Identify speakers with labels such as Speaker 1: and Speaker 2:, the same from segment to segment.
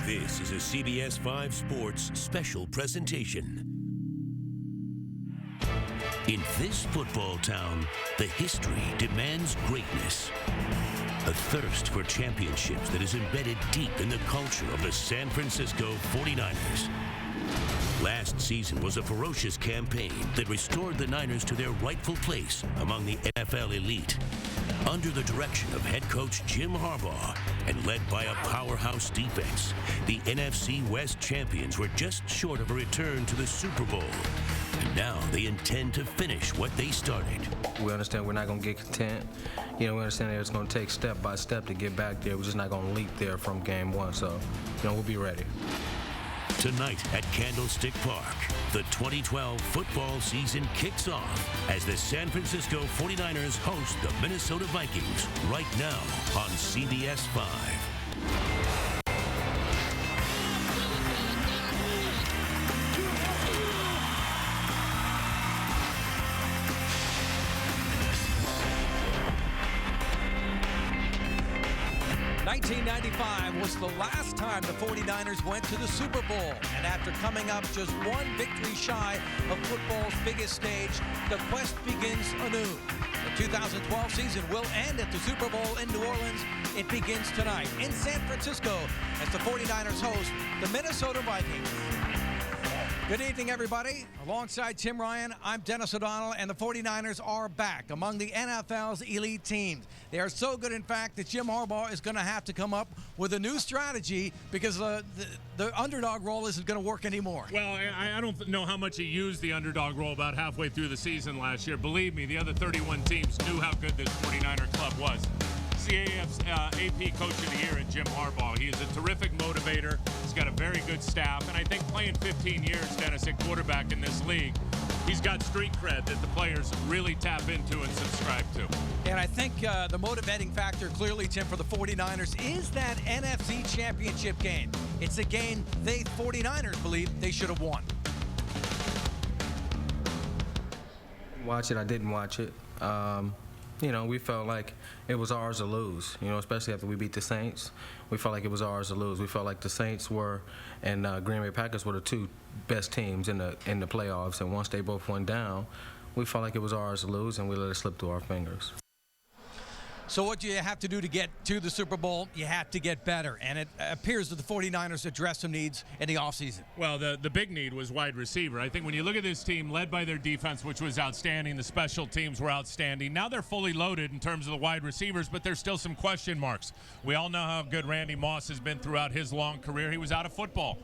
Speaker 1: This is a CBS 5 Sports special presentation. In this football town, the history demands greatness. A thirst for championships that is embedded deep in the culture of the San Francisco 49ers. Last season was a ferocious campaign that restored the Niners to their rightful place among the NFL elite. Under the direction of head coach Jim Harbaugh and led by a powerhouse defense, the NFC West champions were just short of a return to the Super Bowl. And now they intend to finish what they started.
Speaker 2: We understand we're not going to get content. We understand that it's going to take step by step to get back there. We're just not going to leap there from game one. So, we'll be ready.
Speaker 1: Tonight at Candlestick Park, the 2012 football season kicks off as the San Francisco 49ers host the Minnesota Vikings right now on CBS 5.
Speaker 3: 1995 was the last time the 49ers went to the Super Bowl. And after coming up just one victory shy of football's biggest stage, the quest begins anew. The 2012 season will end at the Super Bowl in New Orleans. It begins tonight in San Francisco as the 49ers host the Minnesota Vikings. Good evening, everybody. Alongside Tim Ryan, I'm Dennis O'Donnell, and the 49ers are back among the NFL's elite teams. They are so good, in fact, that Jim Harbaugh is going to have to come up with a new strategy because the underdog role isn't going to work anymore.
Speaker 4: Well, I don't know how much he used the underdog role about halfway through the season last year. Believe me, the other 31 teams knew how good this 49er club was. CAF's AP Coach of the Year in Jim Harbaugh. He is a terrific motivator. He's got a very good staff. And I think playing 15 years, Dennis, at quarterback in this league, he's got street cred that the players really tap into and subscribe to.
Speaker 3: And I think the motivating factor, clearly, Tim, for the 49ers is that NFC Championship game. It's a game they 49ers believe they should have won.
Speaker 2: Watch it. I didn't watch it. We felt like it was ours to lose, especially after we beat the Saints. We felt like it was ours to lose. We felt like the Saints were and Green Bay Packers were the two best teams in the playoffs, and once they both went down, we felt like it was ours to lose, and we let it slip through our fingers.
Speaker 3: So what do you have to do to get to the Super Bowl? You have to get better, and it appears that the 49ers addressed some needs in the offseason.
Speaker 4: Well, the big need was wide receiver. I think when you look at this team, led by their defense, which was outstanding, the special teams were outstanding. Now they're fully loaded in terms of the wide receivers, but there's still some question marks. We all know how good Randy Moss has been throughout his long career. He was out of football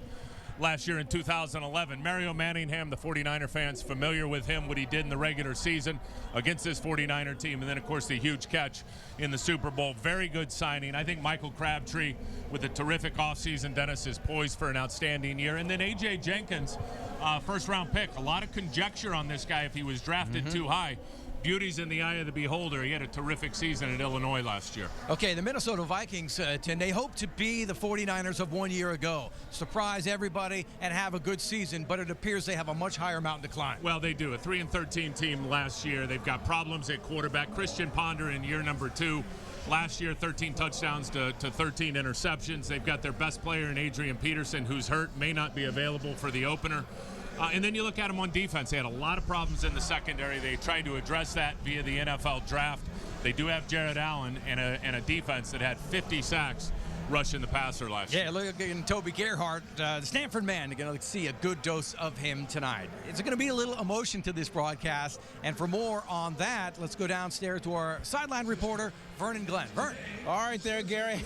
Speaker 4: last year in 2011. Mario Manningham, the 49er fans familiar with him, what he did in the regular season against this 49er team, and then, of course, the huge catch in the Super Bowl. Very good signing. I think Michael Crabtree, with a terrific offseason, Dennis, is poised for an outstanding year. And then A.J. Jenkins, first-round pick. A lot of conjecture on this guy if he was drafted too high. Beauty's in the eye of the beholder. He had a terrific season at Illinois last year.
Speaker 3: Okay, the Minnesota Vikings, Tim, they hope to be the 49ers of 1 year ago. Surprise everybody and have a good season, but it appears they have a much higher mountain to climb.
Speaker 4: Well, they do. A 3-13 team last year. They've got problems at quarterback. Christian Ponder in year number 2. Last year, 13 touchdowns to 13 interceptions. They've got their best player in Adrian Peterson, who's hurt, may not be available for the opener. And then you look at them on defense. They had a lot of problems in the secondary. They tried to address that via the NFL draft. They do have Jared Allen and a defense that had 50 sacks rushing the passer last year.
Speaker 3: Yeah, look at Toby Gerhart, the Stanford man. You're going to see a good dose of him tonight. It's going to be a little emotion to this broadcast. And for more on that, let's go downstairs to our sideline reporter, Vernon Glenn. Vern.
Speaker 5: All right there, Gary.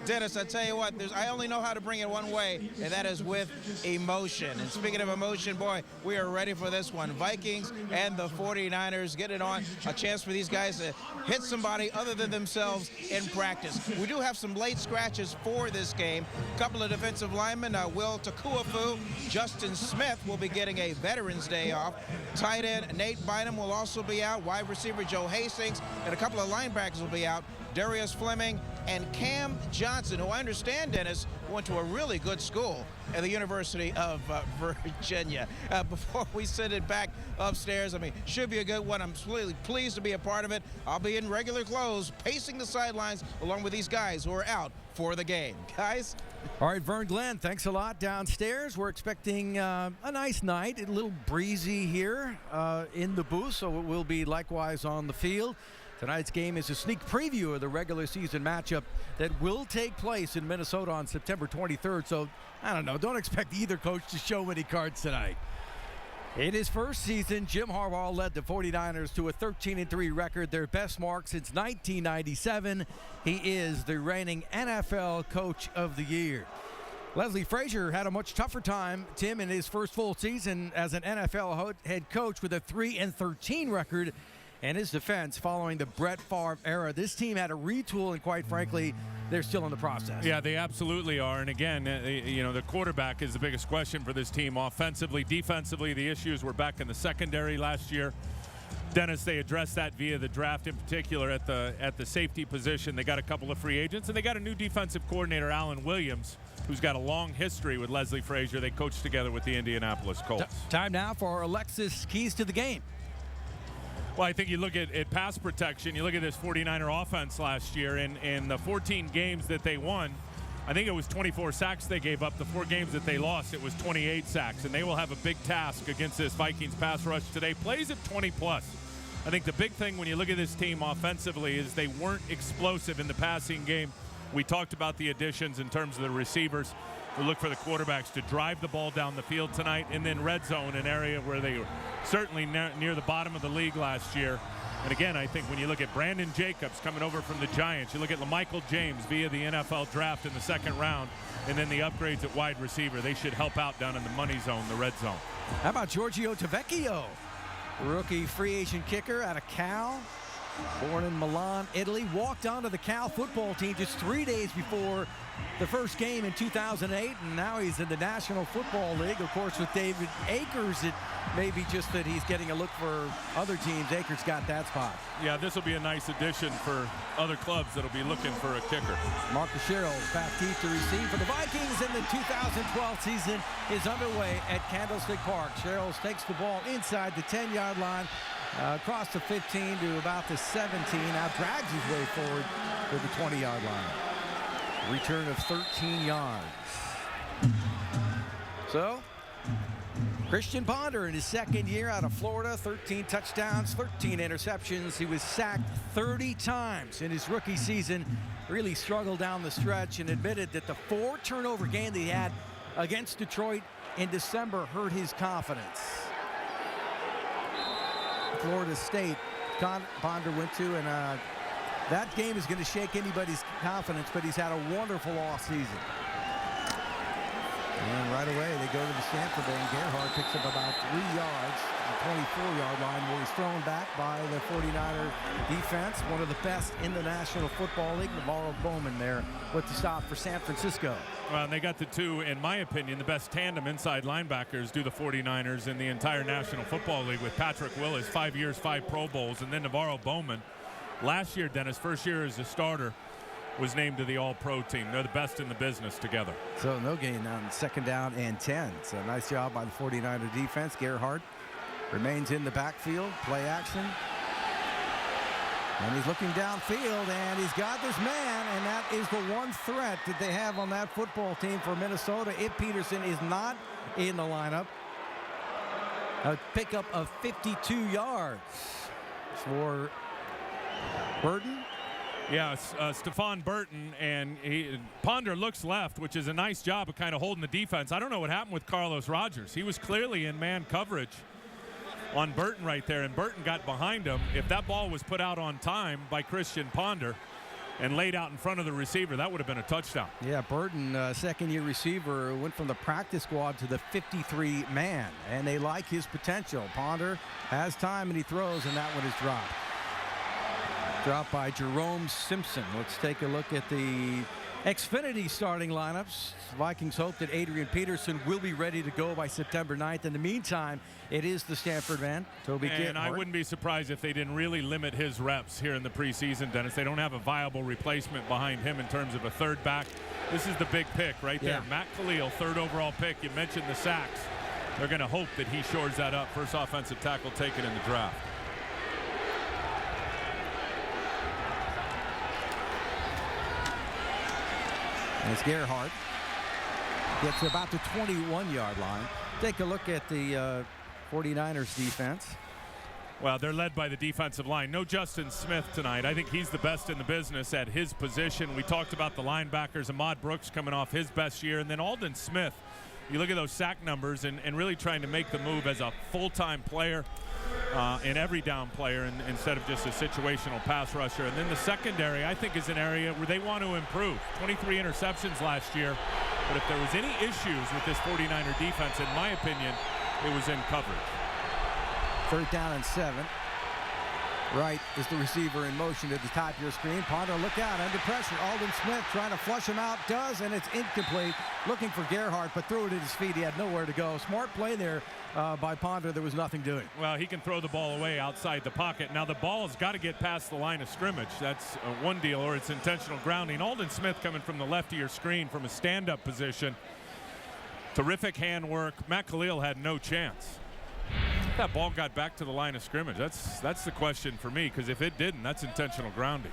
Speaker 5: Dennis, I tell you what, I only know how to bring it one way, and that is with emotion. And speaking of emotion, boy, we are ready for this one. Vikings and the 49ers getting on. A chance for these guys to hit somebody other than themselves in practice. We do have some late scratches for this game. A couple of defensive linemen, Will Takuafu, Justin Smith will be getting a Veterans Day off. Tight end Nate Bynum will also be out. Wide receiver Joe Hastings and a couple of linebackers will be out. Darius Fleming and Cam Johnson, who I understand, Dennis, went to a really good school at the University of Virginia. Before we send it back upstairs, I mean, should be a good one. I'm really pleased to be a part of it. I'll be in regular clothes, pacing the sidelines along with these guys who are out for the game. Guys?
Speaker 6: All right, Vern Glenn, thanks a lot downstairs. We're expecting a nice night, a little breezy here in the booth, so it will be likewise on the field. Tonight's game is a sneak preview of the regular season matchup that will take place in Minnesota on September 23rd. So, I don't know, don't expect either coach to show any cards tonight. In his first season, Jim Harbaugh led the 49ers to a 13-3 record, their best mark since 1997. He is the reigning NFL Coach of the Year. Leslie Frazier had a much tougher time, Tim, in his first full season as an NFL head coach with a 3-13 record. And his defense following the Brett Favre era. This team had a retool, and quite frankly, they're still in the process.
Speaker 4: Yeah, they absolutely are. And again, you know, the quarterback is the biggest question for this team. Offensively, defensively, the issues were back in the secondary last year. Dennis, they addressed that via the draft, in particular at the safety position. They got a couple of free agents, and they got a new defensive coordinator, Alan Williams, who's got a long history with Leslie Frazier. They coached together with the Indianapolis Colts.
Speaker 6: Time now for Alexis' keys to the game.
Speaker 4: Well, I think you look at pass protection. You look at this 49er offense last year, in the 14 games that they won, I think it was 24 sacks they gave up. The 4 games that they lost, it was 28 sacks. And they will have a big task against this Vikings pass rush today. Plays at 20+. I think the big thing when you look at this team offensively is they weren't explosive in the passing game. We talked about the additions in terms of the receivers. We look for the quarterbacks to drive the ball down the field tonight, and then red zone, an area where they were certainly near the bottom of the league last year. And again, I think when you look at Brandon Jacobs coming over from the Giants, you look at LaMichael James via the NFL draft in the 2nd round, and then the upgrades at wide receiver, they should help out down in the money zone, the red zone.
Speaker 6: How about Giorgio Tavecchio, rookie free agent kicker out of Cal? Born in Milan, Italy, walked onto the Cal football team just 3 days before the first game in 2008, and now he's in the National Football League. Of course, with David Akers, it may be just that he's getting a look for other teams. Akers got that spot.
Speaker 4: Yeah, this will be a nice addition for other clubs that'll be looking for a kicker.
Speaker 6: Marcus Sherrill's back deep to receive for the Vikings, and the 2012 season is underway at Candlestick Park. Sherrills takes the ball inside the 10-yard line, across the 15 to about the 17. Now drags his way forward to the 20-yard line. Return of 13 yards. So, Christian Ponder in his 2nd year out of Florida, 13 touchdowns, 13 interceptions. He was sacked 30 times in his rookie season. Really struggled down the stretch and admitted that the 4-turnover game that he had against Detroit in December hurt his confidence. Florida State, Ponder went to, and that game is going to shake anybody's confidence, but he's had a wonderful offseason. And right away, they go to the Stanford game. Gerhard picks up about 3 yards, the 24-yard line, where he's thrown back by the 49er defense, one of the best in the National Football League. Navarro Bowman there with the stop for San Francisco.
Speaker 4: Well, and they got the 2, in my opinion, the best tandem inside linebackers do the 49ers in the entire National Football League, with Patrick Willis, 5 years, 5 Pro Bowls, and then Navarro Bowman. Last year, Dennis, first year as a starter, was named to the All-Pro team. They're the best in the business together.
Speaker 6: So no gain on 2nd down and 10. So nice job by the 49er defense. Gerhard remains in the backfield, play action. And he's looking downfield, and he's got this man, and that is the one threat that they have on that football team for Minnesota. If Peterson is not in the lineup, a pickup of 52 yards for Burton.
Speaker 4: Yeah, Stephon Burton, and Ponder looks left, which is a nice job of kind of holding the defense. I don't know what happened with Carlos Rogers. He was clearly in man coverage on Burton right there, and Burton got behind him. If that ball was put out on time by Christian Ponder and laid out in front of the receiver, that would have been a touchdown.
Speaker 6: Yeah, Burton, 2nd-year receiver, went from the practice squad to the 53-man, and they like his potential. Ponder has time, and he throws, and that one is dropped. Dropped by Jerome Simpson. Let's take a look at the Xfinity starting lineups. Vikings hope that Adrian Peterson will be ready to go by September 9th. In the meantime, it is the Stanford man, Toby Gittenhart.
Speaker 4: And I wouldn't be surprised if they didn't really limit his reps here in the preseason, Dennis. They don't have a viable replacement behind him in terms of a third back. This is the big pick right there.
Speaker 6: Yeah.
Speaker 4: Matt Khalil, third overall pick. You mentioned the sacks. They're going to hope that he shores that up. First offensive tackle taken in the draft.
Speaker 6: As Gerhardt gets to about the 21-yard line. Take a look at the 49ers defense.
Speaker 4: Well, they're led by the defensive line. No Justin Smith tonight. I think he's the best in the business at his position. We talked about the linebackers. Ahmad Brooks coming off his best year. And then Aldon Smith. You look at those sack numbers and really trying to make the move as a full-time player, an every down player instead of just a situational pass rusher. And then the secondary, I think, is an area where they want to improve. 23 interceptions last year. But if there was any issues with this 49er defense, in my opinion, it was in coverage.
Speaker 6: 3rd down and 7. Wright is the receiver in motion at the top of your screen. Ponder, look out, under pressure. Aldon Smith trying to flush him out, does, and it's incomplete. Looking for Gerhardt, but threw it at his feet. He had nowhere to go. Smart play there by Ponder. There was nothing doing.
Speaker 4: Well, he can throw the ball away outside the pocket. Now, the ball has got to get past the line of scrimmage. That's one deal, or it's intentional grounding. Aldon Smith coming from the left of your screen from a stand-up position. Terrific hand work. Matt Khalil had no chance. That ball got back to the line of scrimmage. That's the question for me, because if it didn't, that's intentional grounding.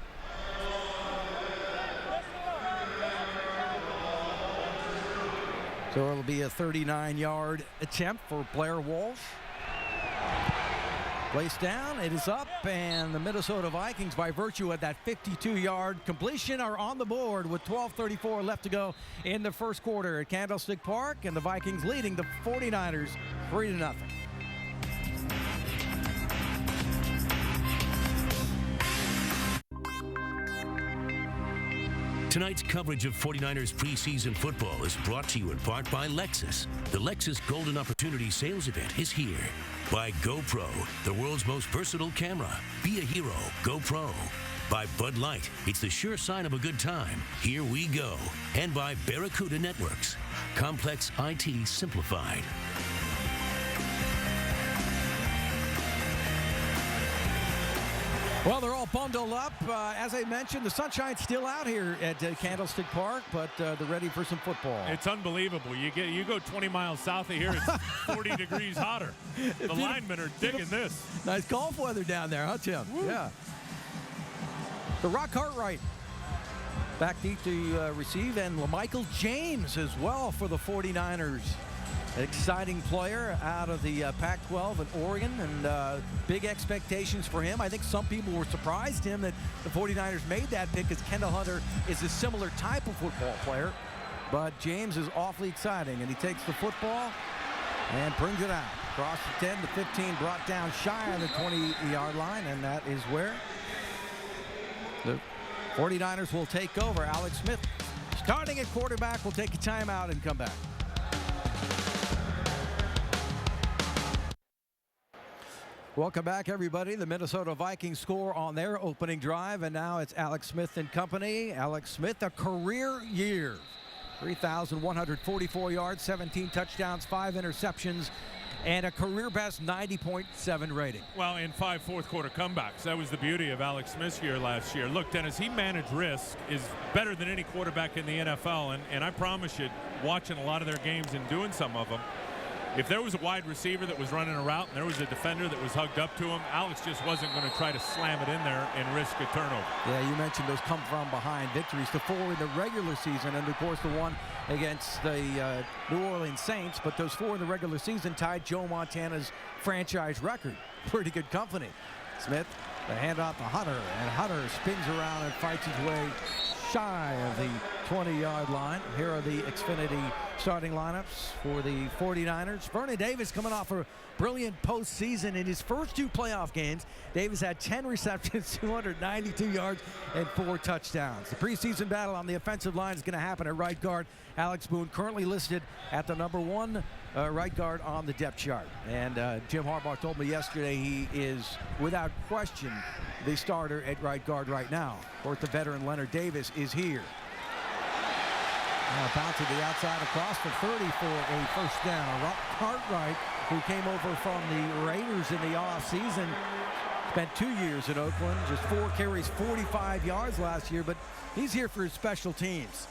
Speaker 6: So it'll be a 39-yard attempt for Blair Walsh. Placed down, it is up, and the Minnesota Vikings, by virtue of that 52-yard completion, are on the board with 12:34 left to go in the first quarter at Candlestick Park, and the Vikings leading the 49ers 3-0.
Speaker 1: Tonight's coverage of 49ers preseason football is brought to you in part by Lexus. The Lexus Golden Opportunity Sales Event is here. By GoPro, the world's most versatile camera. Be a hero. GoPro. By Bud Light, it's the sure sign of a good time. Here we go. And by Barracuda Networks. Complex IT simplified.
Speaker 6: Well, they're all bundled up. As I mentioned, the sunshine's still out here at Candlestick Park, but they're ready for some football.
Speaker 4: It's unbelievable. You go 20 miles south of here, it's 40 degrees hotter. The linemen are digging this.
Speaker 6: Nice golf weather down there, huh, Tim? Woo. Yeah. The Rock Cartwright back deep to receive, and LaMichael James as well for the 49ers. Exciting player out of the Pac-12 in Oregon, and big expectations for him. I think some people were surprised, Tim, that the 49ers made that pick, because Kendall Hunter is a similar type of football player. But James is awfully exciting, and he takes the football and brings it out. Across the 10 to 15, brought down shy of the 20-yard line, and that is where the 49ers will take over. Alex Smith, starting at quarterback, will take a timeout and come back. Welcome back, everybody. The Minnesota Vikings score on their opening drive, and now it's Alex Smith and company. Alex Smith, a career year. 3,144 yards, 17 touchdowns, 5 interceptions, and a career-best 90.7 rating.
Speaker 4: Well, in 5 fourth-quarter comebacks. That was the beauty of Alex Smith's year last year. Look, Dennis, he managed risk, is better than any quarterback in the NFL, and I promise you, watching a lot of their games and doing some of them, if there was a wide receiver that was running a route and there was a defender that was hugged up to him, Alex just wasn't going to try to slam it in there and risk a turnover.
Speaker 6: Yeah, you mentioned those come-from-behind victories, the 4 in the regular season, and, of course, the one against the New Orleans Saints. But those 4 in the regular season tied Joe Montana's franchise record. Pretty good company. Smith, the handoff to Hunter, and Hunter spins around and fights his way shy of the 20-yard line. Here are the Xfinity starting lineups for the 49ers. Vernon Davis coming off a brilliant postseason in his first 2 playoff games. Davis had 10 receptions, 292 yards, and 4 touchdowns. The preseason battle on the offensive line is going to happen at right guard. Alex Boone currently listed at the number 1 right guard on the depth chart. And Jim Harbaugh told me yesterday he is, without question, the starter at right guard right now. Of course, the veteran Leonard Davis is here. Now bounce to the outside across the 30 for a first down. Rock Cartwright, who came over from the Raiders in the offseason, spent 2 years in Oakland, just 4 carries, 45 yards last year, but he's here for his special teams.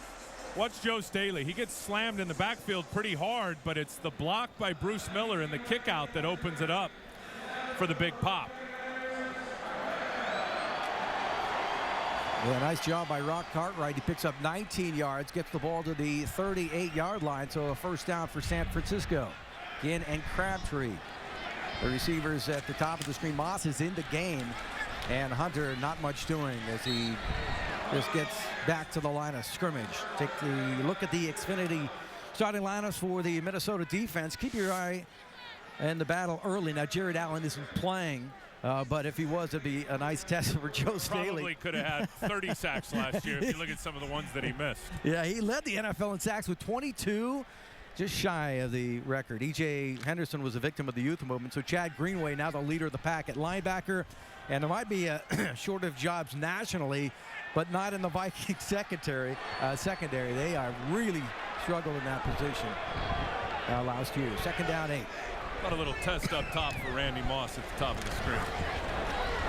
Speaker 4: Watch Joe Staley. He gets slammed in the backfield pretty hard, but it's the block by Bruce Miller and the kick out that opens it up for the big pop.
Speaker 6: Yeah, nice job by Rock Cartwright. He picks up 19 yards, gets the ball to the 38-yard line, so a first down for San Francisco. Ginn and Crabtree, the receivers at the top of the screen. Moss is in the game, and Hunter not much doing as he just gets back to the line of scrimmage. Take the look at the Xfinity starting lineups for the Minnesota defense. Keep your eye in the battle early. Now, Jared Allen isn't playing, but if he was, it'd be a nice test for Joe Staley.
Speaker 4: Probably could have had 30 sacks last year if you look at some of the ones that he missed.
Speaker 6: Yeah, he led the NFL in sacks with 22, just shy of the record. E.J. Henderson was a victim of the youth movement, so Chad Greenway now the leader of the pack at linebacker. And there might be a shortage of jobs nationally, but not in the Vikings secondary. They are really struggled in that position last year. Second down 8.
Speaker 4: Got a little test up top for Randy Moss at the top of the screen.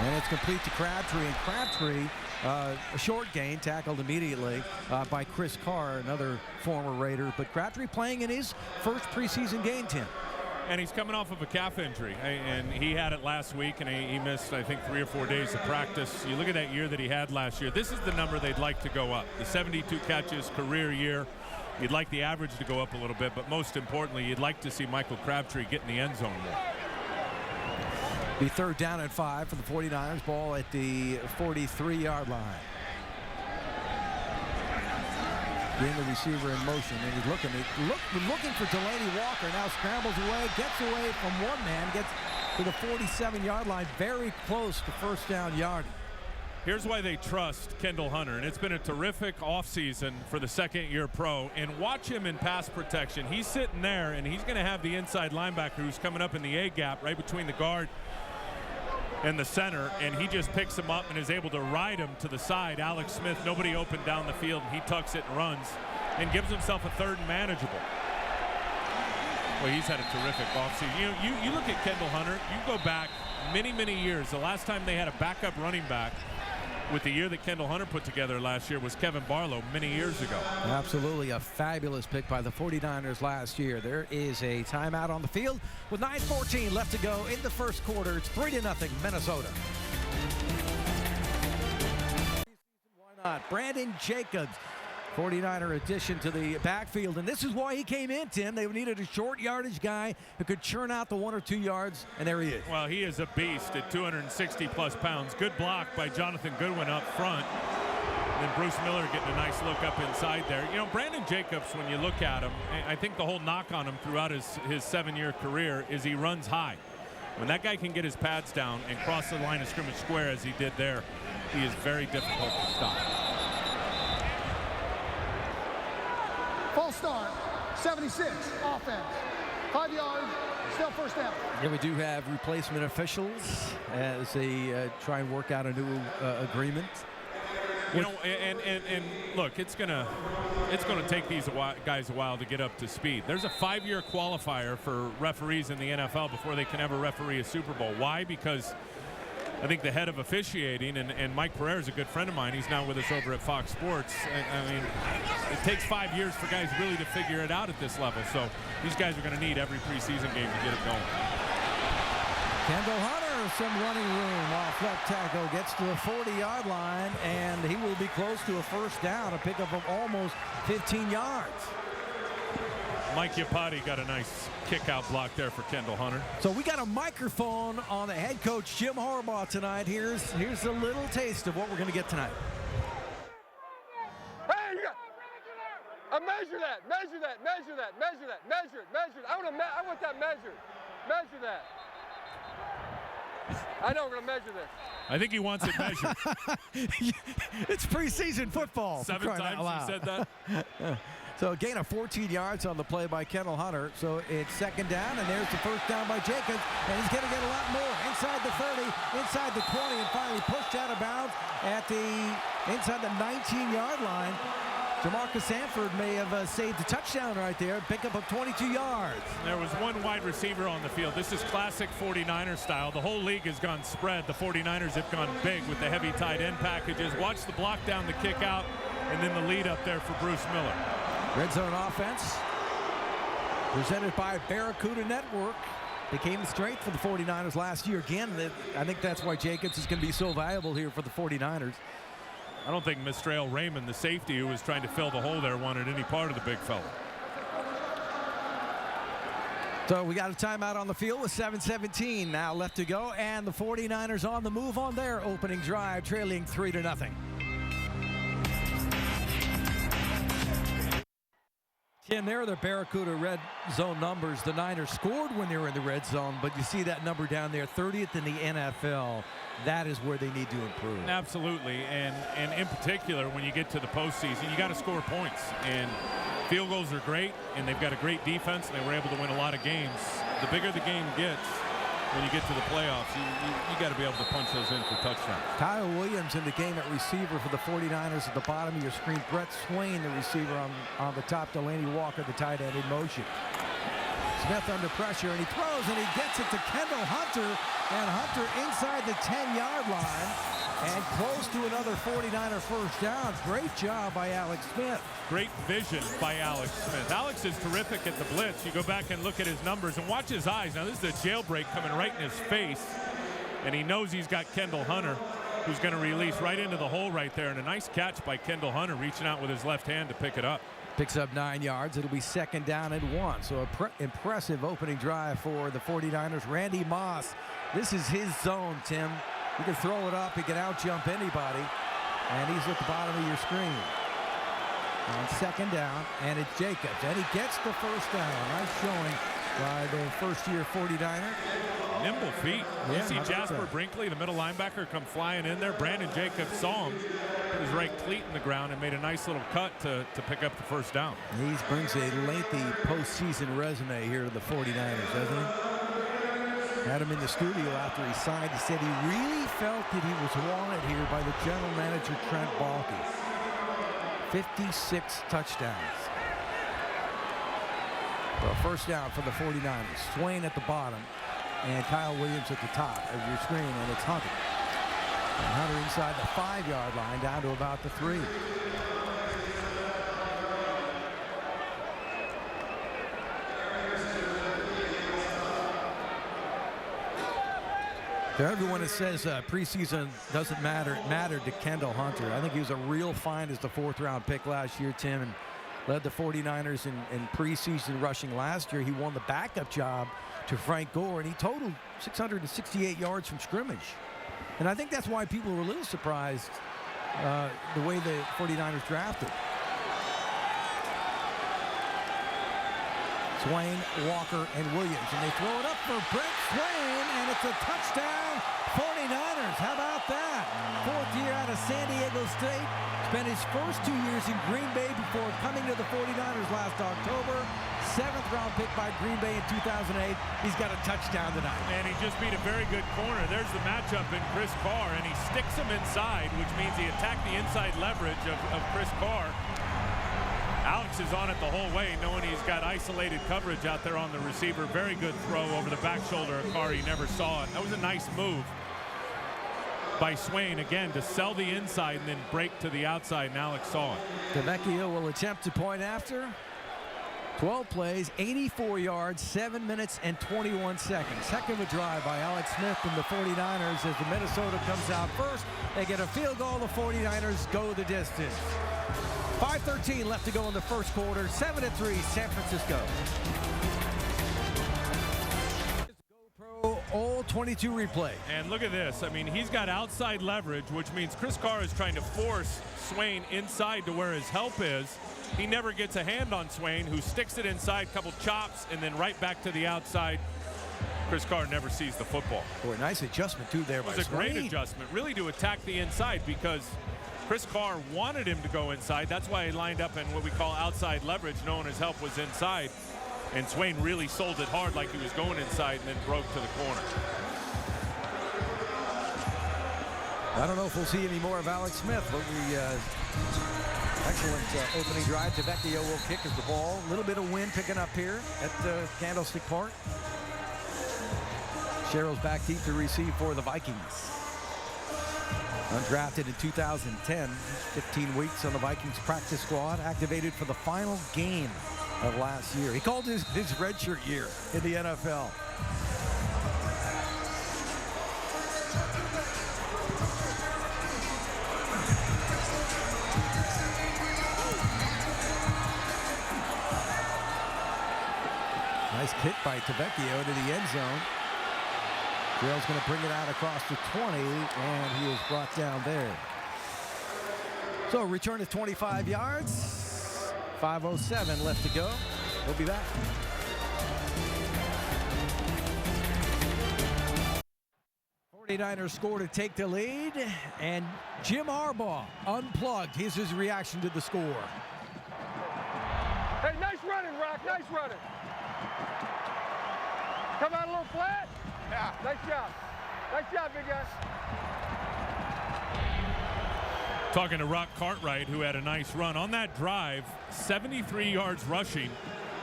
Speaker 6: And it's complete to Crabtree. And Crabtree, a short gain, tackled immediately by Chris Carr, another former Raider. But Crabtree playing in his first preseason game, Tim.
Speaker 4: And he's coming off of a calf injury, and he had it last week, and he missed, I think, 3 or 4 days of practice. You look at that year that he had last year. This is the number they'd like to go up. The 72 catches, career year. You'd like the average to go up a little bit, but most importantly, you'd like to see Michael Crabtree get in the end zone more.
Speaker 6: Be third down and 5 for the 49ers. Ball at the 43-yard line. Getting the receiver in motion, and he's looking for Delaney Walker. Now scrambles away, gets away from one man, gets to the 47-yard line, very close to first down yardage.
Speaker 4: Here's why they trust Kendall Hunter, and it's been a terrific offseason for the second-year pro. And watch him in pass protection. He's sitting there, and he's going to have the inside linebacker who's coming up in the A-gap right between the guard and the center, and he just picks him up and is able to ride him to the side. Alex Smith, nobody open down the field, and he tucks it and runs and gives himself a third and manageable. Well, he's had a terrific offseason. You look at Kendall Hunter, you go back many, many years. The last time they had a backup running back with the year that Kendall Hunter put together last year was Kevin Barlow many years ago. Absolutely a fabulous pick by the 49ers last year. There is a timeout on the field with 9:14 left to go in the first quarter. It's 3-0 Minnesota. Why not? Brandon Jacobs, 49er addition to the backfield, and this is why he came in, Tim. They needed a short yardage guy who could churn out the 1 or 2 yards, and there he is. Well, he is a beast at 260-plus pounds. Good block by Jonathan Goodwin up front. And then Bruce Miller getting a nice look up inside there. You know, Brandon Jacobs, when you look at him, I think the whole knock on him throughout his 7-year career is he runs high. When that guy can get his pads down and cross the line of scrimmage square as he did there, he is very difficult to stop.
Speaker 7: False start, 76, offense. 5 yards, still first down.
Speaker 6: Yeah, we do have replacement officials as they try and work out a new agreement. You know, and look, it's gonna take these guys a while to get up to speed. There's a 5-year qualifier for referees in the NFL before they can ever referee a Super Bowl. Why? Because I think the head of officiating, and Mike Pereira is a good friend of mine. He's now with us over at Fox Sports. I mean, it takes 5 years for guys really to figure it out at this level. So these guys are going to need every preseason game to get it going. Kendall Hunter, some running room off left tackle, gets to the 40-yard line, and he will be close to a first down, a pickup of almost 15 yards. Mike Iupati got a nice kick-out block there for Kendall Hunter. So we got a microphone on the head coach, Jim Harbaugh, tonight. Here's a little taste of what we're going to get tonight.
Speaker 7: Hey, you got, measure that, measure that, measure that, measure that, measure it, measure it. I want that measured. Measure that. I know we're going to measure this. I think he wants it measured.
Speaker 6: It's preseason football.
Speaker 4: 7 times he said that.
Speaker 6: So a gain of 14 yards on the play by Kendall Hunter. So it's second down, and there's the first down by Jacobs. And he's going to get a lot more inside the 30, inside the 20, and finally pushed out of bounds at the inside the 19-yard line. Jamarcus Sanford may have saved a touchdown right there. Pick up 22 yards.
Speaker 4: There was one wide receiver on the field. This is classic 49er style. The whole league has gone spread. The 49ers have gone big with the heavy tight end packages. Watch the block down, the kick out, and then the lead up there for Bruce Miller.
Speaker 6: Red zone offense presented by Barracuda Network. Became the strength for the 49ers last year. Again, I think that's why Jacobs is going to be so valuable here for the 49ers.
Speaker 4: I don't think Mistrail Raymond, the safety who was trying to fill the hole there, wanted any part of the big fella.
Speaker 6: So we got a timeout on the field with 7:17 now left to go, and the 49ers on the move on their opening drive, trailing 3-0. Tim, there are the Barracuda red zone numbers. The Niners scored when they were in the red zone, but you see that number down there, 30th in the NFL. That is where they need to improve.
Speaker 4: Absolutely, and in particular, when you get to the postseason, you got to score points. And field goals are great, and they've got a great defense, and they were able to win a lot of games. The bigger the game gets, when you get to the playoffs, you got to be able to punch those in for touchdowns.
Speaker 6: Kyle Williams in the game at receiver for the 49ers at the bottom of your screen. Brett Swain, the receiver on the top. Delaney Walker, the tight end, in motion. Smith under pressure, and he throws, and he gets it to Kendall Hunter, and Hunter inside the 10-yard line and close to another 49er first down. Great job by Alex Smith.
Speaker 4: Great vision by Alex Smith. Alex is terrific at the blitz. You go back and look at his numbers and watch his eyes. Now, this is a jailbreak coming right in his face, and he knows he's got Kendall Hunter, who's going to release right into the hole right there, and a nice catch by Kendall Hunter, reaching out with his left hand to pick it up.
Speaker 6: Picks up 9 yards. It'll be 2nd down and 1. So impressive opening drive for the 49ers. Randy Moss, this is his zone, Tim. He can throw it up. He can out-jump anybody. And he's at the bottom of your screen. On 2nd down, and it's Jacobs. And he gets the first down. Nice showing by the first-year 49er.
Speaker 4: Nimble feet.
Speaker 6: Yeah,
Speaker 4: you see Jasper Brinkley, the middle linebacker, come flying in there. Brandon Jacobs saw him, put his right cleat in the ground, and made a nice little cut to pick up the first down.
Speaker 6: He brings a lengthy postseason resume here to the 49ers, doesn't he? Had him in the studio after he signed. He said he really felt that he was wanted here by the general manager, Trent Baalke. 56 touchdowns. Well, first down for the 49ers. Swain at the bottom, and Kyle Williams at the top of your screen, and it's Hunter. And Hunter inside the 5-yard line, down to about the 3. To everyone that says preseason doesn't matter, it mattered to Kendall Hunter. I think he was a real find as the 4th-round pick last year, Tim, and led the 49ers in preseason rushing last year. He won the backup job to Frank Gore, and he totaled 668 yards from scrimmage. And I think that's why people were a little surprised the way the 49ers drafted. Swain, Walker, and Williams. And they throw it up for Brett Swain, and it's a touchdown, 49ers. How about that? 4th year out of San Diego State. Spent his first 2 years in Green Bay before coming to the 49ers last October. 7th-round pick by Green Bay in 2008. He's got a touchdown tonight.
Speaker 4: And he just beat a very good corner. There's the matchup in Chris Carr, and he sticks him inside, which means he attacked the inside leverage of Chris Carr. Alex is on it the whole way, knowing he's got isolated coverage out there on the receiver. Very good throw over the back shoulder of Carr. He never saw it. That was a nice move by Swain, again, to sell the inside and then break to the outside, and Alex saw it.
Speaker 6: DeVecchio will attempt to point after. 12 plays, 84 yards, 7 minutes and 21 seconds. Heck of a drive by Alex Smith and the 49ers as the Minnesota comes out first. They get a field goal. The 49ers go the distance. 5:13 left to go in the first quarter. 7-3, San Francisco. GoPro all 22 replay.
Speaker 4: And look at this. I mean, he's got outside leverage, which means Chris Carr is trying to force Swain inside to where his help is. He never gets a hand on Swain, who sticks it inside, couple chops, and then right back to the outside. Chris Carr never sees the football.
Speaker 6: Boy, nice adjustment, too, there by Swain.
Speaker 4: It was a great adjustment, really, to attack the inside, because Chris Carr wanted him to go inside. That's why he lined up in what we call outside leverage, knowing his help was inside. And Swain really sold it hard like he was going inside and then broke to the corner.
Speaker 6: I don't know if we'll see any more of Alex Smith, but we Excellent opening drive. Tavecchio will kick as the ball. A little bit of wind picking up here at Candlestick Park. Sherrill's back deep to receive for the Vikings. Undrafted in 2010, 15 weeks on the Vikings practice squad, activated for the final game of last year. He called his redshirt year in the NFL. Nice kick by Tavecchio into the end zone. Drill's going to bring it out across the 20, and he is brought down there. So return to 25 yards. 5:07 left to go. We'll be back. '49ers score to take the lead, and Jim Harbaugh unplugged. Here's his reaction to the score.
Speaker 7: Hey, nice running, Rock. Nice running. Come out a little flat. Yeah. Nice job. Nice job, big guy.
Speaker 4: Talking to Rock Cartwright, who had a nice run. On that drive, 73 yards rushing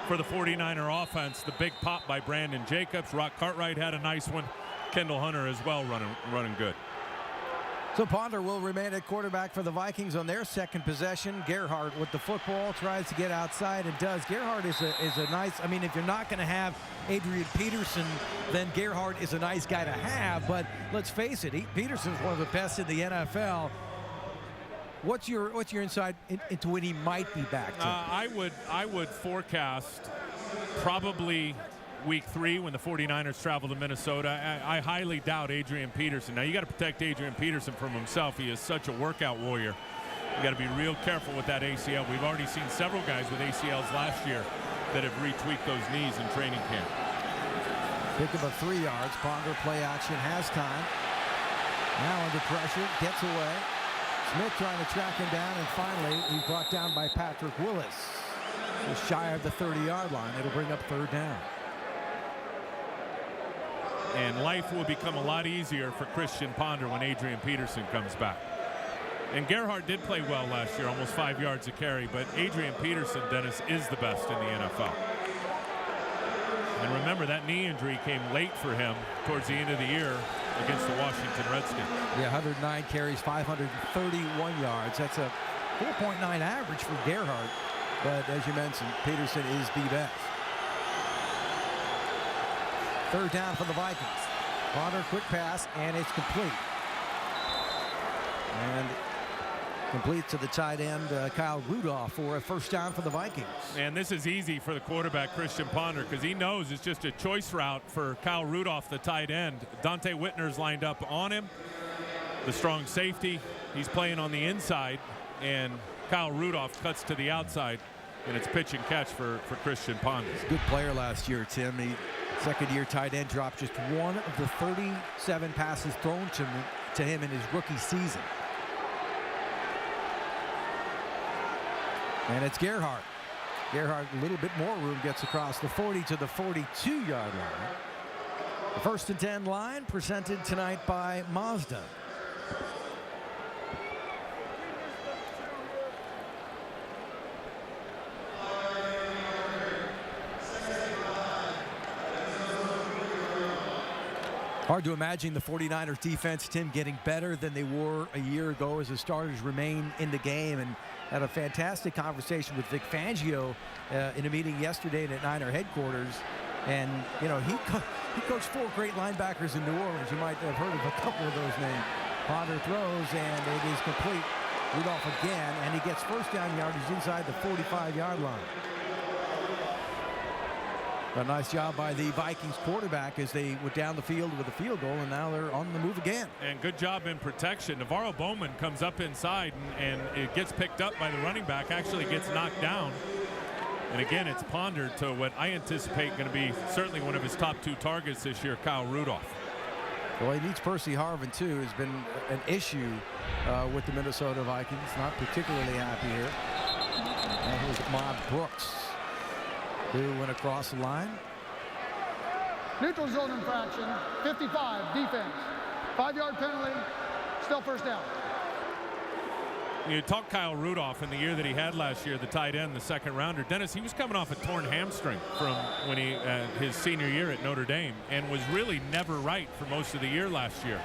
Speaker 4: for the 49er offense. The big pop by Brandon Jacobs. Rock Cartwright had a nice one. Kendall Hunter as well running good.
Speaker 6: So Ponder will remain at quarterback for the Vikings on their second possession. Gerhardt with the football tries to get outside and does. Gerhardt is a nice, I mean, if you're not going to have Adrian Peterson, then Gerhardt is a nice guy to have. But let's face it, Peterson's one of the best in the NFL. What's your insight into when he might be back?
Speaker 4: I would forecast probably week 3 when the 49ers travel to Minnesota. I highly doubt Adrian Peterson. Now, you got to protect Adrian Peterson from himself. He is such a workout warrior. You got to be real careful with that ACL. We've already seen several guys with ACLs last year that have retweaked those knees in training camp.
Speaker 6: Pick up a 3 yards. Ponder play action, has time. Now under pressure, gets away. Smith trying to track him down, and finally he's brought down by Patrick Willis. Just shy of the 30-yard line. It'll bring up 3rd down.
Speaker 4: And life will become a lot easier for Christian Ponder when Adrian Peterson comes back. And Gerhardt did play well last year, almost 5 yards a carry, but Adrian Peterson, Dennis, is the best in the NFL. And remember, that knee injury came late for him towards the end of the year against the Washington Redskins.
Speaker 6: Yeah, 109 carries, 531 yards. That's a 4.9 average for Gerhardt. But as you mentioned, Peterson is the best. 3rd down for the Vikings. Ponder, quick pass, and it's complete. And complete to the tight end, Kyle Rudolph, for a 1st down for the Vikings.
Speaker 4: And this is easy for the quarterback, Christian Ponder, because he knows it's just a choice route for Kyle Rudolph, the tight end. Dante Whitner's lined up on him, the strong safety. He's playing on the inside, and Kyle Rudolph cuts to the outside, and it's pitch and catch for Christian Ponder.
Speaker 6: He's a good player last year, Tim. He, second-year tight end, dropped just one of the 37 passes thrown to him in his rookie season. And it's Gerhardt. Gerhardt, a little bit more room, gets across the 40 to the 42-yard line. The 1st and 10 line presented tonight by Mazda. Hard to imagine the 49ers defense, Tim, getting better than they were a year ago as the starters remain in the game. And had a fantastic conversation with Vic Fangio in a meeting yesterday at Niner headquarters. And, you know, he coached 4 great linebackers in New Orleans. You might have heard of a couple of those names. Ponder throws, and it is complete. Rudolph again, and he gets 1st down yardage inside the 45-yard line. A nice job by the Vikings quarterback as they went down the field with a field goal, and now they're on the move again.
Speaker 4: And good job in protection. Navarro Bowman comes up inside, and it gets picked up by the running back, actually gets knocked down. And again, it's Ponder to what I anticipate going to be certainly one of his top 2 targets this year, Kyle Rudolph.
Speaker 6: Well, he needs Percy Harvin, too. Has been an issue with the Minnesota Vikings. Not particularly happy here. And here's Mod Brooks, who went across the line.
Speaker 8: Neutral zone infraction, 55, defense. 5-yard penalty, still 1st down.
Speaker 4: You talk Kyle Rudolph in the year that he had last year, the tight end, the second rounder. Dennis, he was coming off a torn hamstring from when he his senior year at Notre Dame, and was really never right for most of the year last year.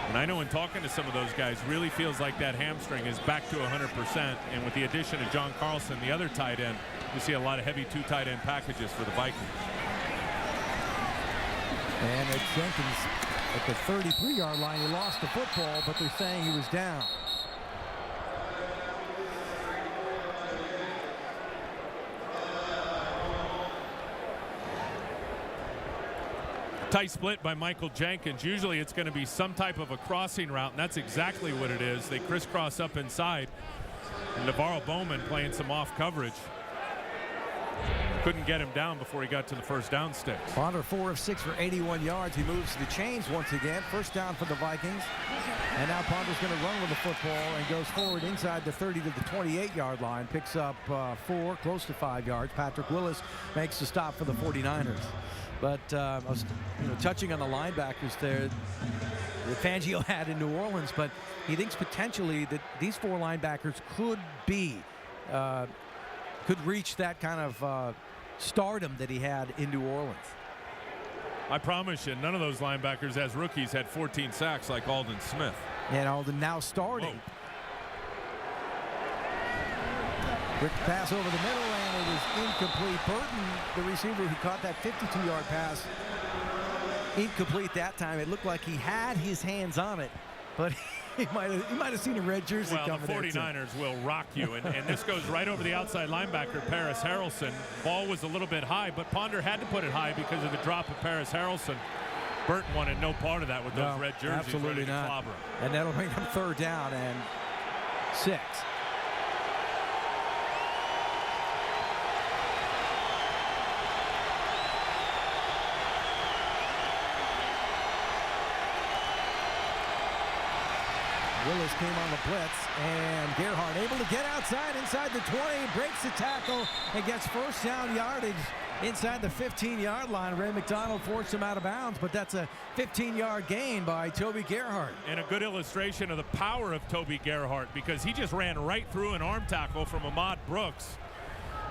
Speaker 4: And I know in talking to some of those guys, really feels like that hamstring is back to 100%. And with the addition of John Carlson, the other tight end, you see a lot of heavy 2 tight end packages for the Vikings.
Speaker 6: And at Jenkins at the 33-yard line, he lost the football, but they're saying he was down.
Speaker 4: Tight split by Michael Jenkins. Usually it's going to be some type of a crossing route, and that's exactly what it is. They crisscross up inside. And Navarro Bowman playing some off coverage. Couldn't get him down before he got to the first down sticks.
Speaker 6: Ponder 4 of 6 for 81 yards. He moves the chains once again. First down for the Vikings. And now Ponder's going to run with the football and goes forward inside the 30 to the 28-yard line. Picks up 4, close to 5 yards. Patrick Willis makes the stop for the 49ers. But I was touching on the linebackers there that Fangio had in New Orleans, but he thinks potentially that these 4 linebackers could reach that kind of stardom that he had in New Orleans.
Speaker 4: I promise you, none of those linebackers as rookies had 14 sacks like Aldon Smith.
Speaker 6: And Aldon now starting.
Speaker 4: Whoa.
Speaker 6: Quick pass over the middle, and it is incomplete. Burton, the receiver who caught that 52-yard pass, incomplete that time. It looked like he had his hands on it, but he might have seen a red jersey coming.
Speaker 4: Well, the 49ers will rock you, and this goes right over the outside linebacker, Paris Harrelson. Ball was a little bit high, but Ponder had to put it high because of the drop of Paris Harrelson. Burton wanted no part of that with those red jerseys.
Speaker 6: Absolutely not. And that'll bring them 3rd down and 6. Willis came on the blitz, and Gerhardt able to get outside inside the 20, breaks the tackle, and gets first down yardage inside the 15-yard line. Ray McDonald forced him out of bounds, but that's a 15-yard gain by Toby Gerhardt.
Speaker 4: And a good illustration of the power of Toby Gerhardt, because he just ran right through an arm tackle from Ahmad Brooks.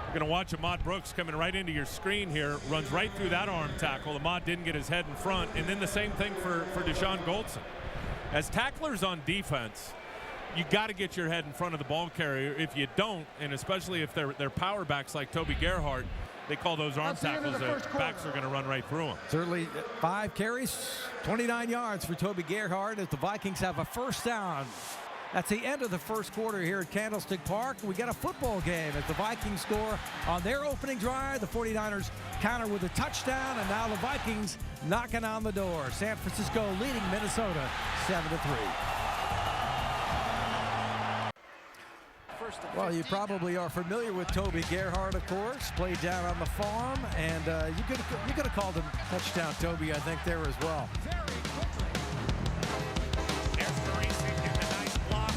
Speaker 4: You're going to watch Ahmad Brooks coming right into your screen here, runs right through that arm tackle. Ahmad didn't get his head in front, and then the same thing for Deshaun Goldson. As tacklers on defense, you got to get your head in front of the ball carrier. If you don't, and especially if they're power backs like Toby Gerhardt, they call those arm tackles that backs are going to run right through them.
Speaker 6: Certainly 5 carries, 29 yards for Toby Gerhardt as the Vikings have a first down. That's the end of the first quarter here at Candlestick Park. We got a football game as the Vikings score on their opening drive. The 49ers counter with a touchdown, and now the Vikings knocking on the door. San Francisco leading Minnesota 7-3. Well, you probably are familiar with Toby Gerhardt, of course. Played down on the farm, and you could have called him touchdown Toby, I think, there as well.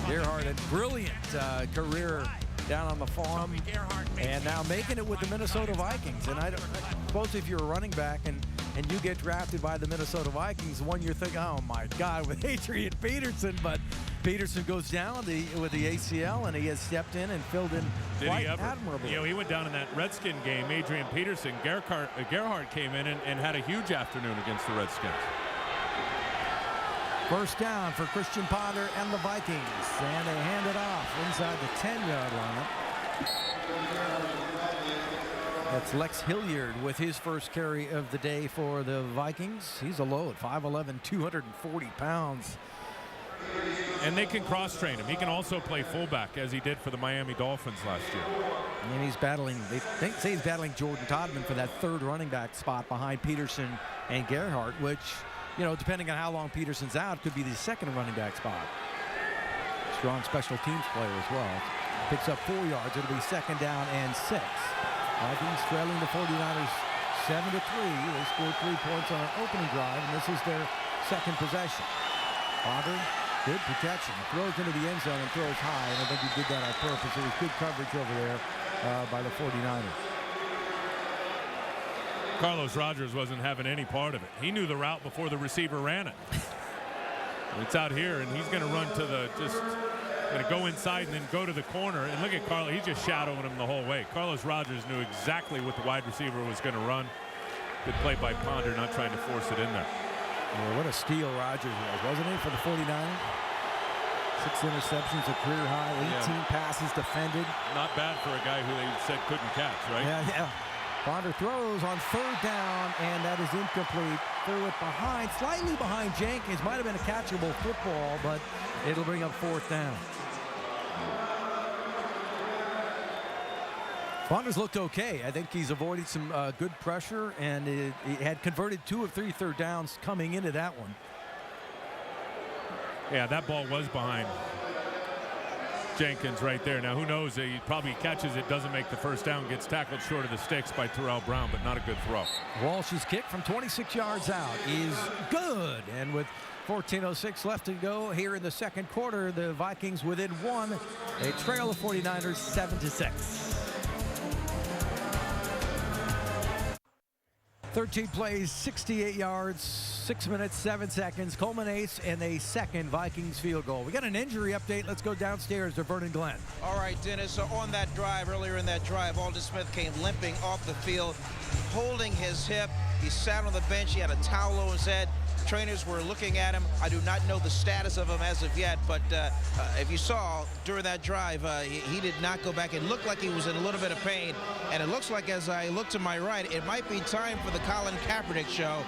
Speaker 6: Gerhardt, a brilliant career down on the farm, and now making it with the Minnesota Vikings. And I suppose if you're a running back and you get drafted by the Minnesota Vikings, one you're thinking, oh my God, with Adrian Peterson, but Peterson goes down with the ACL, and he has stepped in and filled in quite admirably.
Speaker 4: You know, he went down in that Redskin game, Adrian Peterson. Gerhardt came in and had a huge afternoon against the Redskins.
Speaker 6: First down for Christian Ponder and the Vikings, and they hand it off inside the 10-yard line. That's Lex Hilliard with his first carry of the day for the Vikings. He's a load, 5'11", 240 pounds.
Speaker 4: And they can cross-train him. He can also play fullback, as he did for the Miami Dolphins last year.
Speaker 6: And he's battling, they say he's battling Jordan Todman for that 3rd running back spot behind Peterson and Gerhardt, which, you know, depending on how long Peterson's out, could be the 2nd running back spot. Strong special teams player as well. Picks up 4 yards. It'll be 2nd down and 6. Vikings trailing the 49ers 7-3. They scored 3 points on an opening drive, and this is their 2nd possession. Ponder, good protection. Throws into the end zone and throws high, and I think he did that on purpose. It was good coverage over there by the 49ers.
Speaker 4: Carlos Rogers wasn't having any part of it. He knew the route before the receiver ran it. It's out here, and he's going to run to the Going to go inside and then go to the corner. And look at Carlos. He's just shadowing him the whole way. Carlos Rogers knew exactly what the wide receiver was going to run. Good play by Ponder, not trying to force it in there.
Speaker 6: Yeah, what a steal Rogers was, wasn't he, for the 49ers? 6 interceptions, a career high, 18 passes defended.
Speaker 4: Not bad for a guy who they said couldn't catch, right?
Speaker 6: Yeah. Ponder throws on 3rd down, and that is incomplete. Threw it behind, slightly behind Jenkins. Might have been a catchable football, but it'll bring up 4th down. Ponder's looked okay. I think he's avoided some good pressure, and he had converted 2 of 3 third downs coming into that one.
Speaker 4: Yeah, that ball was behind Jenkins right there. Now, who knows? He probably catches it, doesn't make the first down, gets tackled short of the sticks by Terrell Brown, but not a good throw. Walsh's
Speaker 6: kick from 26 yards out is good. And with 14:06 left to go here in the second quarter, the Vikings within 1. They trail the 49ers 7-6. 13 plays, 68 yards, 6 minutes, 7 seconds, culminates in a second Vikings field goal. We got an injury update. Let's go downstairs to Vernon Glenn.
Speaker 5: All right, Dennis, so on that drive, earlier in that drive, Aldon Smith came limping off the field, holding his hip. He sat on the bench. He had a towel over his head. Trainers were looking at him. I do not know the status of him as of yet, but if you saw during that drive, he did not go back. It looked like he was in a little bit of pain, and it looks like, as I look to my right, it might be time for the Colin Kaepernick show.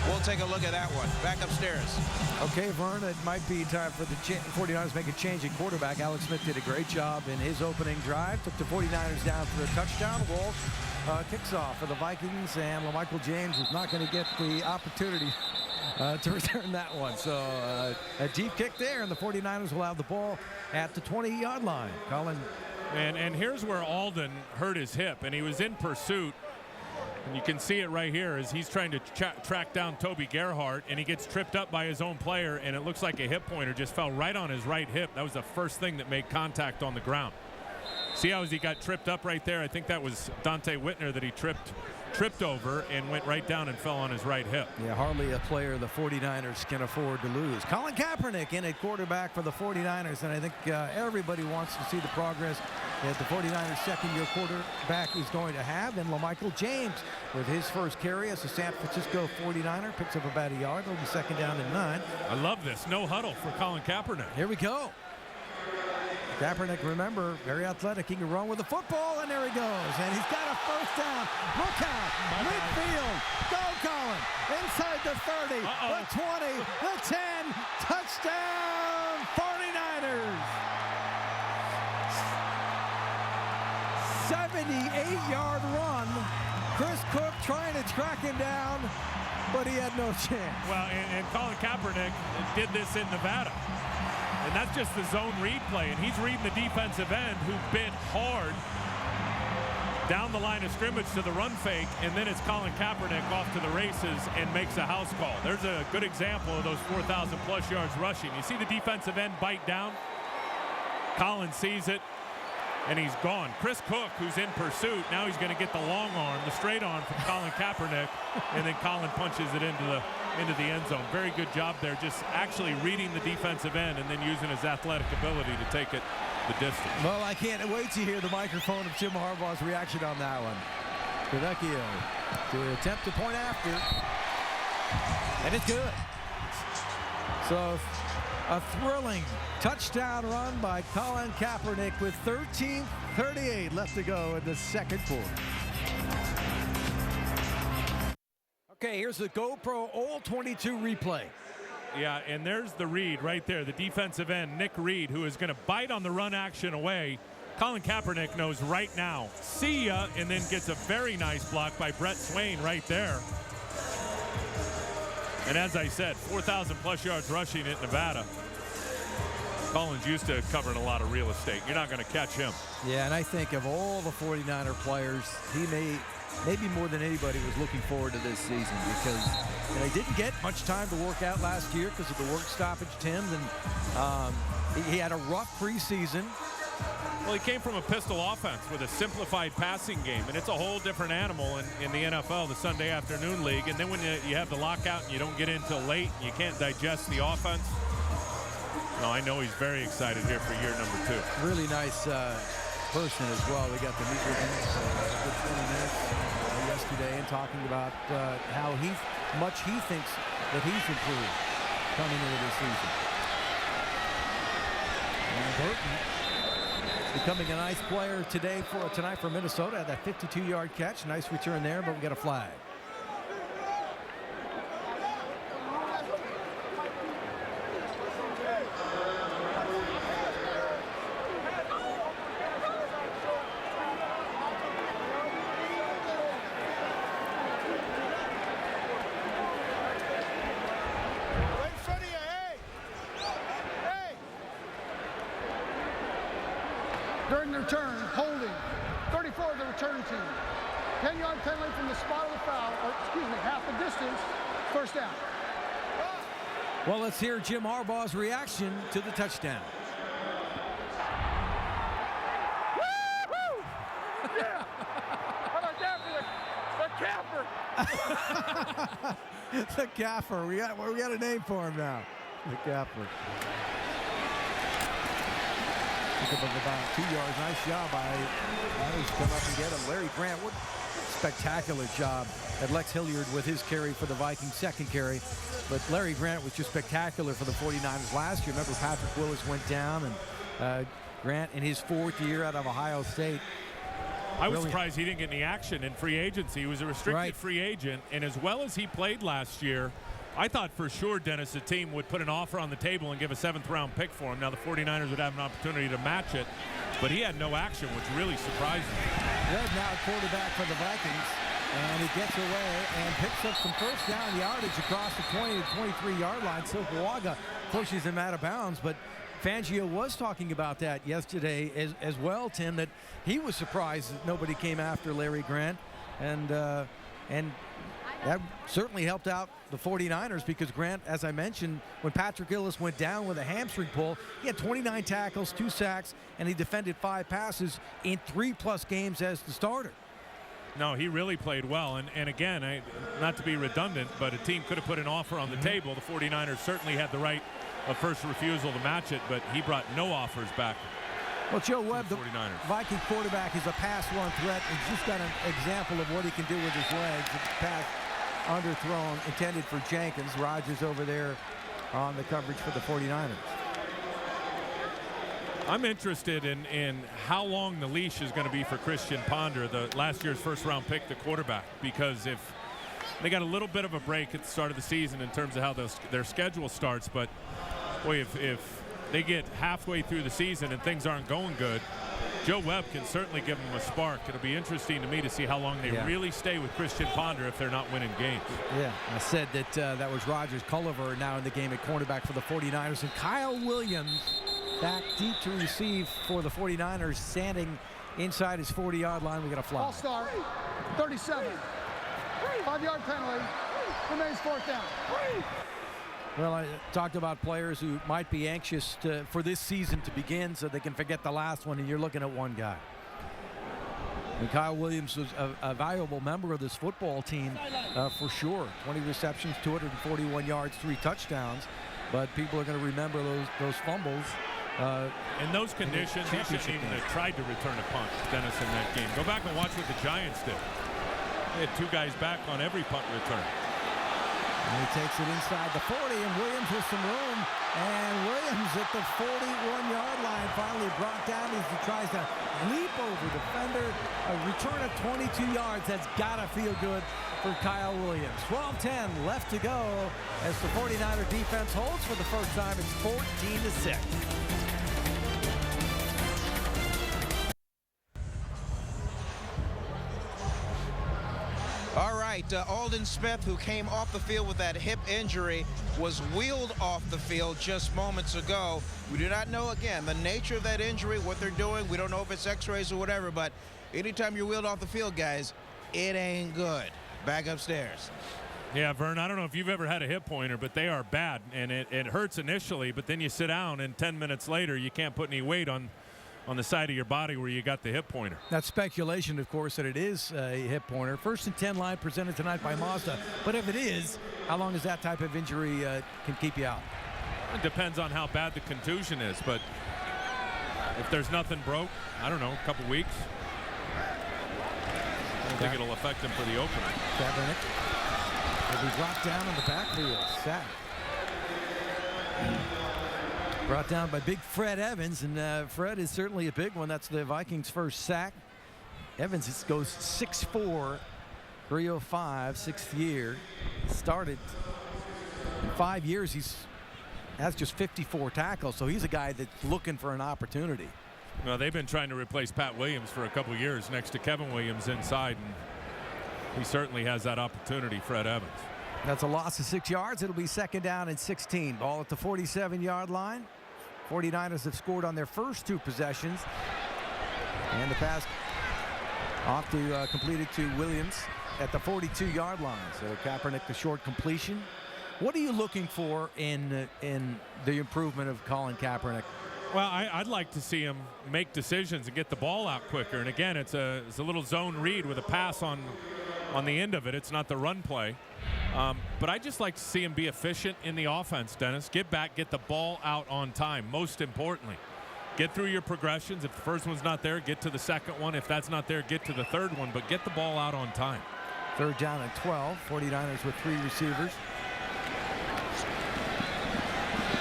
Speaker 5: We'll take a look at that one. Back upstairs.
Speaker 6: Okay, Vern, it might be time for the 49ers make a change at quarterback. Alex Smith did a great job in his opening drive. Took the 49ers down for a touchdown. Walsh kicks off for the Vikings, and LaMichael James is not going to get the opportunity to return that one. So a deep kick there, and the 49ers will have the ball at the 20-yard line. Colin.
Speaker 4: And here's where Aldon hurt his hip, and he was in pursuit. And you can see it right here as he's trying to track down Toby Gerhart, and he gets tripped up by his own player, and it looks like a hip pointer just fell right on his right hip. That was the first thing that made contact on the ground. See how he got tripped up right there? I think that was Dante Whitner that he tripped over and went right down and fell on his right hip.
Speaker 6: Yeah, hardly a player the 49ers can afford to lose. Colin Kaepernick in at quarterback for the 49ers, and I think everybody wants to see the progress that the 49ers second-year quarterback is going to have. And LaMichael James with his first carry as a San Francisco 49er picks up about a yard. It'll be 2nd down and 9.
Speaker 4: I love this. No huddle for Colin Kaepernick.
Speaker 6: Here we go. Kaepernick, remember, very athletic. He can run with the football, and there he goes. And he's got a first down. Look out. Midfield. Go, Colin. Inside the 30, the 20, the 10. Touchdown, 49ers. 78-yard run. Chris Cook trying to track him down, but he had no chance.
Speaker 4: Well, and Colin Kaepernick did this in Nevada. And that's just the zone read play, and he's reading the defensive end who bit hard down the line of scrimmage to the run fake, and then it's Colin Kaepernick off to the races and makes a house call. There's a good example of those 4,000-plus yards rushing. You see the defensive end bite down? Colin sees it, and he's gone. Chris Cook, who's in pursuit, now he's going to get the long arm, the straight arm from Colin Kaepernick, and then Colin punches it into the end zone. Very good job there, just actually reading the defensive end and then using his athletic ability to take it the distance.
Speaker 6: Well, I can't wait to hear the microphone of Jim Harbaugh's reaction on that one. Pinocchio to attempt to point after, and it's good. So a thrilling touchdown run by Colin Kaepernick with 13:38 left to go in the second quarter. Okay, here's the GoPro All-22 replay.
Speaker 4: Yeah, and there's the read right there, the defensive end, Nick Reed, who is going to bite on the run action away. Colin Kaepernick knows right now, see ya, and then gets a very nice block by Brett Swain right there. And as I said, 4,000-plus yards rushing at Nevada. Colin's used to covering a lot of real estate. You're not going to catch him.
Speaker 6: Yeah, and I think of all the 49er players, he maybe more than anybody was looking forward to this season, because he didn't get much time to work out last year because of the work stoppage, Tim, and he had a rough preseason.
Speaker 4: Well, he came from a pistol offense with a simplified passing game, and it's a whole different animal in the NFL, the Sunday afternoon league. And then when you have the lockout and you don't get in till late and you can't digest the offense, No, I know he's very excited here for year number 2.
Speaker 6: Really nice person as well. We got to meet with him for 20 minutes yesterday and talking about how much he thinks that he's improved coming into this season. And Burton becoming a nice player tonight for Minnesota. Had that 52-yard catch. Nice return there, but we got a flag.
Speaker 8: During the return, holding 34 of the return team. 10-yard penalty from the spot of the foul, or excuse me, half the distance, first down.
Speaker 6: Well, let's hear Jim Harbaugh's reaction to the touchdown.
Speaker 7: Woo-hoo! Yeah! How about that for the capper?
Speaker 6: The Gaffer. We got a name for him now. The Gaffer. Pick up about 2 yards. Nice job by Myers. Come up and get him. Larry Grant, what spectacular job at Lex Hilliard with his carry for the Vikings, second carry. But Larry Grant was just spectacular for the 49ers last year. Remember, Patrick Willis went down, and Grant in his 4th year out of Ohio State.
Speaker 4: I was surprised he didn't get any action in free agency. He was a restricted free agent, and as well as he played last year, I thought for sure, Dennis, the team would put an offer on the table and give a 7th-round pick for him. Now, the 49ers would have an opportunity to match it, but he had no action, which really surprised me.
Speaker 6: Red now quarterback for the Vikings, and he gets away and picks up some first down yardage across the 20 to 23-yard line. Silkawaga pushes him out of bounds, but Fangio was talking about that yesterday as well, Tim, that he was surprised that nobody came after Larry Grant, and that certainly helped out the 49ers because Grant, as I mentioned, when Patrick Willis went down with a hamstring pull, he had 29 tackles, 2 sacks, and he defended 5 passes in 3+ games as the starter.
Speaker 4: No, he really played well. And again, not to be redundant, but a team could have put an offer on the table. The 49ers certainly had the right of first refusal to match it, but he brought no offers back.
Speaker 6: Well, Joe Webb, the Viking quarterback, is a pass-run threat. He's just got an example of what he can do with his legs. The pass underthrown, intended for Jenkins. Rodgers over there on the coverage for the 49ers.
Speaker 4: I'm interested in how long the leash is going to be for Christian Ponder, the last year's first-round pick, the quarterback, because if they got a little bit of a break at the start of the season in terms of how their schedule starts, but boy, if they get halfway through the season and things aren't going good, Joe Webb can certainly give them a spark. It'll be interesting to me to see how long they really stay with Christian Ponder if they're not winning games.
Speaker 6: Yeah, I said that that was Rogers Culliver now in the game at cornerback for the 49ers, and Kyle Williams back deep to receive for the 49ers, standing inside his 40-yard line. We got a flag.
Speaker 8: Ball start, 37. 5-yard penalty, remains 4th down.
Speaker 6: Well, I talked about players who might be anxious for this season to begin so they can forget the last one, and you're looking at one guy. And Kyle Williams was a valuable member of this football team for sure. 20 receptions, 241 yards, 3 touchdowns. But people are going to remember those fumbles.
Speaker 4: In those conditions, he shouldn't even have tried to return a punt, Dennis, in that game. Go back and watch what the Giants did. They had 2 guys back on every punt return.
Speaker 6: And he takes it inside the 40, and Williams with some room. And Williams at the 41-yard line finally brought down as he tries to leap over the defender. A return of 22 yards. That's got to feel good for Kyle Williams. 12-10 left to go as the 49er defense holds for the first time. It's 14-6.
Speaker 5: All right, Aldon Smith, who came off the field with that hip injury, was wheeled off the field just moments ago. We do not know, again, the nature of that injury, what they're doing. We don't know if it's x-rays or whatever, but anytime you're wheeled off the field, guys, it ain't good. Back upstairs.
Speaker 4: Yeah, Vern, I don't know if you've ever had a hip pointer, but they are bad, and it hurts initially, but then you sit down, and 10 minutes later, you can't put any weight on the side of your body where you got the hip pointer.
Speaker 6: That's speculation, of course, that it is a hip pointer. 1st and 10 line presented tonight by Mazda. But if it is, how long is that type of injury can keep you out?
Speaker 4: It depends on how bad the contusion is, but if there's nothing broke, I don't know, a couple weeks. I don't think it'll affect him for the opener.
Speaker 6: Kaepernick will be brought down on the backfield. Sack. Brought down by big Fred Evans, and Fred is certainly a big one. That's the Vikings' first sack. Evans goes 6'4", 305, sixth year. Started in 5 years. Has just 54 tackles, so he's a guy that's looking for an opportunity.
Speaker 4: Well, they've been trying to replace Pat Williams for a couple years next to Kevin Williams inside, and he certainly has that opportunity, Fred Evans.
Speaker 6: That's a loss of 6 yards. It'll be second down and 16. Ball at the 47-yard line. 49ers have scored on their first 2 possessions. And the pass off to completed to Williams at the 42-yard line. So Kaepernick, the short completion. What are you looking for in the improvement of Colin Kaepernick?
Speaker 4: Well, I'd like to see him make decisions and get the ball out quicker. And again, it's a little zone read with a pass on the end of it. It's not the run play. But I just like to see him be efficient in the offense, Dennis. Get back, get the ball out on time. Most importantly, get through your progressions. If the first one's not there, get to the second one. If that's not there, get to the third one. But get the ball out on time.
Speaker 6: Third down and 12. 49ers with 3 receivers.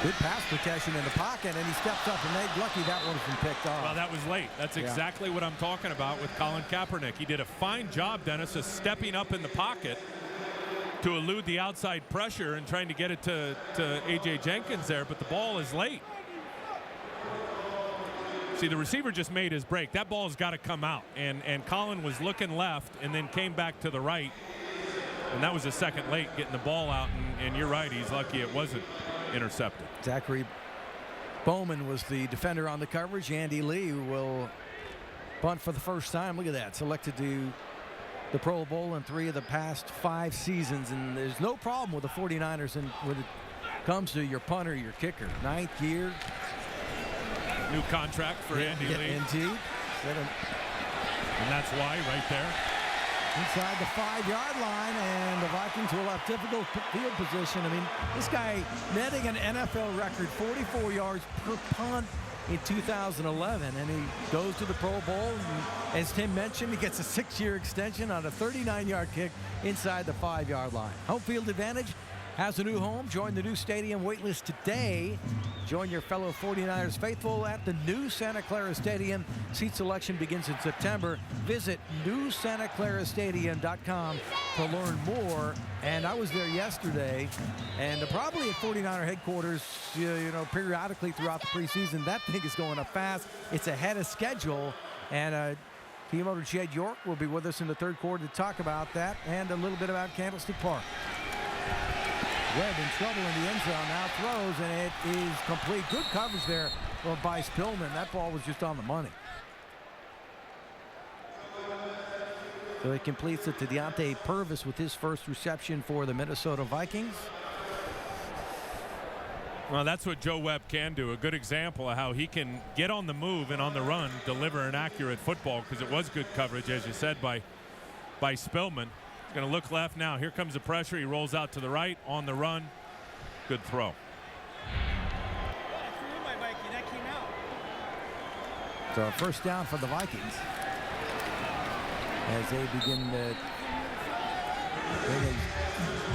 Speaker 6: Good pass protection in the pocket, and he steps up and made lucky that one's been picked off.
Speaker 4: Well, that was late. That's exactly what I'm talking about with Colin Kaepernick. He did a fine job, Dennis, of stepping up in the pocket to elude the outside pressure and trying to get it to A.J. Jenkins there, but the ball is late. See, the receiver just made his break. That ball has got to come out, and Colin was looking left and then came back to the right, and that was a second late getting the ball out, and you're right, he's lucky it wasn't intercepted.
Speaker 6: Zachary Bowman was the defender on the coverage. Andy Lee will punt for the first time. Look at that. Selected to the Pro Bowl in 3 of the past 5 seasons. And there's no problem with the 49ers when it comes to your punter, your kicker. 9th year.
Speaker 4: New contract for Andy Lee.
Speaker 6: Indeed.
Speaker 4: And that's why right there.
Speaker 6: Inside the 5-yard line, and the Vikings will have difficult field position. I mean, this guy netting an NFL record 44 yards per punt in 2011, and he goes to the Pro Bowl. And as Tim mentioned, he gets a 6-year extension on a 39-yard kick inside the 5-yard line. Home field advantage has a new home. Join the new stadium waitlist today. Join your fellow 49ers faithful at the new Santa Clara Stadium. Seat selection begins in September. Visit newsantaclarastadium.com to learn more. And I was there yesterday, and probably at 49er headquarters, you know, periodically throughout the preseason, that thing is going up fast. It's ahead of schedule, and team owner Jed York will be with us in the third quarter to talk about that and a little bit about Candlestick Park. Webb in trouble in the end zone, now throws, and it is complete. Good coverage there by Spillman. That ball was just on the money. So he completes it to Deontay Purvis with his first reception for the Minnesota Vikings.
Speaker 4: Well, that's what Joe Webb can do. A good example of how he can get on the move and on the run, deliver an accurate football, because it was good coverage, as you said, by Spillman. He's going to look left now. Here comes the pressure. He rolls out to the right on the run. Good throw.
Speaker 6: So first down for the Vikings as they begin bringing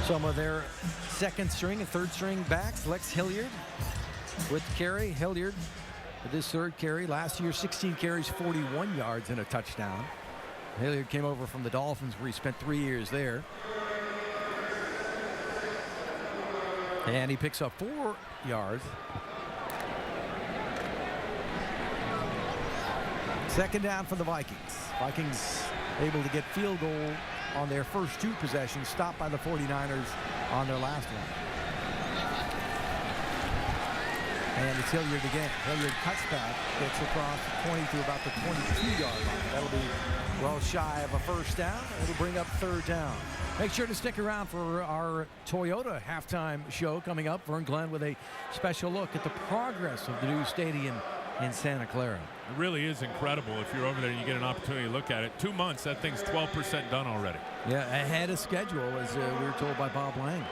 Speaker 6: some of their second string and third string backs. Lex Hilliard with the carry. Hilliard with his third carry. Last year, 16 carries, 41 yards and a touchdown. Hilliard came over from the Dolphins, where he spent 3 years there. And he picks up 4 yards. Second down for the Vikings. Vikings able to get field goal on their first 2 possessions, stopped by the 49ers on their last one. And it's Hilliard again. Hilliard cuts back, gets across 20 to about the 22-yard line. That'll be well shy of a first down. It'll bring up third down. Make sure to stick around for our Toyota halftime show coming up. Vern Glenn with a special look at the progress of the new stadium in Santa Clara.
Speaker 4: It really is incredible. If you're over there, you get an opportunity to look at it. 2 months, that thing's 12% done already.
Speaker 6: Yeah, ahead of schedule, as we were told by Bob Lang.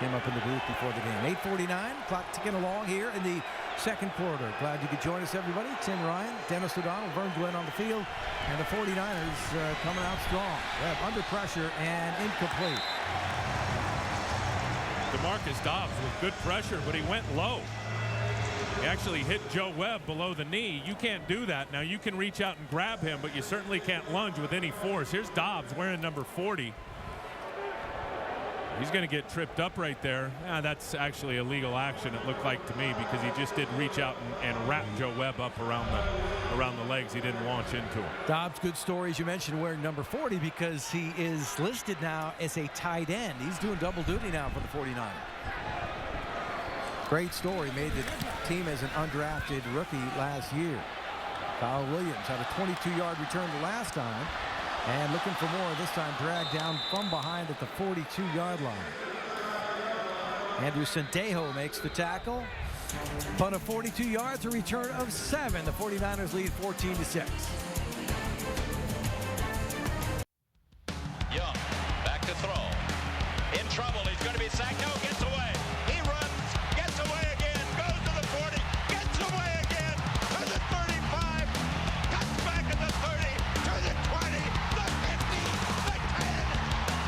Speaker 6: Came up in the booth before the game. 8:49, clock ticking along here in the second quarter. Glad you could join us, everybody. Tim Ryan, Dennis O'Donnell, Vern Glenn on the field, and the 49ers coming out strong. Under pressure and incomplete.
Speaker 4: DeMarcus Dobbs with good pressure, but he went low. He actually hit Joe Webb below the knee. You can't do that. Now, you can reach out and grab him, but you certainly can't lunge with any force. Here's Dobbs wearing number 40. He's going to get tripped up right there. That's actually illegal action, it looked like to me, because he just did reach out and wrap Joe Webb up around the legs. He didn't launch into him.
Speaker 6: Dobbs, good story, as you mentioned, wearing number 40 because he is listed now as a tight end. He's doing double duty now for the 49ers. Great story. Made the team as an undrafted rookie last year. Kyle Williams had a 22-yard return the last time. And looking for more, this time dragged down from behind at the 42-yard line. Andrew Sandejo makes the tackle. Punt of 42 yards, a return of 7. The 49ers lead 14-6.
Speaker 9: Young, back to throw. In trouble, he's going to be sacked. No, gets away. He runs, gets away again, goes to the 40, gets away again, to the 35, cuts back at the 30, to the 20, the 50, the 10.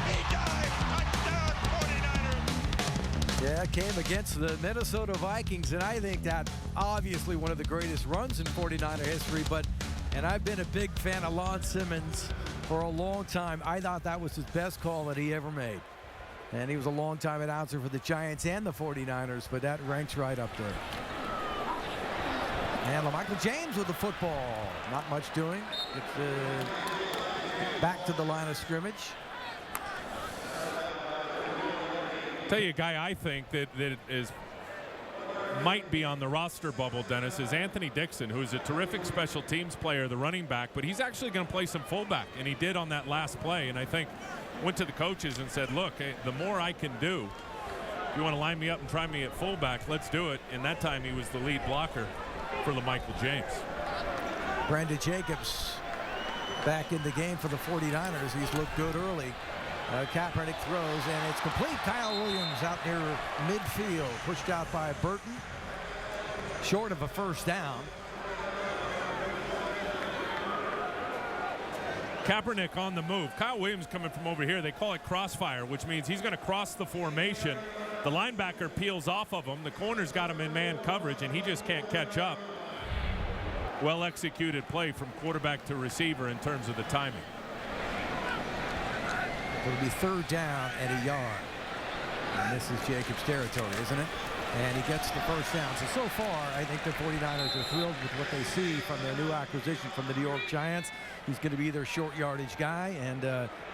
Speaker 9: He dives, touchdown 49ers.
Speaker 6: Yeah, came against the Minnesota Vikings, and I think that obviously one of the greatest runs in 49er history, and I've been a big fan of Lon Simmons for a long time. I thought that was his best call that he ever made. And he was a long-time announcer for the Giants and the 49ers, but that ranks right up there. And LaMichael James with the football. Not much doing. It's back to the line of scrimmage.
Speaker 4: Tell you a guy I think that might be on the roster bubble, Dennis, is Anthony Dixon, who is a terrific special teams player, the running back, but he's actually going to play some fullback, and he did on that last play, and I think went to the coaches and said, look, the more I can do, if you want to line me up and try me at fullback, let's do it. And that time he was the lead blocker for LaMichael James.
Speaker 6: Brandon Jacobs back in the game for the 49ers. He's looked good early. Kaepernick throws, and it's complete. Kyle Williams out near midfield, pushed out by Burton, short of a first down.
Speaker 4: Kaepernick on the move. Kyle Williams coming from over here. They call it crossfire, which means he's going to cross the formation. The linebacker peels off of him. The corner's got him in man coverage, and he just can't catch up. Well-executed play from quarterback to receiver in terms of the timing.
Speaker 6: It'll be third down and a yard. And this is Jacobs' territory, isn't it? And he gets the first down. So far, I think the 49ers are thrilled with what they see from their new acquisition from the New York Giants. He's going to be their short yardage guy, and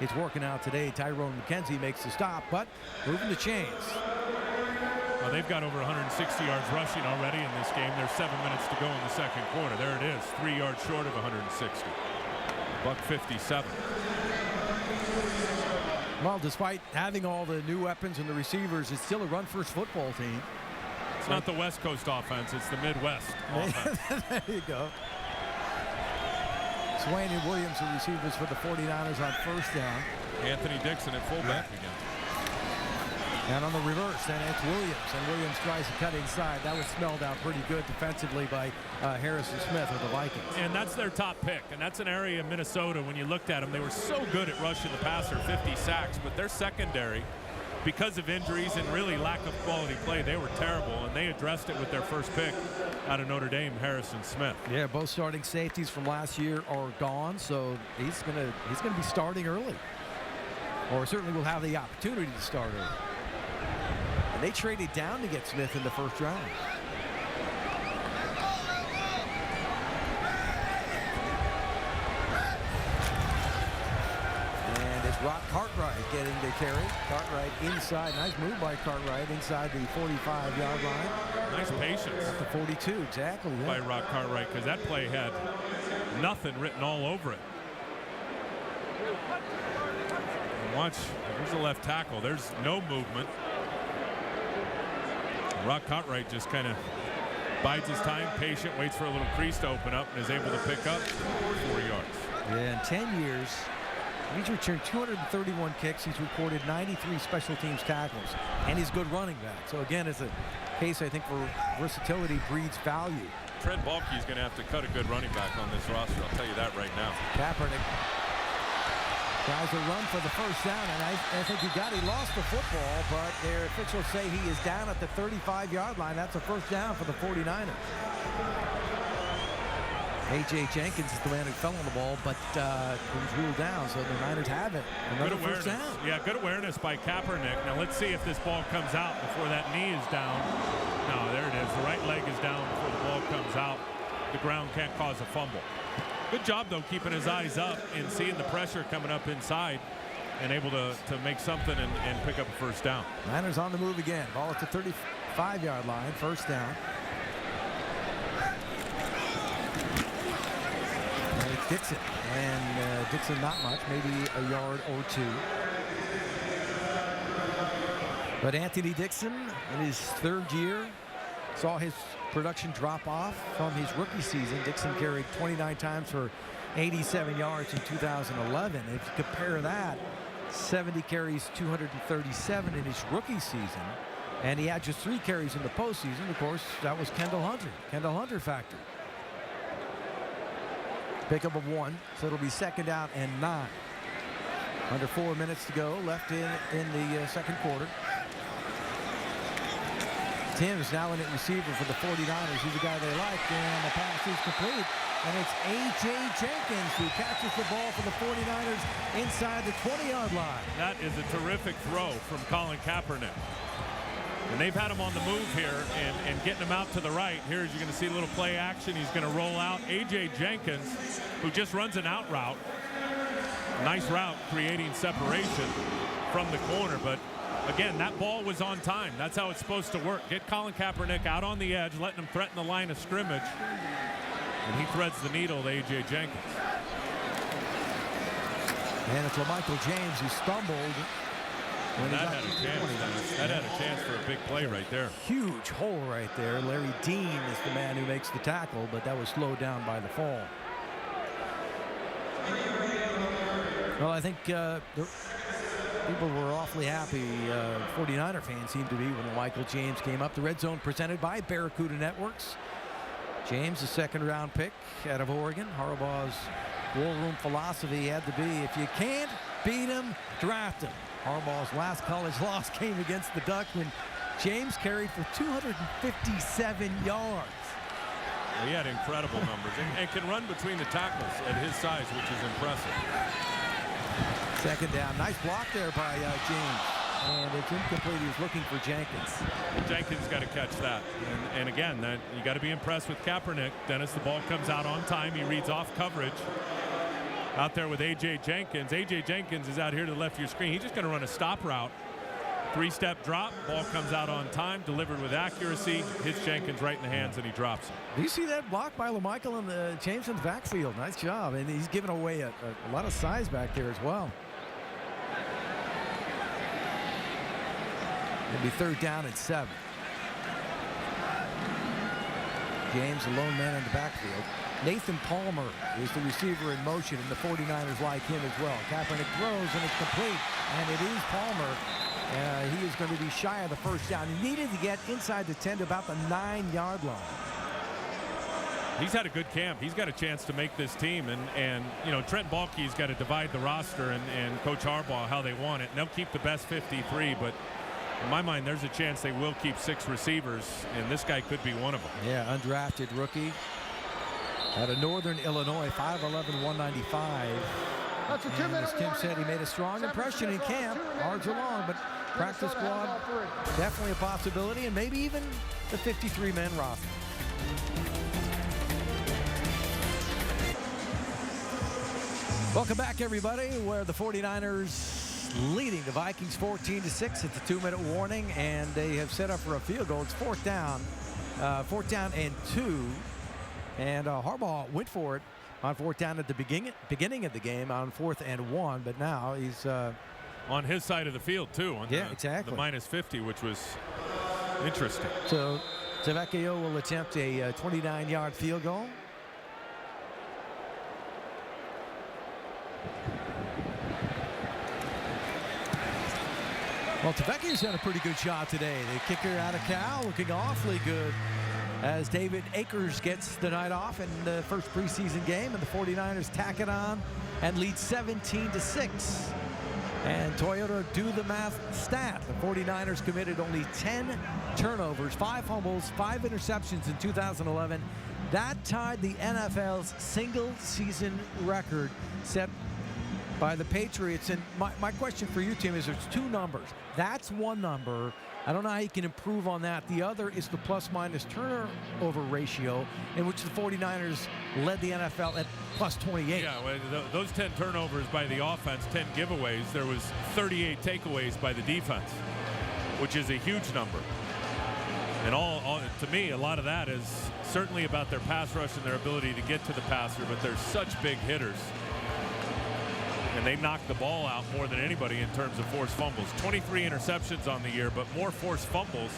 Speaker 6: it's working out today. Tyrone McKenzie makes the stop, but moving the chains.
Speaker 4: Well, they've got over 160 yards rushing already in this game. There's 7 minutes to go in the second quarter. There it is, 3 yards short of 160. $157.
Speaker 6: Well, despite having all the new weapons and the receivers, it's still a run-first football team.
Speaker 4: It's not the West Coast offense, it's the Midwest offense.
Speaker 6: There you go. Swain and Williams are receivers for the 49ers on first down.
Speaker 4: Anthony Dixon at fullback again.
Speaker 6: And on the reverse, then it's Williams. And Williams tries to cut inside. That was smelled out pretty good defensively by Harrison Smith of the Vikings.
Speaker 4: And that's their top pick. And that's an area in Minnesota, when you looked at them, they were so good at rushing the passer, 50 sacks. But their secondary, because of injuries and really lack of quality play, they were terrible. And they addressed it with their first pick out of Notre Dame, Harrison Smith.
Speaker 6: Yeah, both starting safeties from last year are gone. So he's gonna be starting early. Or certainly will have the opportunity to start early. They traded down to get Smith in the first round. And it's Rock Cartwright getting the carry. Cartwright inside. Nice move by Cartwright inside the 45-yard line.
Speaker 4: Nice patience.
Speaker 6: At the 42, exactly. Yeah.
Speaker 4: By Rock Cartwright, because that play had nothing written all over it. And watch, there's the left tackle. There's no movement. Rock Cartwright just kind of bides his time, patient, waits for a little crease to open up, and is able to pick up 4 yards.
Speaker 6: Yeah, in 10 years, He's returned 231 kicks. He's recorded 93 special teams tackles, and he's a good running back. So again, it's a case, I think, for versatility breeds value.
Speaker 10: Trent Baalke is going to have to cut a good running back on this roster. I'll tell you that right now.
Speaker 6: Kaepernick tries to run for the first down, and I think he lost the football, but their officials say he is down at the 35-yard line. That's a first down for the 49ers. A.J. Jenkins is the man who fell on the ball, but was ruled down, so the Niners have it. Another first down.
Speaker 4: Yeah, good awareness by Kaepernick. Now let's see if this ball comes out before that knee is down. No, there it is. The right leg is down before the ball comes out. The ground can't cause a fumble. Good job, though, keeping his eyes up and seeing the pressure coming up inside and able to make something and pick up a first down.
Speaker 6: Niners on the move again. Ball at the 35-yard line, first down. And it's Dixon. And Dixon not much, maybe a yard or two. But Anthony Dixon, in his third year, saw his production drop off from his rookie season. Dixon carried 29 times for 87 yards in 2011. If you compare that, 70 carries, 237 in his rookie season. And he had just 3 carries in the postseason. Of course, that was Kendall Hunter. Kendall Hunter factor. Pickup of 1, so it'll be second down and 9. Under 4 minutes to go, left in the second quarter. Tim's now in at receiver for the 49ers. He's the guy they like, and the pass is complete. And it's A.J. Jenkins who catches the ball for the 49ers inside the 20-yard line.
Speaker 4: That is a terrific throw from Colin Kaepernick. And they've had him on the move here and getting him out to the right. Here's you're going to see a little play action. He's going to roll out. A.J. Jenkins, who just runs an out route. Nice route, creating separation from the corner, but again, that ball was on time. That's how it's supposed to work. Get Colin Kaepernick out on the edge, letting him threaten the line of scrimmage. And he threads the needle to A.J. Jenkins.
Speaker 6: And it's LaMichael James who stumbled.
Speaker 4: That had a chance. That had a chance for a big play right there.
Speaker 6: Huge hole right there. Larry Dean is the man who makes the tackle, but that was slowed down by the fall. Well, I think people were awfully happy. 49er fans seemed to be when Michael James came up. The Red Zone presented by Barracuda Networks. James, a second-round pick out of Oregon. Harbaugh's war room philosophy had to be, if you can't beat him, draft him. Harbaugh's last college loss came against the Ducks when James carried for 257 yards.
Speaker 10: He had incredible numbers and can run between the tackles at his size, which is impressive.
Speaker 6: Second down. Nice block there by James. And it's incomplete. He was looking for Jenkins.
Speaker 4: Jenkins got to catch that. And again, you got to be impressed with Kaepernick. Dennis, the ball comes out on time. He reads off coverage. Out there with A.J. Jenkins. A.J. Jenkins is out here to the left of your screen. He's just going to run a stop route. 3-step drop. Ball comes out on time. Delivered with accuracy. Hits Jenkins right in the hands, and he drops it.
Speaker 6: Do you see that block by LaMichael and James in the backfield? Nice job. And he's giving away a lot of size back there as well. It'll be third down and 7. James, a lone man in the backfield. Nathan Palmer is the receiver in motion, and the 49ers like him as well. Kaepernick throws, and it's complete. And it is Palmer. He is going to be shy of the first down. He needed to get inside the 10 to about the 9-yard line.
Speaker 4: He's had a good camp. He's got a chance to make this team. And you know, Trent Baalke's got to divide the roster and Coach Harbaugh how they want it. And they'll keep the best 53, but in my mind, there's a chance they will keep 6 receivers, and this guy could be one of them.
Speaker 6: Yeah, undrafted rookie out of Northern Illinois, 5'11", 195.
Speaker 8: That's a 2-minute
Speaker 6: and as Tim
Speaker 8: warning.
Speaker 6: said, he made a strong impression in camp. Yards are long, but practice squad definitely a possibility, and maybe even the 53-man roster. Welcome back, everybody, where the 49ers leading the Vikings 14-6 at the 2-minute warning, and they have set up for a field goal. It's fourth down and 2, and Harbaugh went for it on fourth down at the beginning of the game on 4th and 1, but now he's
Speaker 4: on his side of the field too. On
Speaker 6: exactly.
Speaker 4: The minus 50, which was interesting.
Speaker 6: So Tavecchio will attempt a 29-yard field goal. Well, the Vikings had a pretty good shot today. The kicker out of Cal looking awfully good as David Akers gets the night off in the first preseason game, and the 49ers tack it on and lead 17-6. And Toyota do the math stat. The 49ers committed only 10 turnovers, 5 fumbles, 5 interceptions in 2011. That tied the NFL's single-season record set by the Patriots. And my question for you, Tim, is there's 2 numbers. That's one number. I don't know how you can improve on that. The other is the plus-minus turnover ratio, in which the 49ers led the NFL at plus 28.
Speaker 10: Yeah, well, those 10 turnovers by the offense, 10 giveaways. There was 38 takeaways by the defense, which is a huge number. And all to me, a lot of that is certainly about their pass rush and their ability to get to the passer, but they're such big hitters. And they knocked the ball out more than anybody in terms of forced fumbles. 23 interceptions on the year, but more forced fumbles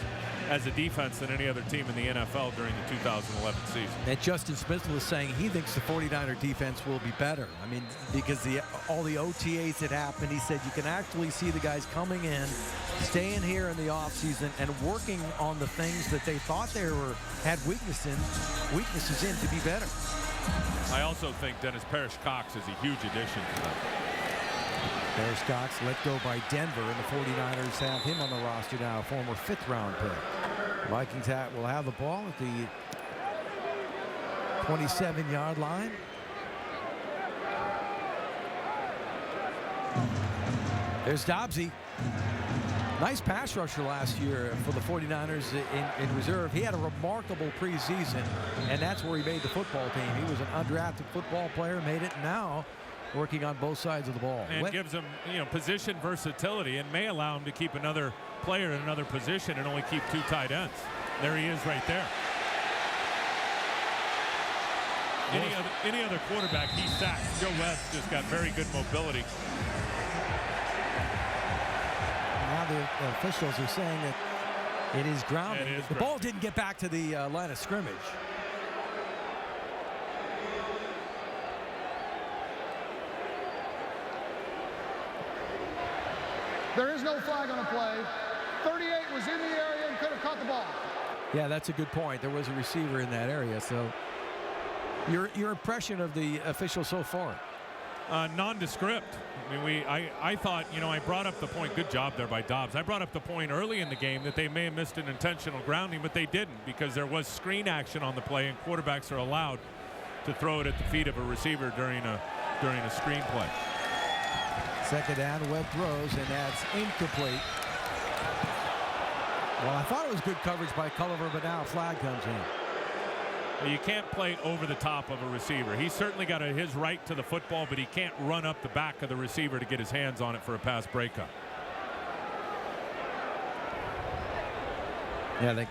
Speaker 10: as a defense than any other team in the NFL during the 2011 season.
Speaker 6: And Justin Smith was saying he thinks the 49er defense will be better. I mean, because all the OTAs that happened, he said you can actually see the guys coming in, staying here in the offseason, and working on the things that they thought they had weaknesses in to be better.
Speaker 10: I also think Dennis Parrish-Cox is a huge addition to them.
Speaker 6: Parrish-Cox let go by Denver, and the 49ers have him on the roster now, a former 5th-round pick. Vikings will have the ball at the 27-yard line. There's Dobbsy. Nice pass rusher last year for the 49ers in reserve. He had a remarkable preseason, and that's where he made the football team. He was an undrafted football player, made it now, working on both sides of the ball.
Speaker 10: And gives him, position versatility, and may allow him to keep another player in another position and only keep 2 tight ends. There he is right there. Any other quarterback, he sacks. Joe Webb's just got very good mobility.
Speaker 6: Now the officials are saying that it is grounding. The ball didn't get back to the line of scrimmage.
Speaker 8: There is no flag on the play. 38 was in the area and could have caught the ball.
Speaker 6: Yeah, that's a good point. There was a receiver in that area. So your impression of the official so far?
Speaker 10: Nondescript. I mean, I thought, I brought up the point. Good job there by Dobbs. I brought up the point early in the game that they may have missed an intentional grounding, but they didn't, because there was screen action on the play, and quarterbacks are allowed to throw it at the feet of a receiver during a screen play.
Speaker 6: Second down, Webb throws, and that's incomplete. Well, I thought it was good coverage by Culliver, but now a flag comes in.
Speaker 10: You can't play over the top of a receiver. He's certainly got his right to the football, but he can't run up the back of the receiver to get his hands on it for a pass breakup.
Speaker 6: Yeah, I think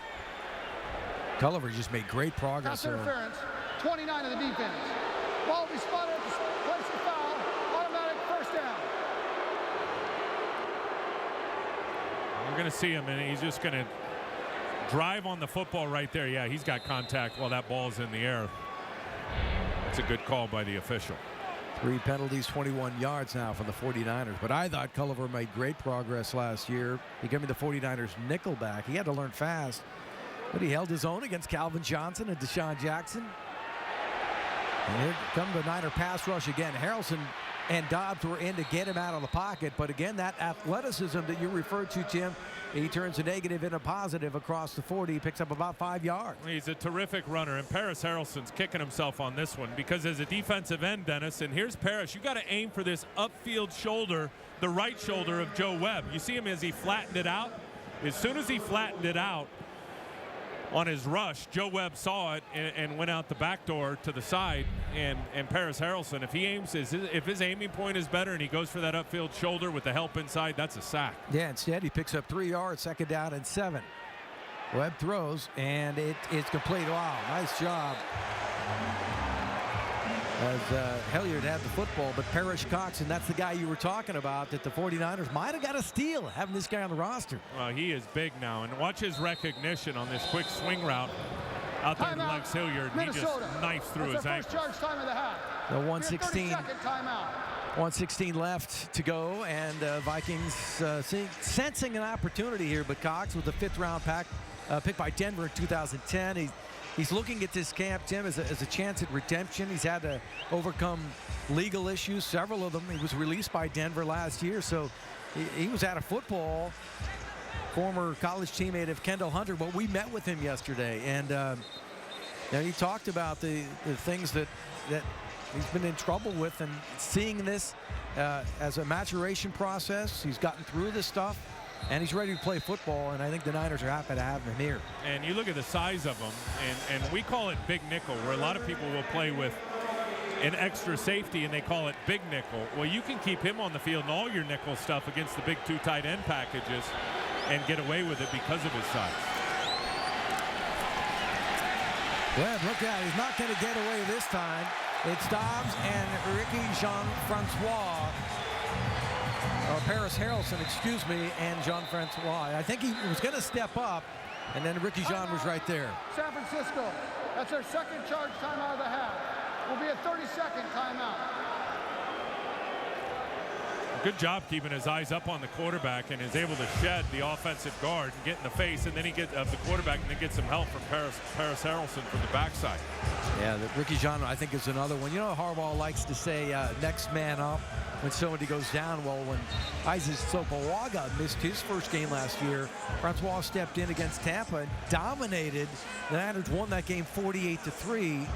Speaker 6: Culliver just made great progress.
Speaker 8: Pass interference, 29 of the defense. Ball will be spotted at the place of foul. Automatic first down.
Speaker 10: We're going to see him, and he's just going to drive on the football right there. Yeah, he's got contact while that ball's in the air. It's a good call by the official.
Speaker 6: 3 penalties, 21 yards now for the 49ers. But I thought Culliver made great progress last year, becoming the 49ers nickel back. He had to learn fast, but he held his own against Calvin Johnson and Deshaun Jackson. And here comes the Niner pass rush again. Harrelson and Dobbs were in to get him out of the pocket. But again, that athleticism that you referred to, Tim, he turns a negative into a positive across the 40. He picks up about 5 yards.
Speaker 10: He's a terrific runner, and Paris Harrelson's kicking himself on this one, because as a defensive end, Dennis, and here's Paris, you got to aim for this upfield shoulder, the right shoulder of Joe Webb. You see him as he flattened it out. As soon as he flattened it out on his rush, Joe Webb saw it and went out the back door to the side. And Paris Harrelson, if his aiming point is better and he goes for that upfield shoulder with the help inside, that's a sack.
Speaker 6: Yeah, instead he picks up 3 yards, second down and 7. Webb throws, and it's complete. Wow, nice job. As Hilliard had the football, but Parrish-Cox, and that's the guy you were talking about, that the 49ers might have got a steal having this guy on the roster.
Speaker 10: Well, he is big now, and watch his recognition on this quick swing route out there to Lex Hilliard. He just knifes through his ankle.
Speaker 8: First charge time of the half.
Speaker 6: The 116.
Speaker 8: 30-second timeout.
Speaker 6: 1:16 left to go, and Vikings sensing an opportunity here. But Cox with the 5th-round pick by Denver in 2010. He's looking at this camp, Tim, as a chance at redemption. He's had to overcome legal issues, several of them. He was released by Denver last year, so he was out of football. Former college teammate of Kendall Hunter, but we met with him yesterday, and he talked about the things that he's been in trouble with, and seeing this as a maturation process. He's gotten through this stuff, and he's ready to play football, and I think the Niners are happy to have him here.
Speaker 10: And you look at the size of him, and we call it big nickel, where a lot of people will play with an extra safety, and they call it big nickel. Well, you can keep him on the field and all your nickel stuff against the big 2 tight end packages and get away with it because of his size.
Speaker 6: Well, look out, he's not going to get away this time. It's Dobbs and Ricky Jean-Francois, or Paris Harrelson, excuse me, and Jean-Francois. I think he was going to step up, and then Ricky Jean was right there.
Speaker 8: San Francisco, that's their second charge timeout of the half. Will be a 30-second timeout.
Speaker 10: Good job keeping his eyes up on the quarterback, and is able to shed the offensive guard and get in the face, and then he gets the quarterback, and then get some help from Paris Harrelson from the backside.
Speaker 6: Yeah, Ricky Jean, I think, is another one. You know, Harbaugh likes to say next man up when somebody goes down. Well, when Isaac Sopoaga missed his first game last year, Francois stepped in against Tampa and dominated. The Niners won that game 48-3.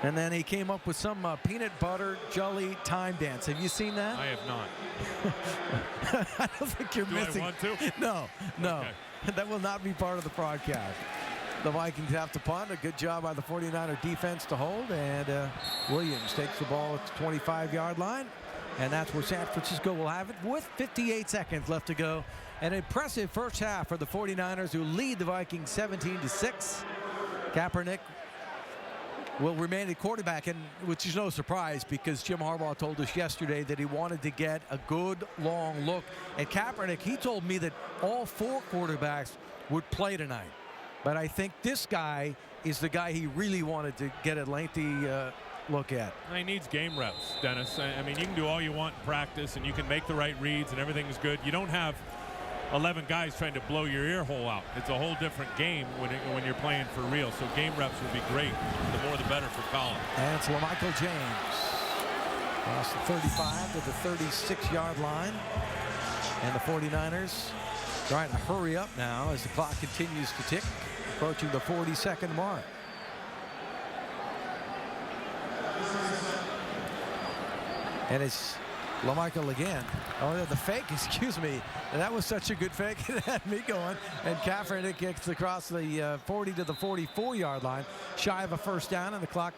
Speaker 6: And then he came up with some peanut butter jelly time dance. Have you seen that?
Speaker 10: I have not.
Speaker 6: I don't think you're missing.
Speaker 10: I want to?
Speaker 6: No.
Speaker 10: Okay.
Speaker 6: That will not be part of the broadcast. The Vikings have to punt. A good job by the 49er defense to hold. And Williams takes the ball at the 25-yard line. And that's where San Francisco will have it with 58 seconds left to go. An impressive first half for the 49ers, who lead the Vikings 17-6. Kaepernick will remain at quarterback, and which is no surprise, because Jim Harbaugh told us yesterday that he wanted to get a good long look at Kaepernick. He told me that all 4 quarterbacks would play tonight, but I think this guy is the guy he really wanted to get a lengthy look at.
Speaker 10: He needs game reps, Dennis. I mean, you can do all you want in practice, and you can make the right reads, and everything's good. You don't have 11 guys trying to blow your ear hole out. It's a whole different game when you're playing for real. So game reps would be great. The more the better for Colin.
Speaker 6: And it's LaMichael James. Across the 35 to the 36-yard line. And the 49ers trying to hurry up now as the clock continues to tick, approaching the 40-second mark. And it's LaMichael again. Oh, the fake, excuse me. That was such a good fake. It had me going. And Kaepernick kicks across the 40 to the 44-yard line, shy of a first down, and the clock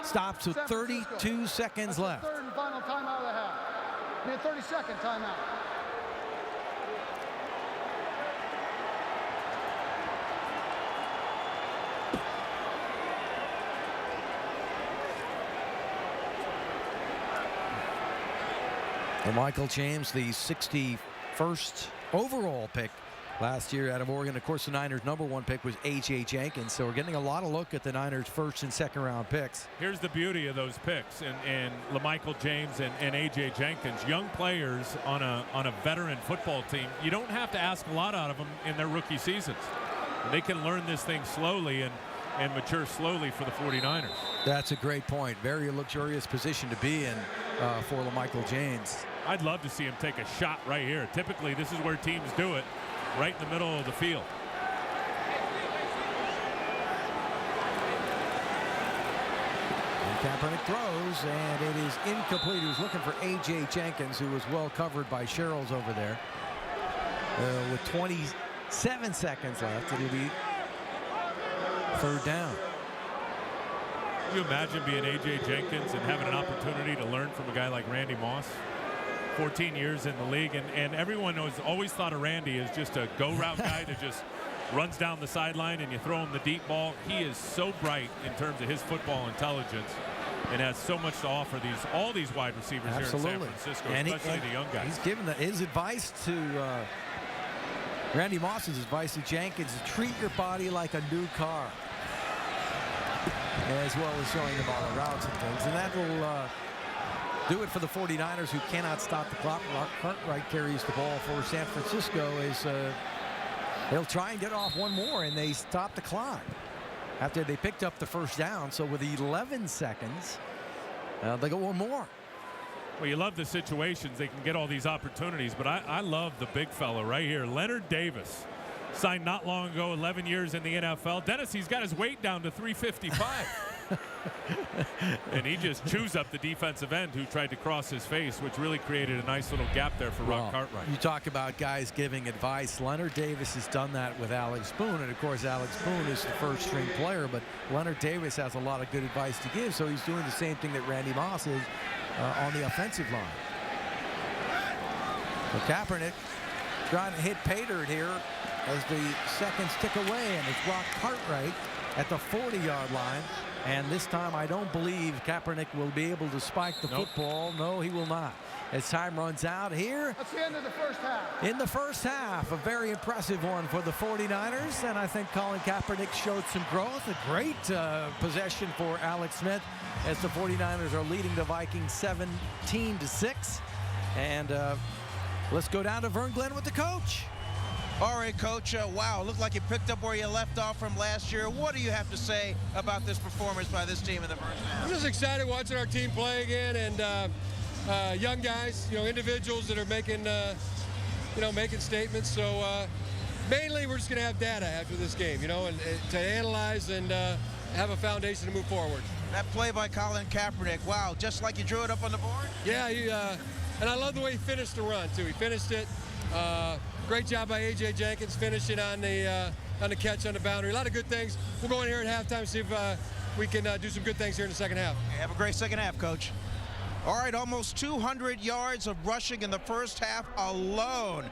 Speaker 6: stops with 32 seconds left.
Speaker 8: Third and final timeout of the half. Be a 30-second timeout.
Speaker 6: Michael James, the 61st overall pick last year out of Oregon. Of course, the Niners' #1 pick was A.J. Jenkins, so we're getting a lot of look at the Niners' first and second round picks.
Speaker 10: Here's the beauty of those picks, and LaMichael James and A.J. Jenkins, young players on a veteran football team. You don't have to ask a lot out of them in their rookie seasons. They can learn this thing slowly and mature slowly for the 49ers.
Speaker 6: That's a great point. Very luxurious position to be in for LaMichael James.
Speaker 10: I'd love to see him take a shot right here. Typically, this is where teams do it, right in the middle of the field.
Speaker 6: And Kaepernick throws, and it is incomplete. He was looking for A.J. Jenkins, who was well covered by Sherrills over there. With 27 seconds left, it'll be third down.
Speaker 10: Can you imagine being A.J. Jenkins and having an opportunity to learn from a guy like Randy Moss? 14 years in the league, and everyone has always thought of Randy as just a go route guy that just runs down the sideline and you throw him the deep ball. He is so bright in terms of his football intelligence and has so much to offer all these wide receivers.
Speaker 6: Absolutely.
Speaker 10: Here in San Francisco,
Speaker 6: and
Speaker 10: especially the young guys.
Speaker 6: He's given his advice to Randy Moss's advice to Jenkins is treat your body like a new car, as well as showing him all the routes and things, and that will do it for the 49ers, who cannot stop the clock. Rock Cartwright carries the ball for San Francisco. They'll try and get off one more, and they stop the clock after they picked up the first down. So with 11 seconds, they go one more.
Speaker 10: Well, you love the situations. They can get all these opportunities, but I love the big fella right here, Leonard Davis. Signed not long ago, 11 years in the NFL. Dennis, he's got his weight down to 355. And he just chews up the defensive end who tried to cross his face, which really created a nice little gap there for Rock Cartwright.
Speaker 6: You talk about guys giving advice. Leonard Davis has done that with Alex Boone, and of course Alex Boone is the first-string player, but Leonard Davis has a lot of good advice to give, so he's doing the same thing that Randy Moss is on the offensive line. So Kaepernick trying to hit Paydirt here as the seconds tick away, and it's Rock Cartwright at the 40-yard line. And this time, I don't believe Kaepernick will be able to spike the football. No, he will not. As time runs out here.
Speaker 8: That's the end of the first half.
Speaker 6: In the first half, a very impressive one for the 49ers. And I think Colin Kaepernick showed some growth. A great possession for Alex Smith as the 49ers are leading the Vikings 17-6. And let's go down to Vern Glenn with the coach.
Speaker 5: All right, Coach. Wow, looked like you picked up where you left off from last year. What do you have to say about this performance by this team in the first half?
Speaker 7: I'm just excited watching our team play again, and young guys, individuals that are making, making statements. So mainly, we're just going to have data after this game, and to analyze and have a foundation to move forward.
Speaker 5: That play by Colin Kaepernick, wow, just like you drew it up on the board?
Speaker 7: Yeah, and I love the way he finished the run too. He finished it. Great job by A.J. Jenkins finishing on the catch on the boundary. A lot of good things. We'll go in here at halftime, see if we can do some good things here in the second half.
Speaker 5: Okay, have a great second half, Coach. All right, almost 200 yards of rushing in the first half alone.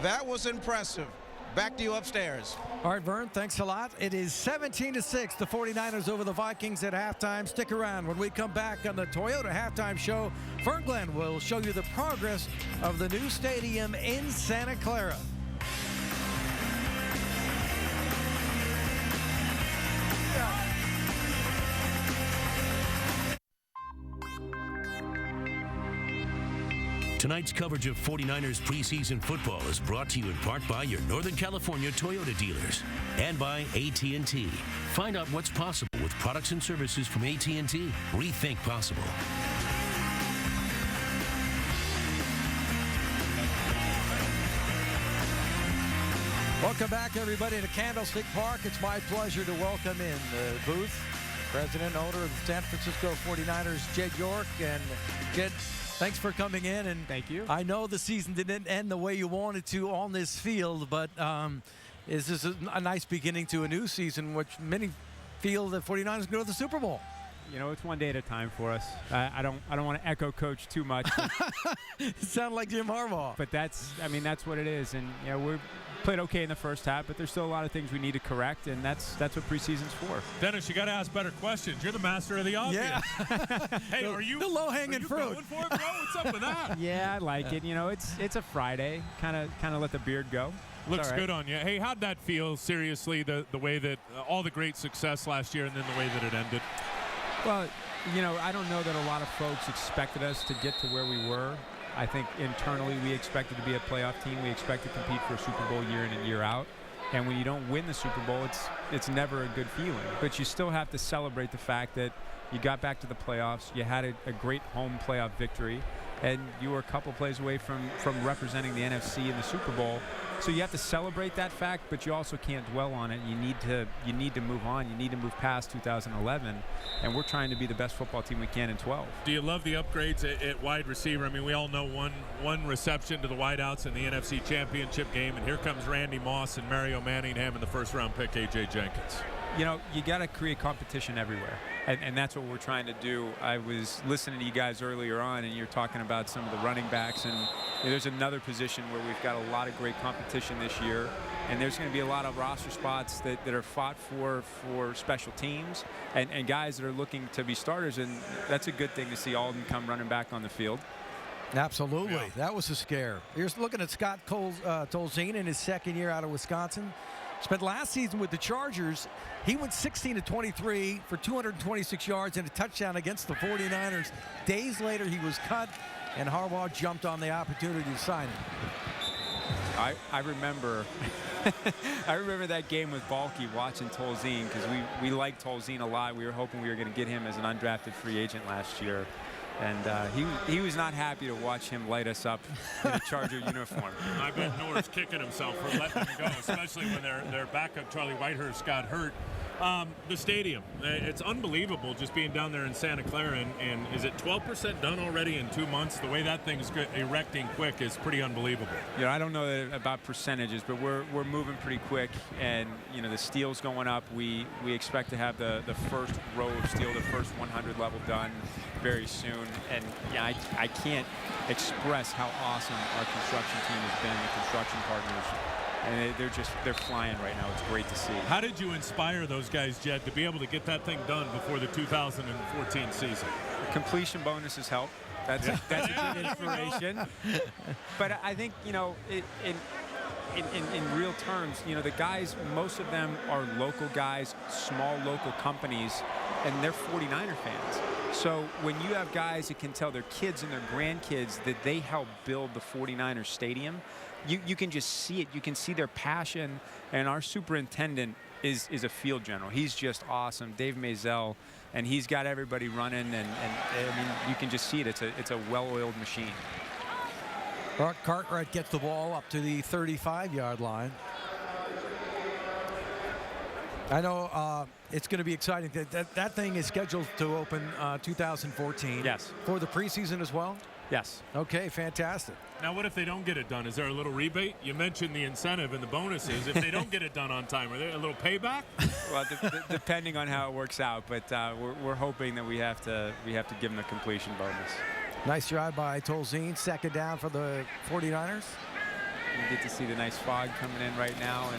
Speaker 5: That was impressive. Back to you upstairs.
Speaker 6: All right, Vern, thanks a lot. It is 17-6, the 49ers over the Vikings at halftime. Stick around. When we come back on the Toyota Halftime Show, Vern Glenn will show you the progress of the new stadium in Santa Clara.
Speaker 1: Tonight's coverage of 49ers preseason football is brought to you in part by your Northern California Toyota dealers and by AT&T. Find out what's possible with products and services from AT&T. Rethink possible.
Speaker 6: Welcome back, everybody, to Candlestick Park. It's my pleasure to welcome in the booth president and owner of the San Francisco 49ers, Jed York. And Jed, thanks for coming in. And
Speaker 11: thank you.
Speaker 6: I know the season didn't end the way you wanted to on this field, but is this a nice beginning to a new season, which many feel the 49ers can go to the Super Bowl?
Speaker 11: It's one day at a time for us. I don't want to echo Coach too much.
Speaker 6: You sound like Jim Harbaugh.
Speaker 11: But that's what it is. And we're played okay in the first half, but there's still a lot of things we need to correct, and that's what preseason's for.
Speaker 10: Dennis, you got to ask better questions. You're the master of the obvious.
Speaker 6: Yeah.
Speaker 10: Hey, are you
Speaker 6: the low-hanging fruit?
Speaker 10: Going for it, bro? What's up with that?
Speaker 11: Yeah, I like it. It's a Friday. Kind of let the beard go.
Speaker 10: Looks good on you. Hey, how'd that feel? Seriously, the way that all the great success last year, and then the way that it ended.
Speaker 11: Well, I don't know that a lot of folks expected us to get to where we were. I think internally we expected to be a playoff team. We expect to compete for a Super Bowl year in and year out. And when you don't win the Super Bowl, it's never a good feeling. But you still have to celebrate the fact that you got back to the playoffs. You had a great home playoff victory. And you were a couple plays away from representing the NFC in the Super Bowl. So you have to celebrate that fact, but you also can't dwell on it. You need to move on. You need to move past 2011, and we're trying to be the best football team we can in 12.
Speaker 10: Do you love the upgrades at wide receiver? I mean, we all know one reception to the wideouts in the NFC Championship game, and here comes Randy Moss and Mario Manningham and the first-round pick, A.J. Jenkins.
Speaker 11: You got to create competition everywhere, and that's what we're trying to do. I was listening to you guys earlier on, and you're talking about some of the running backs, and there's another position where we've got a lot of great competition this year, and there's going to be a lot of roster spots that are fought for special teams and guys that are looking to be starters, and that's a good thing to see all of them come running back on the field.
Speaker 6: Absolutely.
Speaker 11: Yeah.
Speaker 6: That was a scare. You're looking at Scott Tolzien in his second year out of Wisconsin. spent last season with the Chargers. He went 16 of 23 for 226 yards and a touchdown against the 49ers. Days later, he was cut, and Harbaugh jumped on the opportunity to sign him.
Speaker 11: I remember I remember that game with Balky watching Tolzien, because we liked Tolzien a lot. We were hoping we were going to get him as an undrafted free agent last year. And he was not happy to watch him light us up in a Charger uniform.
Speaker 10: I bet Nor's kicking himself for letting him go, especially when their backup, Charlie Whitehurst, got hurt. The stadium, it's unbelievable just being down there in Santa Clara, and is it 12% done already in 2 months? The way that thing's erecting quick is pretty unbelievable.
Speaker 11: You know, I don't know about percentages, but we're moving pretty quick, and you know, the steel's going up. We expect to have the first row of steel, the first 100 level done very soon, and yeah, I can't express how awesome our construction team has been, the construction partners. And they're flying right now. It's great to see.
Speaker 10: How did you inspire those guys, Jed, to be able to get that thing done before the 2014 season?
Speaker 11: The completion bonuses help. That's a good inspiration. But I think, you know, in real terms, you know, the guys, most of them are local guys, small local companies, and they're 49er fans. So when you have guys that can tell their kids and their grandkids that they helped build the 49ers stadium, you can just see it. You can see their passion. And our superintendent is a field general. He's just awesome, Dave Maisel, and he's got everybody running. And I mean, you can just see it. It's a well-oiled machine.
Speaker 6: Cartwright gets the ball up to the 35-yard line. I know it's going to be exciting. That thing is scheduled to open 2014.
Speaker 11: Yes. For
Speaker 6: the preseason as well?
Speaker 11: Yes.
Speaker 6: Okay, fantastic.
Speaker 10: Now, what if they don't get it done? Is there a little rebate? You mentioned the incentive and the bonuses. If they don't get it done on time, are there a little payback?
Speaker 11: Well, depending on how it works out, but we're hoping that we have to give them a completion bonus.
Speaker 6: Nice drive by Tolzien. Second down for the 49ers.
Speaker 11: You get to see the nice fog coming in right now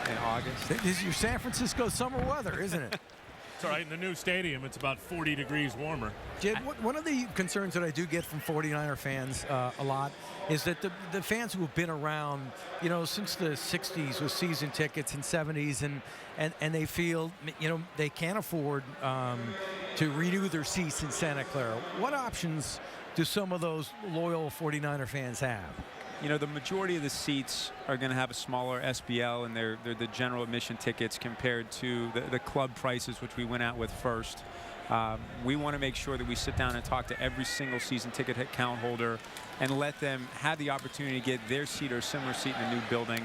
Speaker 11: in August.
Speaker 6: This is your San Francisco summer weather, isn't it?
Speaker 10: It's all right. In the new stadium, it's about 40 degrees warmer.
Speaker 6: Jed, one of the concerns that I do get from 49er fans a lot is that the fans who have been around, you know, since the 60s with season tickets and 70s, and they feel, you know, they can't afford to renew their seats in Santa Clara. What options do some of those loyal 49er fans have?
Speaker 11: You know, the majority of the seats are going to have a smaller SBL, and they're the general admission tickets compared to the club prices, which we went out with first. We want to make sure that we sit down and talk to every single season ticket account holder and let them have the opportunity to get their seat or a similar seat in a new building.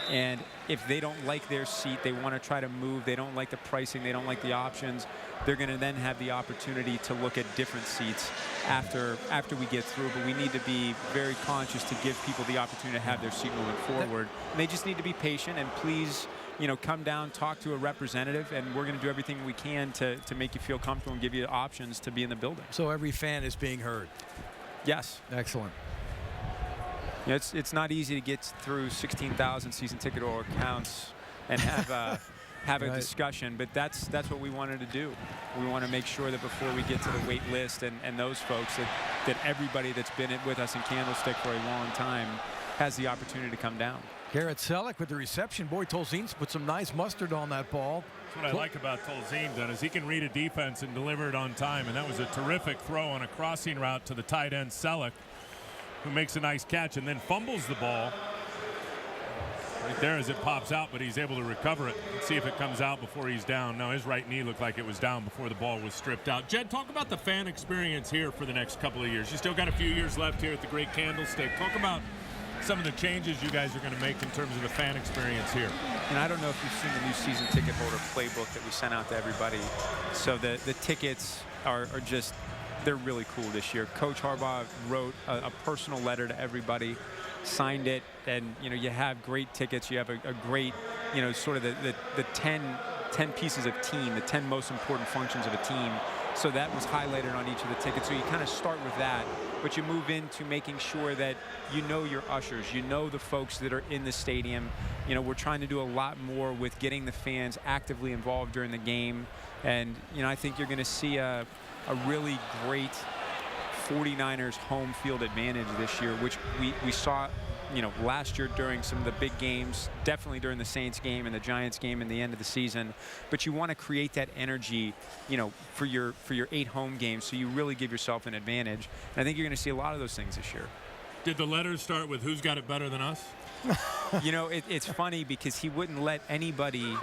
Speaker 11: And if they don't like their seat, they want to try to move, they don't like the pricing, they don't like the options, they're going to then have the opportunity to look at different seats after we get through. But we need to be very conscious to give people the opportunity to have their seat moving forward. And they just need to be patient, and please, you know, come down, talk to a representative, and we're going to do everything we can to make you feel comfortable and give you options to be in the building.
Speaker 6: So every fan is being heard?
Speaker 11: Yes.
Speaker 6: Excellent.
Speaker 11: You know, it's not easy to get through 16,000 season ticket holder accounts and have a discussion, but that's what we wanted to do. We want to make sure that before we get to the wait list and those folks, that everybody that's been with us in Candlestick for a long time has the opportunity to come down.
Speaker 6: Garrett Selleck with the reception. Boy, Tolzien's put some nice mustard on that ball.
Speaker 10: That's what I like about Tolzien, Dennis. He can read a defense and deliver it on time, and that was a terrific throw on a crossing route to the tight end Selleck, who makes a nice catch and then fumbles the ball right there as it pops out, but he's able to recover it. Let's see if it comes out before he's down. No, his right knee looked like it was down before the ball was stripped out. Jed, talk about the fan experience here for the next couple of years. You still got a few years left here at the Great Candlestick. Talk about some of the changes you guys are going to make in terms of the fan experience here.
Speaker 11: And I don't know if you've seen the new season ticket holder playbook that we sent out to everybody. So the tickets are just, they're really cool this year. Coach Harbaugh wrote a personal letter to everybody, signed it, and you know, you have great tickets. You have a great, you know, sort of the 10 pieces of team, the 10 most important functions of a team. So that was highlighted on each of the tickets. So you kind of start with that, but you move into making sure that you know your ushers, you know the folks that are in the stadium. You know, we're trying to do a lot more with getting the fans actively involved during the game. And, you know, I think you're going to see a really great 49ers home field advantage this year, which we saw last year during some of the big games, definitely during the Saints game and the Giants game in the end of the season. But you want to create that energy, for your 8 home games, so you really give yourself an advantage. And I think you're going to see a lot of those things this year.
Speaker 4: Did the letters start with who's got it better than us?
Speaker 11: It's funny because he wouldn't let anybody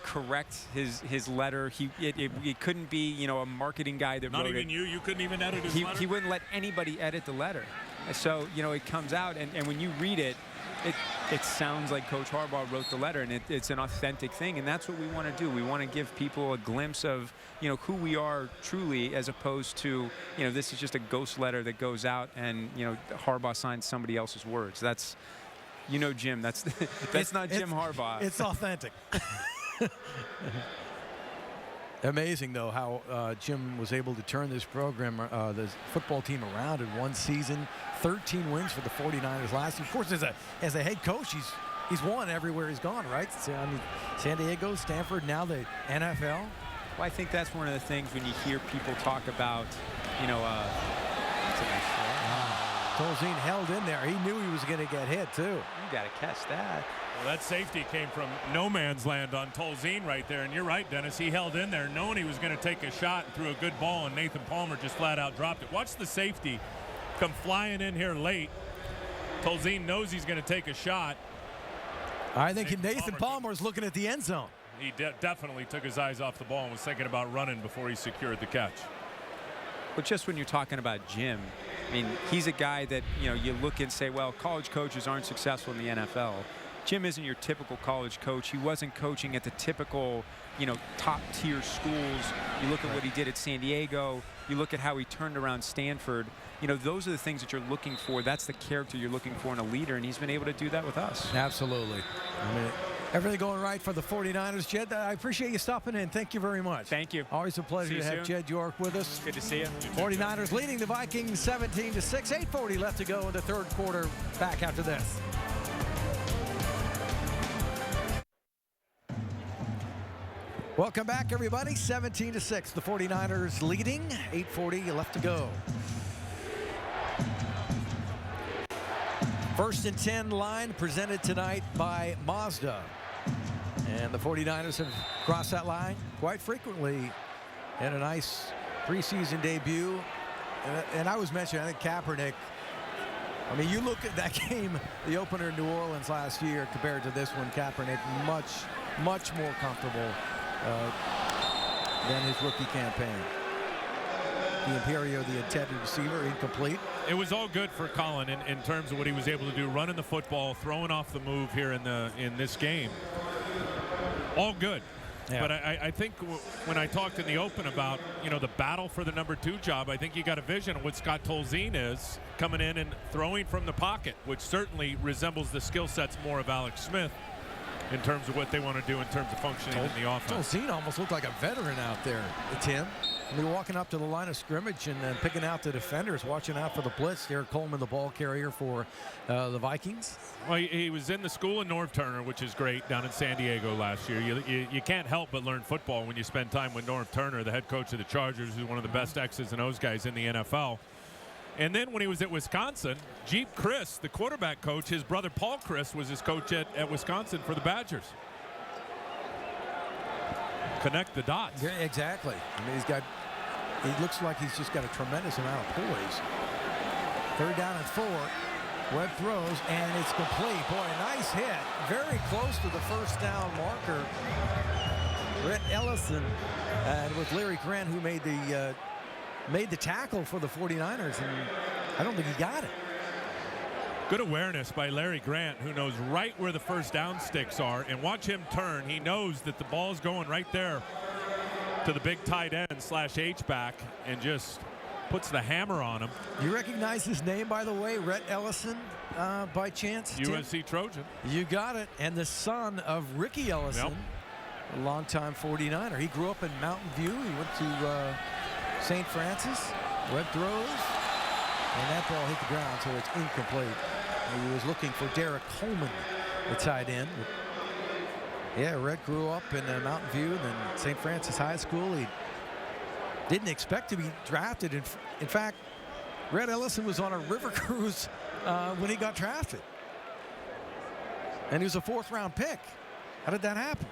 Speaker 11: correct his letter. It couldn't be, a marketing guy that
Speaker 4: Not
Speaker 11: wrote
Speaker 4: even
Speaker 11: it.
Speaker 4: you couldn't even edit his letter?
Speaker 11: He wouldn't let anybody edit the letter. So, it comes out, and when you read it, it sounds like Coach Harbaugh wrote the letter, and it's an authentic thing, and that's what we want to do. We want to give people a glimpse of, who we are truly, as opposed to, this is just a ghost letter that goes out, and, Harbaugh signs somebody else's words. That's, Jim, that's not Jim Harbaugh.
Speaker 6: It's authentic. Amazing, though, how Jim was able to turn this program, the football team around in one season. 13 wins for the 49ers last year. Of course, as a head coach, he's won everywhere he's gone, right? I mean, San Diego, Stanford, now the NFL.
Speaker 11: Well, I think that's one of the things when you hear people talk about,
Speaker 6: Tolzien held in there. He knew he was going to get hit, too.
Speaker 11: You got to catch that.
Speaker 10: Well, that safety came from no man's land on Tolzien right there. And you're right, Dennis. He held in there knowing he was going to take a shot and threw a good ball, and Nathan Palmer just flat out dropped it. Watch the safety come flying in here late. Tolzien knows he's going to take a shot.
Speaker 6: I think Nathan Palmer's looking at the end zone.
Speaker 10: He definitely took his eyes off the ball and was thinking about running before he secured the catch.
Speaker 11: But just when you're talking about Jim, I mean, he's a guy that, you look and say, well, college coaches aren't successful in the NFL. Jim isn't your typical college coach. He wasn't coaching at the typical, top-tier schools. You look at what he did at San Diego. You look at how he turned around Stanford. Those are the things that you're looking for. That's the character you're looking for in a leader, and he's been able to do that with us.
Speaker 6: Absolutely. I mean, everything going right for the 49ers. Jed, I appreciate you stopping in. Thank you very much.
Speaker 11: Thank you.
Speaker 6: Always a pleasure to have
Speaker 11: soon.
Speaker 6: Jed York with us.
Speaker 11: Good to see you.
Speaker 6: 49ers leading the Vikings 17-6. 8:40 left to go in the third quarter. Back after this. Welcome back, everybody. 17-6. The 49ers leading. 8:40 left to go. First and 10 line presented tonight by Mazda. And the 49ers have crossed that line quite frequently. Had a nice preseason debut. And I was mentioning, I think Kaepernick, I mean, you look at that game, the opener in New Orleans last year compared to this one, Kaepernick much more comfortable than his rookie campaign. The Imperio, the intended receiver, incomplete.
Speaker 10: It was all good for Colin in terms of what he was able to do, running the football, throwing off the move here in this game. All good. Yeah. But I think when I talked in the open about, the battle for the number 2 job, I think you got a vision of what Scott Tolzien is coming in and throwing from the pocket, which certainly resembles the skill sets more of Alex Smith in terms of what they want to do in terms of functioning in the offense.
Speaker 6: Tolzien almost looked like a veteran out there, Tim. They were walking up to the line of scrimmage and picking out the defenders, watching out for the blitz. Derek Coleman, the ball carrier for the Vikings.
Speaker 10: Well, he was in the school in Norv Turner, which is great, down in San Diego last year. You can't help but learn football when you spend time with Norv Turner, the head coach of the Chargers, who's one of the best X's and O's guys in the NFL. And then when he was at Wisconsin, Jeep Chris, the quarterback coach, his brother Paul Chris was his coach at Wisconsin for the Badgers. Connect the dots.
Speaker 6: Yeah, exactly. I mean, he looks like he's just got a tremendous amount of poise. 3rd down and 4. Webb throws, and it's complete. Boy, nice hit. Very close to the first down marker. Rhett Ellison, and with Larry Grant, who made the tackle for the 49ers, and I don't think he got it.
Speaker 10: Good awareness by Larry Grant, who knows right where the first down sticks are, and watch him turn. He knows that the ball's going right there to the big tight end / H-back, and just puts the hammer on him.
Speaker 6: You recognize his name, by the way, Rhett Ellison, by chance?
Speaker 10: USC Tim? Trojan.
Speaker 6: You got it. And the son of Ricky Ellison, a longtime 49er. He grew up in Mountain View. He went to St. Francis. Webb throws, and that ball hit the ground, so it's incomplete. He was looking for Derek Coleman, the tight end. Yeah, Rhett grew up in Mountain View and then St. Francis High School. He didn't expect to be drafted. In fact, Red Ellison was on a river cruise when he got drafted. And he was a 4th-round pick. How did that happen?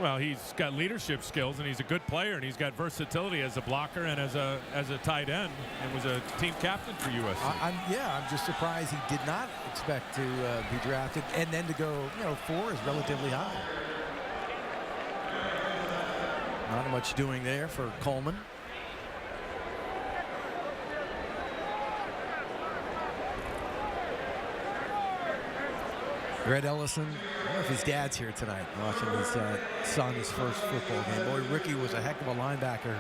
Speaker 10: Well, he's got leadership skills, and he's a good player, and he's got versatility as a blocker and as a tight end, and was a team captain for USC.
Speaker 6: I'm just surprised he did not expect to be drafted, and then to go, 4 is relatively high. Not much doing there for Coleman. Red Ellison, I wonder if his dad's here tonight watching his son's first football game. Boy, Ricky was a heck of a linebacker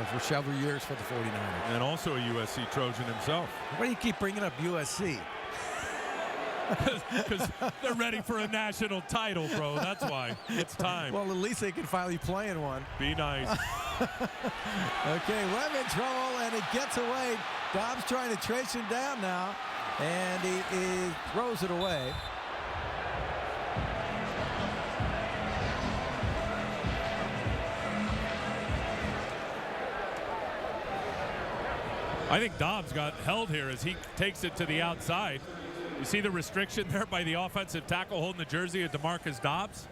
Speaker 6: for several years for the 49ers.
Speaker 10: And also a USC Trojan himself.
Speaker 6: Why do you keep bringing up USC?
Speaker 10: Because they're ready for a national title, bro. That's why. It's time.
Speaker 6: Well, at least they can finally play in one.
Speaker 10: Be nice.
Speaker 6: Okay, Webb in trouble, and it gets away. Dobbs trying to trace him down now, and he throws it away.
Speaker 10: I think Dobbs got held here as he takes it to the outside. You see the restriction there by the offensive tackle holding the jersey of DeMarcus Dobbs?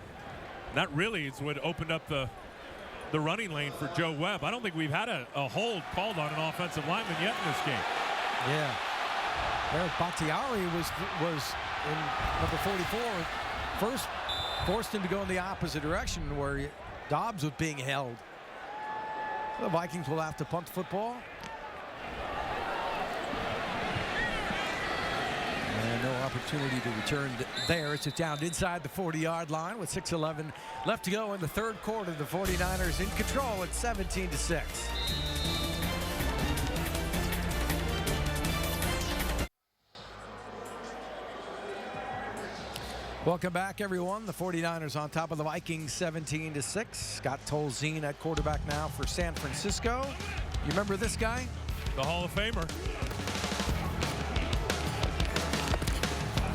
Speaker 10: And that really is what opened up the running lane for Joe Webb. I don't think we've had a hold called on an offensive lineman yet in this game.
Speaker 6: Yeah. Eric Bakhtiari was in number 44. First forced him to go in the opposite direction where Dobbs was being held. The Vikings will have to punt the football. And no opportunity to return there. It's down inside the 40-yard line with 6:11 left to go in the third quarter. The 49ers in control at 17-6. Welcome back, everyone. The 49ers on top of the Vikings 17-6. Scott Tolzien at quarterback now for San Francisco. You remember this guy?
Speaker 10: The Hall of Famer.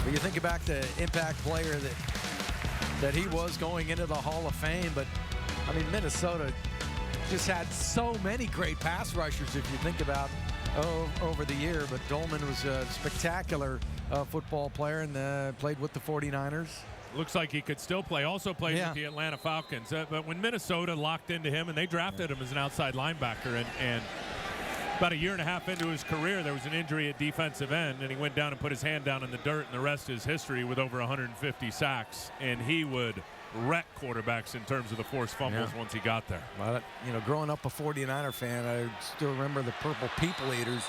Speaker 6: Well, you think about the impact player that he was going into the Hall of Fame, but I mean, Minnesota just had so many great pass rushers if you think about over the year. But Dolman was a spectacular football player and played with the 49ers.
Speaker 10: Looks like he could still play. Also played with the Atlanta Falcons. But when Minnesota locked into him, and they drafted him as an outside linebacker, and about a year and a half into his career, there was an injury at defensive end, and he went down and put his hand down in the dirt, and the rest is history with over 150 sacks. And he would wreck quarterbacks in terms of the forced fumbles once he got there.
Speaker 6: Well, growing up a 49er fan, I still remember the Purple People Eaters.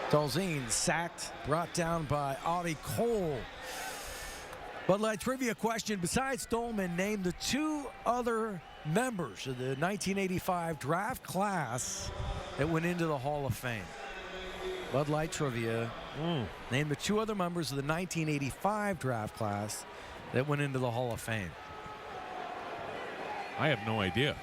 Speaker 6: Tolzien sacked, brought down by Audie Cole. But like trivia question, besides Dolman, name the 2 other members of the 1985 draft class that went into the Hall of Fame. Bud Light trivia. Name the 2 other members of the 1985 draft class that went into the Hall of Fame.
Speaker 10: I have no idea.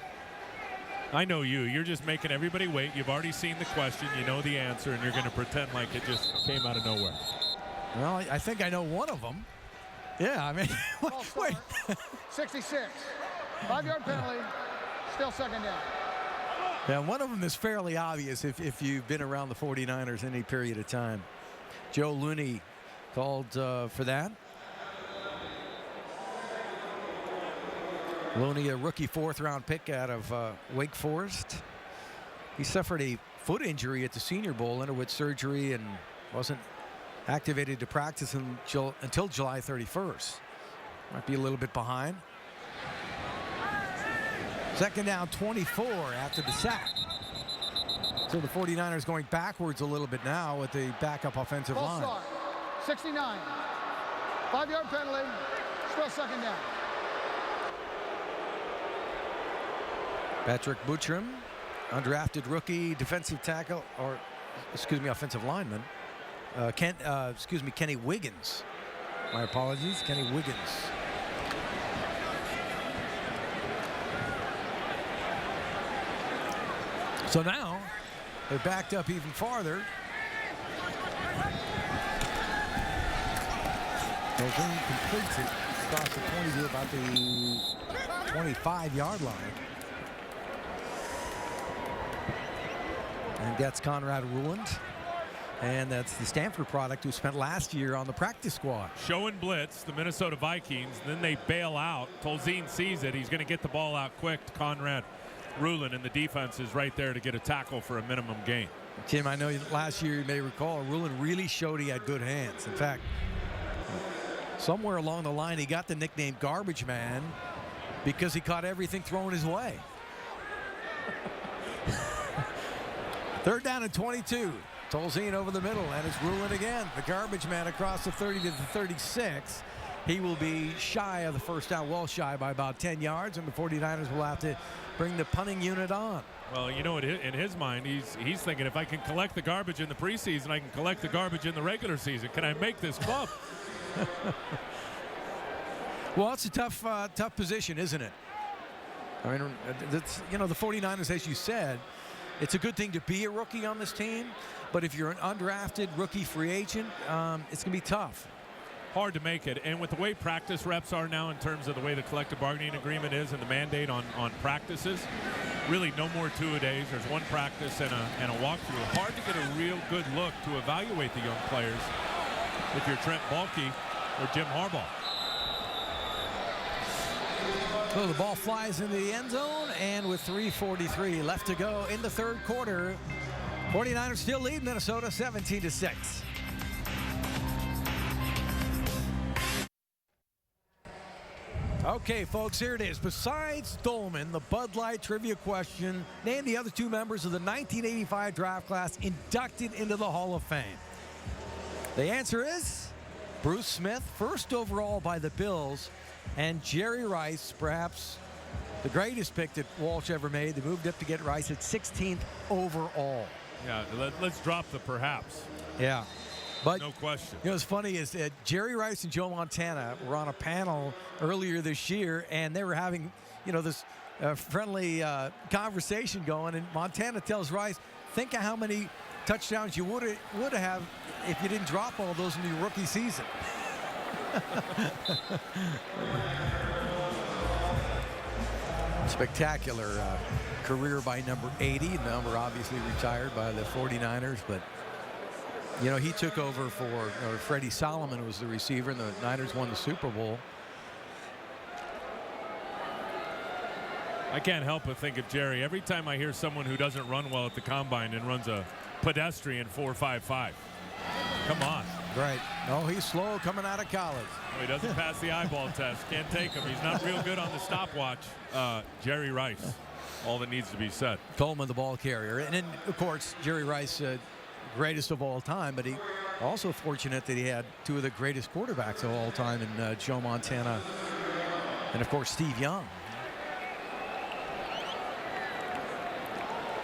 Speaker 10: I know you. You're just making everybody wait. You've already seen the question. You know the answer, and you're going to pretend like it just came out of nowhere.
Speaker 6: Well, I think I know one of them. Yeah, I mean, wait.
Speaker 8: 66. 5-yard penalty. Still second down.
Speaker 6: Yeah, one of them is fairly obvious if you've been around the 49ers any period of time. Joe Looney called for that. Looney, a rookie 4th-round pick out of Wake Forest. He suffered a foot injury at the Senior Bowl, underwent surgery, and wasn't activated to practice until July 31st. Might be a little bit behind. Second down, 24 after the sack. So the 49ers going backwards a little bit now with the backup offensive line.
Speaker 8: Start. 69. 5-yard penalty. Still second down.
Speaker 6: Patrick Buttram, undrafted rookie defensive tackle, or offensive lineman. Kenny Wiggins. My apologies, Kenny Wiggins. So now they're backed up even farther. Tolzien completes it across the 20 to about the 25-yard line. And that's Conrad Ruland. And that's the Stanford product who spent last year on the practice squad.
Speaker 10: Showing blitz, the Minnesota Vikings. Then they bail out. Tolzien sees it. He's going to get the ball out quick to Conrad Ruland, and the defense is right there to get a tackle for a minimum gain.
Speaker 6: Tim, I know last year you may recall, Ruland really showed he had good hands. In fact, somewhere along the line he got the nickname Garbage Man because he caught everything thrown his way. Third down and 22. Tolzien over the middle, and it's Ruland again. The Garbage Man across the 30 to the 36. He will be shy of the first down, well shy by about 10 yards, and the 49ers will have to bring the punting unit on.
Speaker 10: Well, you know, in his mind, he's thinking, if I can collect the garbage in the preseason, I can collect the garbage in the regular season. Can I make this club?
Speaker 6: Well, it's a tough position, isn't it? I mean, that's, you know, the 49ers, as you said, it's a good thing to be a rookie on this team, but if you're an undrafted rookie free agent, it's going to be tough.
Speaker 10: Hard to make it. And with the way practice reps are now in terms of the way the collective bargaining agreement is and the mandate on practices, really no more two-a-days. There's one practice and a walkthrough. Hard to get a real good look to evaluate the young players if you're Trent Baalke or Jim Harbaugh.
Speaker 6: So the ball flies into the end zone, and with 3:43 left to go in the third quarter, 49ers still lead Minnesota 17-6. Okay, folks, here it is. Besides Dolman, the Bud Light trivia question, name the other two members of the 1985 draft class inducted into the Hall of Fame. The answer is Bruce Smith, first overall by the Bills, and Jerry Rice, perhaps the greatest pick that Walsh ever made. They moved up to get Rice at 16th overall.
Speaker 10: Yeah, let's drop the perhaps.
Speaker 6: Yeah. But,
Speaker 10: no question.
Speaker 6: You know, what's funny is that Jerry Rice and Joe Montana were on a panel earlier this year, and they were having, you know, this friendly conversation going, and Montana tells Rice, think of how many touchdowns you would have if you didn't drop all those in your rookie season. Spectacular career by number 80. Number obviously retired by the 49ers, but you know, he took over for Freddie Solomon was the receiver, and the Niners won the Super Bowl.
Speaker 10: I can't help but think of Jerry. Every time I hear someone who doesn't run well at the combine and runs a pedestrian 4.55. Come on.
Speaker 6: Right. No, he's slow coming out of college.
Speaker 10: No, he doesn't pass the eyeball test. Can't take him. He's not real good on the stopwatch. Jerry Rice. All that needs to be said.
Speaker 6: Coleman, the ball carrier. And then, of course, Jerry Rice, greatest of all time, but he also fortunate that he had two of the greatest quarterbacks of all time in Joe Montana and, of course, Steve Young.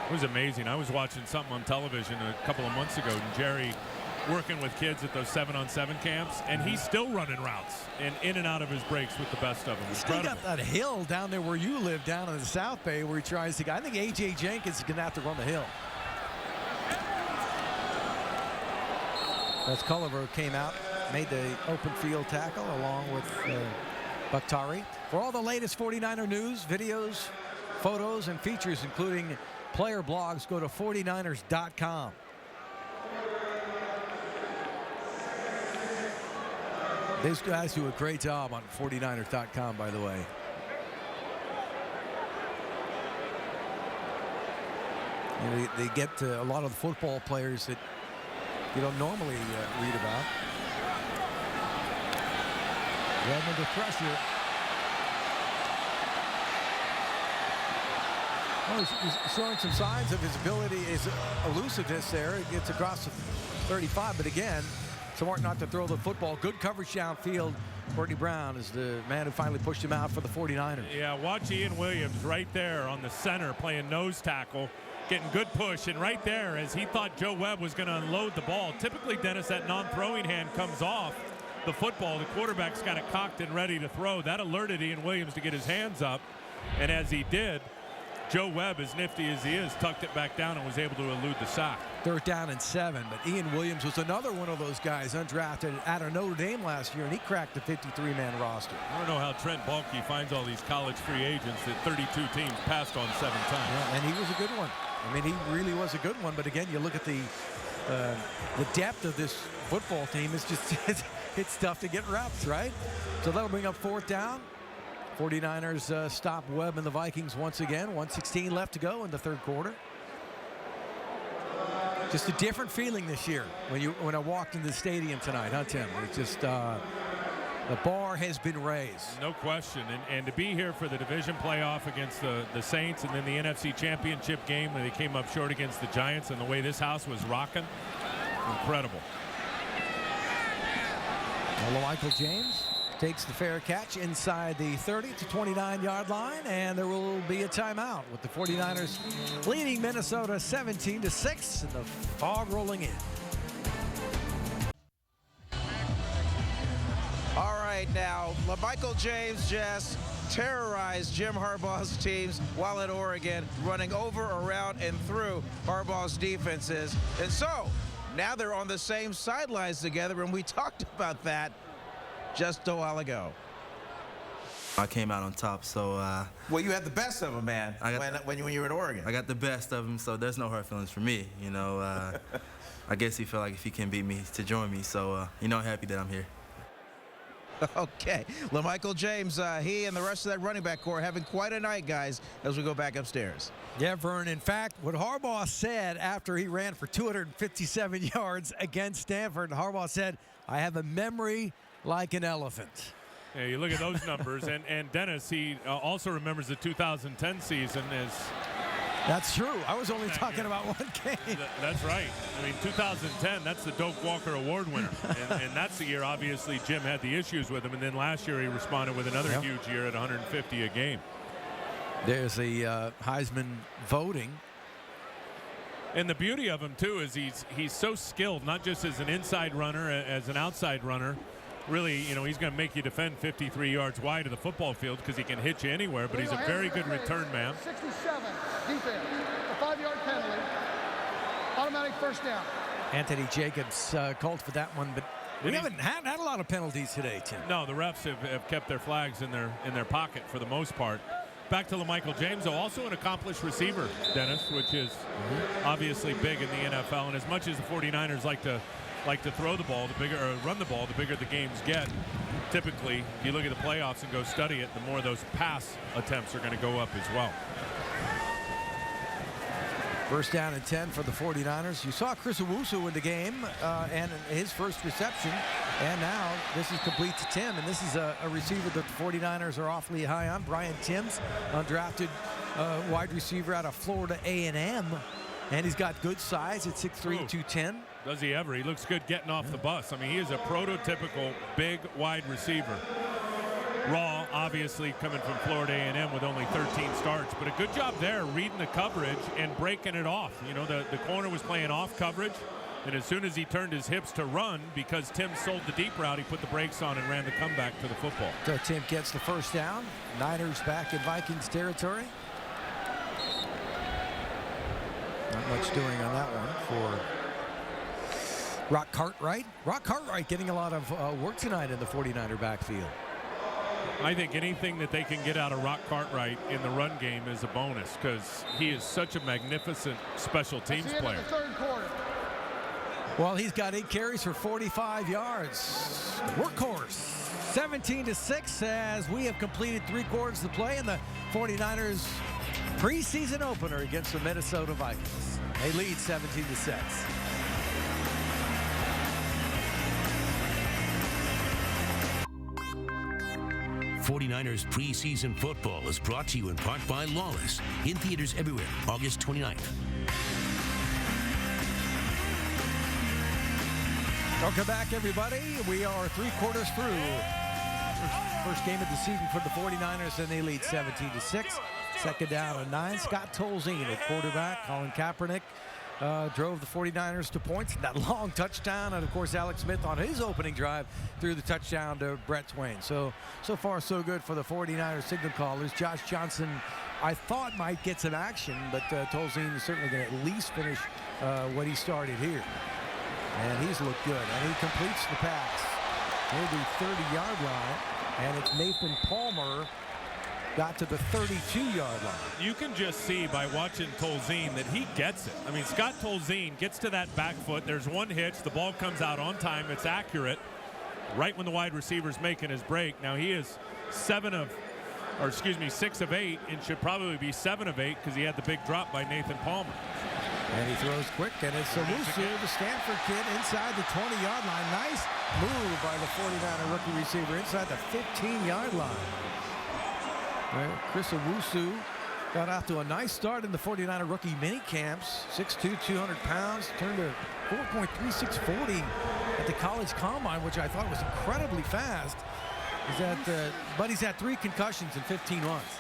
Speaker 10: It was amazing. I was watching something on television a couple of months ago, and Jerry working with kids at those 7-on-7 camps, and he's still running routes and in and out of his breaks with the best of them.
Speaker 6: He's still got that hill down there where you live, down in the South Bay, where he tries to go. I think A.J. Jenkins is going to have to run the hill. As Culliver came out, made the open field tackle along with Bakhtari. For all the latest 49er news, videos, photos, and features, including player blogs, go to 49ers.com. These guys do a great job on 49ers.com, by the way. You know, they get a lot of the football players that you don't normally read about. Redmond to pressure. Well, he's showing some signs of his ability, his elusiveness there. It gets across the 35, but again, smart not to throw the football. Good coverage downfield. Courtney Brown is the man who finally pushed him out for the 49ers.
Speaker 10: Yeah, watch Ian Williams right there on the center playing nose tackle, getting good push, and right there as he thought Joe Webb was going to unload the ball. Typically, Dennis, that non-throwing hand comes off the football. The quarterback's got it cocked and ready to throw. That alerted Ian Williams to get his hands up, and as he did, Joe Webb, as nifty as he is, tucked it back down and was able to elude the sack.
Speaker 6: 3rd down and 7, but Ian Williams was another one of those guys undrafted out of Notre Dame last year, and he cracked the 53-man roster.
Speaker 10: I don't know how Trent Baalke finds all these college free agents that 32 teams passed on 7 times.
Speaker 6: Yeah, and he was a good one. I mean, he really was a good one. But again, you look at the depth of this football team. It's just it's tough to get reps, right? So that'll bring up 4th down. 49ers stop Webb and the Vikings once again. 1:16 left to go in the 3rd quarter. Just a different feeling this year when I walked into the stadium tonight, huh, Tim? It's just the bar has been raised.
Speaker 10: No question. And to be here for the division playoff against the Saints and then the NFC Championship game where they came up short against the Giants and the way this house was rocking, incredible.
Speaker 6: Well, Michael James takes the fair catch inside the 30 to 29-yard line, and there will be a timeout with the 49ers leading Minnesota 17-6 and the fog rolling in.
Speaker 5: All right, now, Michael James just terrorized Jim Harbaugh's teams while at Oregon, running over, around, and through Harbaugh's defenses. And so, now they're on the same sidelines together, and we talked about that just a while ago.
Speaker 12: I came out on top, so
Speaker 5: well, you had the best of them, man, when you were at Oregon.
Speaker 12: I got the best of him, so there's no hard feelings for me. You know, I guess he felt like if he can beat me to join me, so you know, happy that I'm here.
Speaker 5: Okay, LaMichael James, he and the rest of that running back core having quite a night, guys, as we go back upstairs.
Speaker 6: Yeah, Vern, in fact, what Harbaugh said after he ran for 257 yards against Stanford, Harbaugh said, I have a memory like an elephant.
Speaker 10: Yeah, you look at those numbers, and Dennis, he also remembers the 2010 season as...
Speaker 6: That's true. I was only talking about one game.
Speaker 10: That's right. I mean, 2010, that's the Doak Walker Award winner. and that's the year, obviously, Jim had the issues with him. And then last year, he responded with another huge year at 150 a game.
Speaker 6: There's the Heisman voting.
Speaker 10: And the beauty of him, too, is he's so skilled, not just as an inside runner, as an outside runner. Really, you know, he's going to make you defend 53 yards wide of the football field because he can hit you anywhere, but he's a very good return man.
Speaker 8: 67, defense, a 5-yard penalty, automatic first down.
Speaker 6: Anthony Jacobs called for that one, but we haven't had a lot of penalties today, Tim.
Speaker 10: No, the refs have kept their flags in their pocket for the most part. Back to LaMichael James, though, also an accomplished receiver, Dennis, which is obviously big in the NFL. And as much as the 49ers like to throw the ball, or run the ball, the bigger the games get. Typically, if you look at the playoffs and go study it, the more those pass attempts are going to go up as well.
Speaker 6: First down and 10 for the 49ers. You saw Chris Owusu in the game and his first reception. And now this is complete to Tim. And this is a receiver that the 49ers are awfully high on. Brian Timms, undrafted wide receiver out of Florida A&M. And he's got good size at 6'3", 210.
Speaker 10: Does he ever? He looks good getting off the bus. I mean, he is a prototypical big wide receiver. Raw, obviously, coming from Florida A&M with only 13 starts. But a good job there reading the coverage and breaking it off. You know, the corner was playing off coverage. And as soon as he turned his hips to run, because Tim sold the deep route, he put the brakes on and ran the comeback to the football.
Speaker 6: So Tim gets the first down. Niners back in Vikings territory. Not much doing on that one for Rock Cartwright. Rock Cartwright getting a lot of work tonight in the 49er backfield.
Speaker 10: I think anything that they can get out of Rock Cartwright in the run game is a bonus because he is such a magnificent special teams player.
Speaker 8: Third quarter.
Speaker 6: Well, he's got 8 carries for 45 yards. Workhorse. 17-6 as we have completed 3 quarters of the play in the 49ers preseason opener against the Minnesota Vikings. They lead 17-6.
Speaker 1: 49ers preseason football is brought to you in part by Lawless. In theaters everywhere, August 29th.
Speaker 6: Welcome back, everybody. We are 3 quarters through. First game of the season for the 49ers, and they lead 17-6. Second down and 9. Scott Tolzien at quarterback. Colin Kaepernick drove the 49ers to points. That long touchdown, and of course Alex Smith on his opening drive threw the touchdown to Brett Swain. So far so good for the 49ers signal callers. Josh Johnson, I thought might get some action, but Tolzien is certainly going to at least finish what he started here. And he's looked good, and he completes the pass near the 30-yard line, and it's Nathan Palmer got to the 32-yard line.
Speaker 10: You can just see by watching Tolzien that he gets it. I mean, Scott Tolzien gets to that back foot. There's one hitch. The ball comes out on time. It's accurate right when the wide receiver's making his break. Now, he is 6 of 8, and should probably be 7 of 8 because he had the big drop by Nathan Palmer.
Speaker 6: And he throws quick, and it's Owusu, the Stanford kid, inside the 20-yard line. Nice move by the 49er rookie receiver inside the 15-yard line. Chris Owusu got off to a nice start in the 49er rookie mini camps. 6'2", 200 pounds, turned to 4.3640 at the college combine, which I thought was incredibly fast. But he's had 3 concussions in 15 months.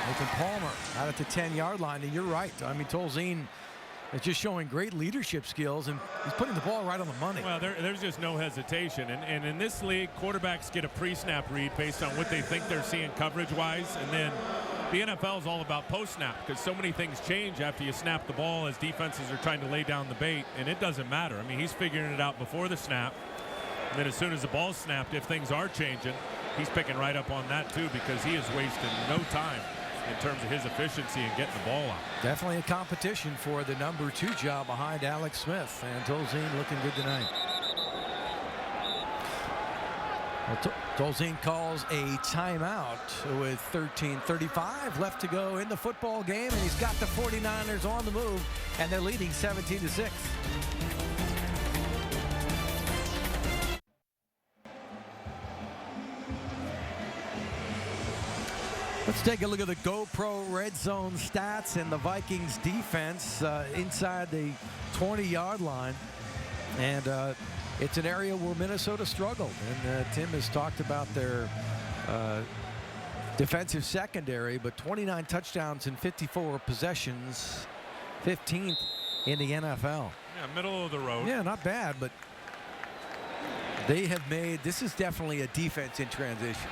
Speaker 6: Nathan Palmer out at the 10-yard line, and you're right. I mean, Tolzien is just showing great leadership skills, and he's putting the ball right on the money.
Speaker 10: Well, there's just no hesitation. And in this league, quarterbacks get a pre-snap read based on what they think they're seeing coverage-wise, and then the NFL is all about post-snap because so many things change after you snap the ball as defenses are trying to lay down the bait, and it doesn't matter. I mean, he's figuring it out before the snap, and then as soon as the ball's snapped, if things are changing, he's picking right up on that too because he is wasting no time in terms of his efficiency and getting the ball out.
Speaker 6: Definitely a competition for the number 2 job behind Alex Smith, and Tolzien looking good tonight. Well, Tolzien calls a timeout with 13:35 left to go in the football game, and he's got the 49ers on the move, and they're leading 17-6. Let's take a look at the GoPro Red Zone stats and the Vikings defense inside the 20-yard line. And it's an area where Minnesota struggled. And Tim has talked about their defensive secondary, but 29 touchdowns in 54 possessions, 15th in the NFL.
Speaker 10: Yeah, middle of the road.
Speaker 6: Yeah, not bad, but they have made, this is definitely a defense in transition.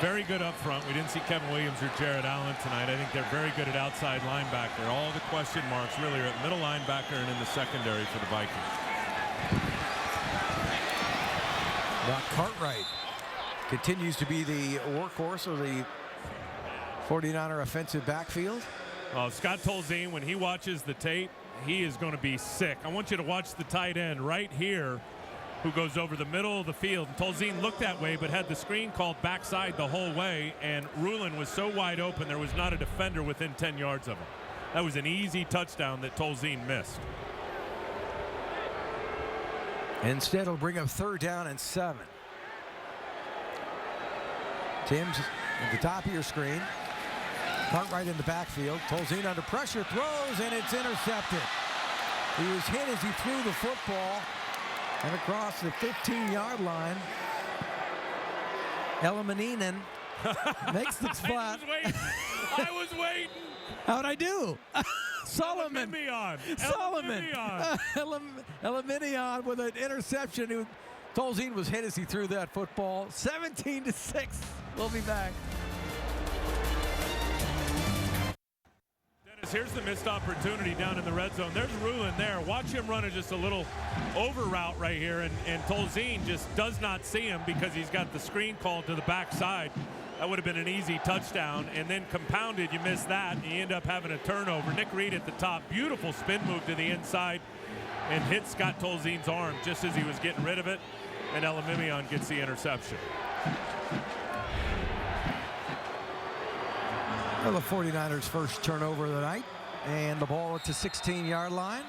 Speaker 10: Very good up front. We didn't see Kevin Williams or Jared Allen tonight. I think they're very good at outside linebacker. All the question marks really are at middle linebacker and in the secondary for the Vikings.
Speaker 6: Now Cartwright continues to be the workhorse of the 49er offensive backfield.
Speaker 10: Well, Scott Tolzien, when he watches the tape, he is going to be sick. I want you to watch the tight end right here who goes over the middle of the field. Tolzien looked that way but had the screen called backside the whole way, and Rulin was so wide open there was not a defender within 10 yards of him. That was an easy touchdown that Tolzien missed.
Speaker 6: Instead, it'll bring up 3rd down and 7. Tim's at the top of your screen. Cartwright in the backfield. Tolzien under pressure, throws, and it's intercepted. He was hit as he threw the football. And across the 15-yard line, Elimaninen makes the spot.
Speaker 10: I was waiting.
Speaker 6: How'd I do? Solomon. Eliminion with an interception. Tolzien was hit as he threw that football. 17-6. We'll be back.
Speaker 10: Here's the missed opportunity down in the red zone. There's Rulin there. Watch him run just a little over route right here, and Tolzien just does not see him because he's got the screen called to the backside. That would have been an easy touchdown, and then compounded, you miss that, and you end up having a turnover. Nick Reed at the top, beautiful spin move to the inside, and hit Scott Tolzien's arm just as he was getting rid of it, and Elimimian gets the interception.
Speaker 6: Well, the 49ers' first turnover of the night, and the ball at the 16-yard line.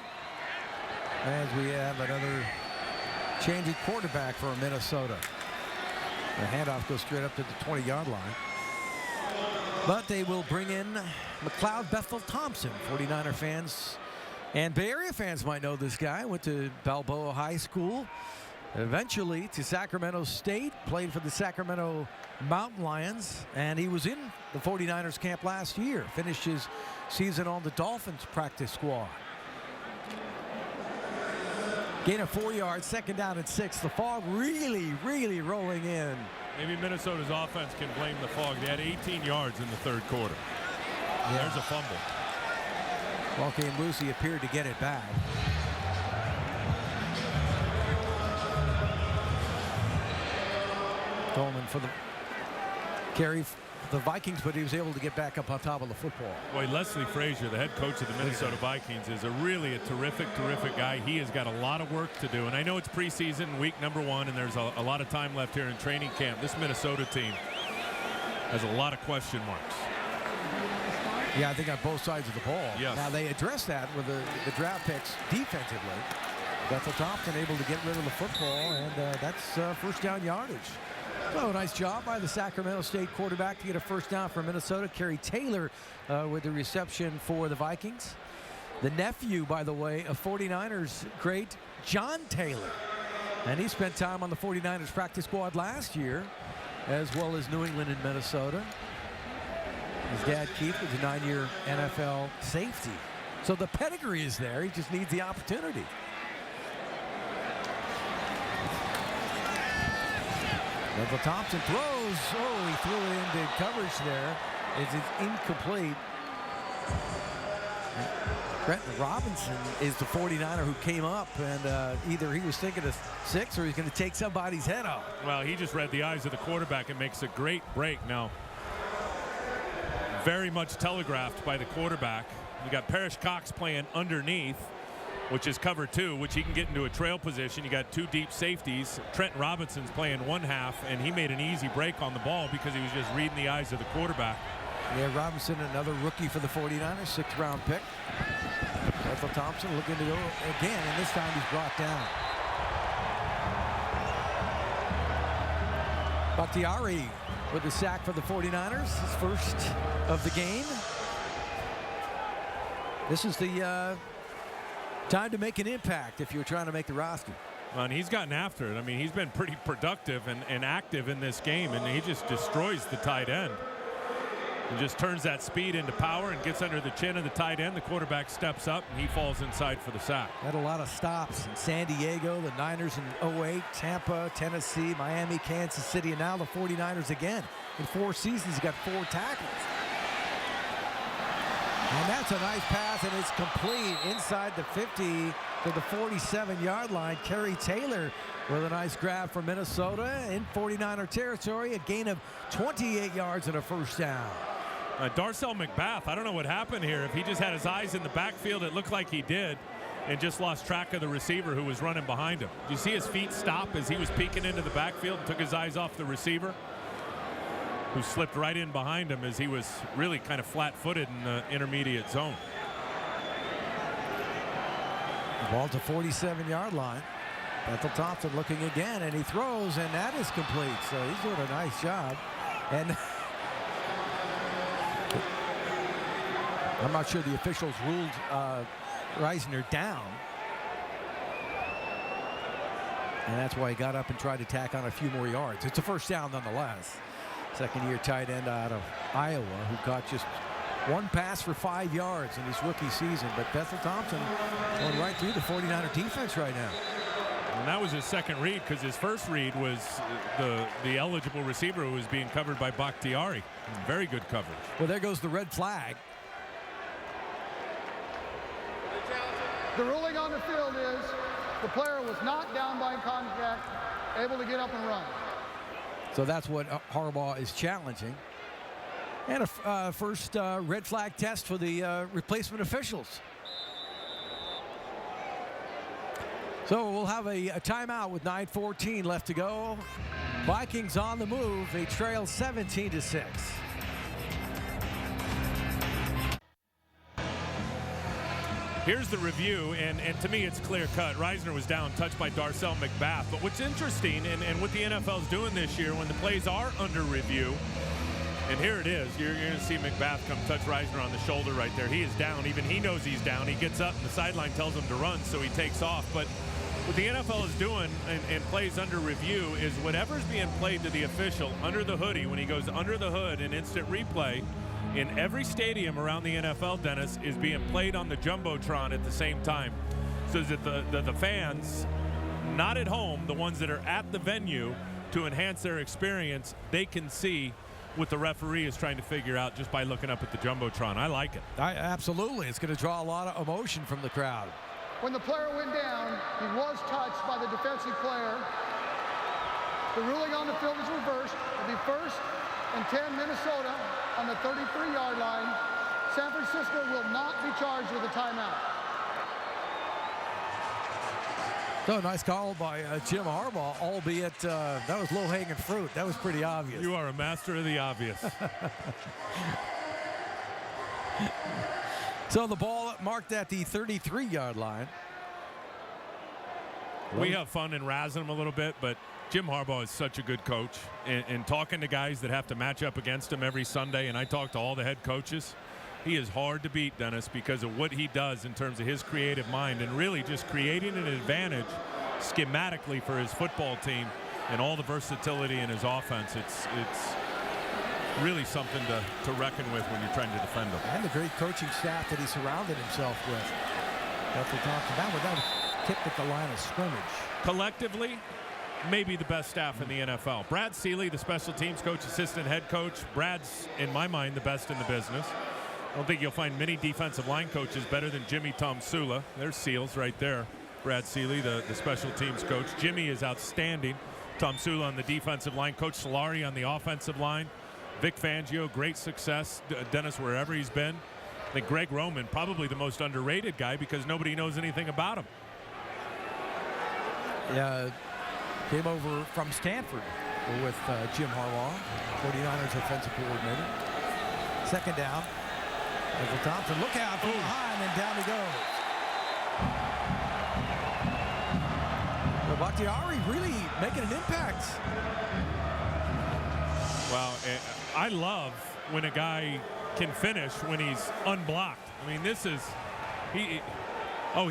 Speaker 6: As we have another change at quarterback for Minnesota. The handoff goes straight up to the 20-yard line. But they will bring in McLeod Bethel-Thompson. 49er fans and Bay Area fans might know this guy. Went to Balboa High School. Eventually to Sacramento State, played for the Sacramento Mountain Lions, and he was in the 49ers camp last year. Finished his season on the Dolphins practice squad. Gain of 4 yards, 2nd down and 6. The fog really rolling in.
Speaker 10: Maybe Minnesota's offense can blame the fog. They had 18 yards in the 3rd quarter. Yeah. There's a fumble.
Speaker 6: Walker and Lucy appeared to get it back. Coleman for the carry for the Vikings, but he was able to get back up on top of the football.
Speaker 10: Boy, Leslie Frazier, the head coach of the Minnesota Vikings, is really a terrific guy. He has got a lot of work to do, and I know it's preseason, week number 1, and there's a lot of time left here in training camp. This Minnesota team has a lot of question marks.
Speaker 6: Yeah, I think on both sides of the ball.
Speaker 10: Yes.
Speaker 6: Now, they address that with the draft picks defensively. Bethel Thompson able to get rid of the football, and that's first down yardage. So, nice job by the Sacramento State quarterback to get a first down for Minnesota. Kerry Taylor with the reception for the Vikings. The nephew, by the way, of 49ers great John Taylor. And he spent time on the 49ers practice squad last year, as well as New England and Minnesota. His dad, Keith, was a 9-year NFL safety. So the pedigree is there. He just needs the opportunity. Bethel Thompson throws. Oh, he threw it into coverage there. It's incomplete. Brenton Robinson is the 49er who came up, and either he was thinking of 6 or he's going to take somebody's head off.
Speaker 10: Well, he just read the eyes of the quarterback and makes a great break. Now, very much telegraphed by the quarterback. You got Parrish Cox playing underneath, which is cover 2, which he can get into a trail position. You got 2 deep safeties. Trent Robinson's playing one half, and he made an easy break on the ball because he was just reading the eyes of the quarterback.
Speaker 6: Yeah, Robinson, another rookie for the 49ers, 6th round pick. Bethel Thompson looking to go again, and this time he's brought down. Bakhtiari with the sack for the 49ers, his first of the game. This is the time to make an impact if you're trying to make the roster.
Speaker 10: Well, and he's gotten after it. I mean, he's been pretty productive and active in this game, and he just destroys the tight end. And just turns that speed into power and gets under the chin of the tight end. The quarterback steps up, and he falls inside for the sack.
Speaker 6: Had a lot of stops in San Diego, the Niners in 08, Tampa, Tennessee, Miami, Kansas City, and now the 49ers again. In 4 seasons, he got 4 tackles. And that's a nice pass, and it's complete inside the 50 to the 47-yard line. Kerry Taylor with a nice grab for Minnesota in 49er territory. A gain of 28 yards and a first down.
Speaker 10: Darcel McBath, I don't know what happened here. If he just had his eyes in the backfield, it looked like he did, and just lost track of the receiver who was running behind him. Do you see his feet stop as he was peeking into the backfield and took his eyes off the receiver, who slipped right in behind him as he was really kind of flat-footed in the intermediate zone.
Speaker 6: Ball to 47-yard line. Bethel Thompson looking again, and he throws, and that is complete. So he's doing a nice job. And I'm not sure the officials ruled Reisner down. And that's why he got up and tried to tack on a few more yards. It's a first down nonetheless. Second-year tight end out of Iowa who got just 1 pass for 5 yards in his rookie season. But Bethel Thompson going right through the 49er defense right now.
Speaker 10: And that was his second read, because his first read was the eligible receiver who was being covered by Bakhtiari. Very good coverage.
Speaker 6: Well, there goes the red flag.
Speaker 8: The ruling on the field is the player was not down by contact, able to get up and run.
Speaker 6: So that's what Harbaugh is challenging. And a first red flag test for the replacement officials. So we'll have a timeout with 9:14 left to go. Vikings on the move. They trail 17-6.
Speaker 10: Here's the review, and to me it's clear-cut. Reisner was down, touched by Darcel McBath. But what's interesting, and what the NFL's doing this year, when the plays are under review, and here it is, you're going to see McBath come touch Reisner on the shoulder right there. He is down. Even he knows he's down. He gets up, and the sideline tells him to run, so he takes off. But what the NFL is doing and plays under review is whatever's being played to the official under the hoodie, when he goes under the hood in instant replay, in every stadium around the NFL, Dennis, is being played on the Jumbotron at the same time. So that the fans, not at home, the ones that are at the venue, to enhance their experience, they can see what the referee is trying to figure out just by looking up at the Jumbotron. I like it.
Speaker 6: Absolutely. It's going to draw a lot of emotion from the crowd.
Speaker 8: When the player went down, he was touched by the defensive player. The ruling on the field is reversed. It'll be 1st and 10 Minnesota on the 33-yard line. San Francisco will not be charged with a timeout.
Speaker 6: So nice call by Jim Harbaugh, albeit that was low-hanging fruit. That was pretty obvious.
Speaker 10: You are a master of the obvious.
Speaker 6: So the ball marked at the 33-yard line.
Speaker 10: We have fun and razzing him a little bit, but Jim Harbaugh is such a good coach. And talking to guys that have to match up against him every Sunday, and I talk to all the head coaches, he is hard to beat, Dennis, because of what he does in terms of his creative mind and really just creating an advantage schematically for his football team and all the versatility in his offense. It's really something to reckon with when you're trying to defend him.
Speaker 6: And the great coaching staff that he surrounded himself with. That's what we're talking about. Without a kick at the line of scrimmage.
Speaker 10: Collectively, maybe the best staff in the NFL. Brad Seeley, the special teams coach, assistant head coach. Brad's, in my mind, the best in the business. I don't think you'll find many defensive line coaches better than Jimmy Tomsula. There's Seals right there. Brad Seeley, the special teams coach. Jimmy is outstanding. Tomsula on the defensive line. Coach Solari on the offensive line. Vic Fangio, great success. Dennis, wherever he's been. I think Greg Roman, probably the most underrated guy because nobody knows anything about him.
Speaker 6: Yeah, came over from Stanford with Jim Harbaugh, 49ers offensive coordinator. Second down. Michael Thompson, look out from behind, and down he goes. Well, Bakhtiari really making an impact.
Speaker 10: Well, I love when a guy can finish when he's unblocked. I mean, this is, he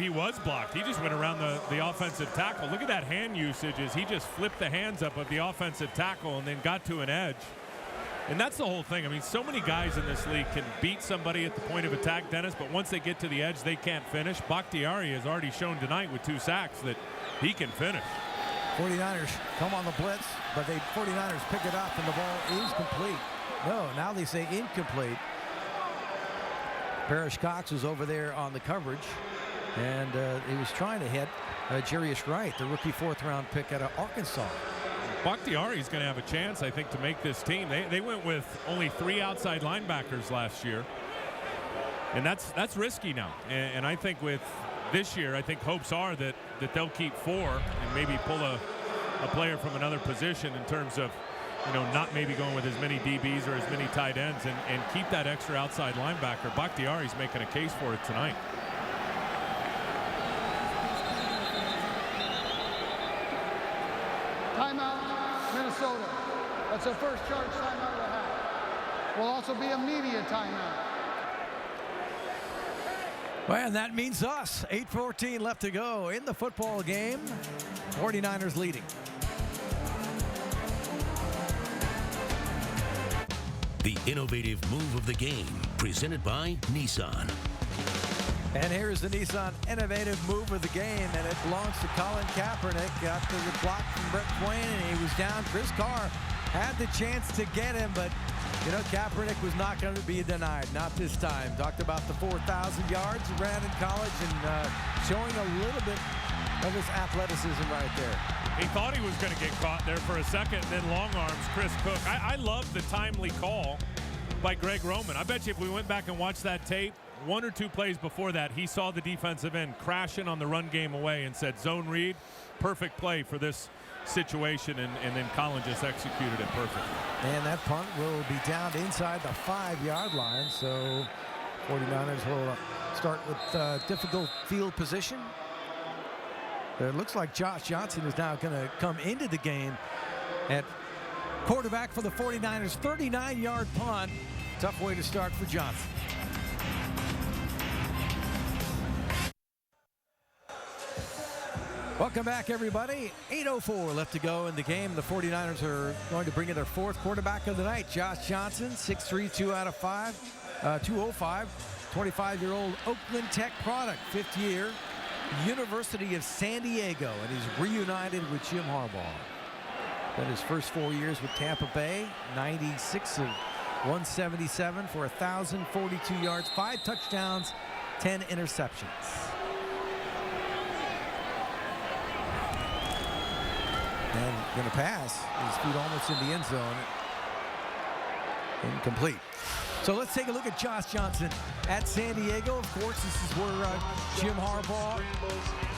Speaker 10: was blocked. He just went around the offensive tackle. Look at that hand usage as he just flipped the hands up of the offensive tackle and then got to an edge. And that's the whole thing. I mean, so many guys in this league can beat somebody at the point of attack, Dennis, but once they get to the edge, they can't finish. Bakhtiari has already shown tonight with 2 sacks that he can finish.
Speaker 6: 49ers come on the blitz, but the 49ers pick it up and the ball is complete. No, now they say incomplete. Parrish Cox was over there on the coverage, and he was trying to hit Jarius Wright, the rookie 4th-round pick out of Arkansas.
Speaker 10: Bakhtiari's going to have a chance, I think, to make this team. They went with only 3 outside linebackers last year, and that's risky now. And I think with this year, I think hopes are that they'll keep 4 and maybe pull a player from another position in terms of, not maybe going with as many DBs or as many tight ends and keep that extra outside linebacker. Bakhtiari's making a case for it tonight.
Speaker 8: Timeout, Minnesota. That's their first charge timeout of the half. Will also be a media timeout.
Speaker 6: Well, and that means us. 8:14 left to go in the football game. 49ers leading.
Speaker 1: The innovative move of the game, presented by Nissan.
Speaker 6: And here's the Nissan innovative move of the game, and it belongs to Colin Kaepernick. Got the block from Brett Quinn, and he was down. Chris Carr had the chance to get him, but Kaepernick was not going to be denied. Not this time. Talked about the 4,000 yards he ran in college and showing a little bit of his athleticism right there.
Speaker 10: He thought he was going to get caught there for a second, then long arms Chris Cook. I love the timely call by Greg Roman. I bet you if we went back and watched that tape, 1 or 2 plays before that, he saw the defensive end crashing on the run game away and said, zone read, perfect play for this situation, and then Colin just executed it perfectly.
Speaker 6: And that punt will be down inside the 5-yard line, so 49ers will start with difficult field position. It looks like Josh Johnson is now going to come into the game at quarterback for the 49ers. 39-yard punt. Tough way to start for Johnson. Welcome back, everybody. 8:04 left to go in the game. The 49ers are going to bring in their 4th quarterback of the night, Josh Johnson, 6'3", 205, 25-year-old Oakland Tech product, 5th year, University of San Diego, and he's reunited with Jim Harbaugh. Then his first 4 years with Tampa Bay, 96 of 177 for 1,042 yards, 5 touchdowns, 10 interceptions. And Going to pass. His feet almost in the end zone. Incomplete. So let's take a look at Josh Johnson at San Diego. Of course, this is where Jim Harbaugh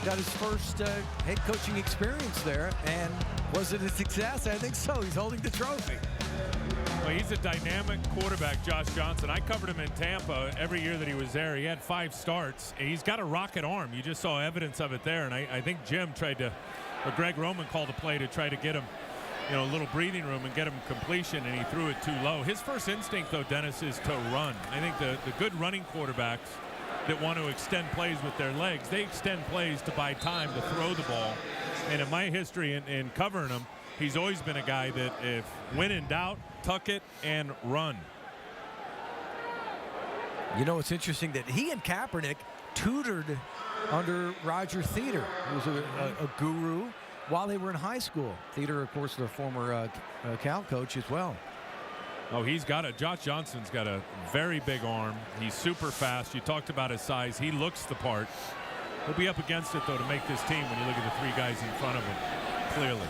Speaker 6: got his first head coaching experience there. And was it a success? I think so. He's holding the trophy.
Speaker 10: Well, he's a dynamic quarterback, Josh Johnson. I covered him in Tampa every year that he was there. He had 5 starts. He's got a rocket arm. You just saw evidence of it there. And I think Jim tried to, or Greg Roman called a play to try to get him, a little breathing room and get him completion, and he threw it too low. His first instinct, though, Dennis, is to run. I think the good running quarterbacks that want to extend plays with their legs, they extend plays to buy time to throw the ball. And in my history in covering him, he's always been a guy that when in doubt, tuck it and run.
Speaker 6: It's interesting that he and Kaepernick tutored under Roger Theater, who was a guru while they were in high school. Theater, of course, the former Cal coach as well.
Speaker 10: Oh, Josh Johnson's got a very big arm. He's super fast. You talked about his size. He looks the part. He'll be up against it, though, to make this team when you look at the 3 guys in front of him, clearly.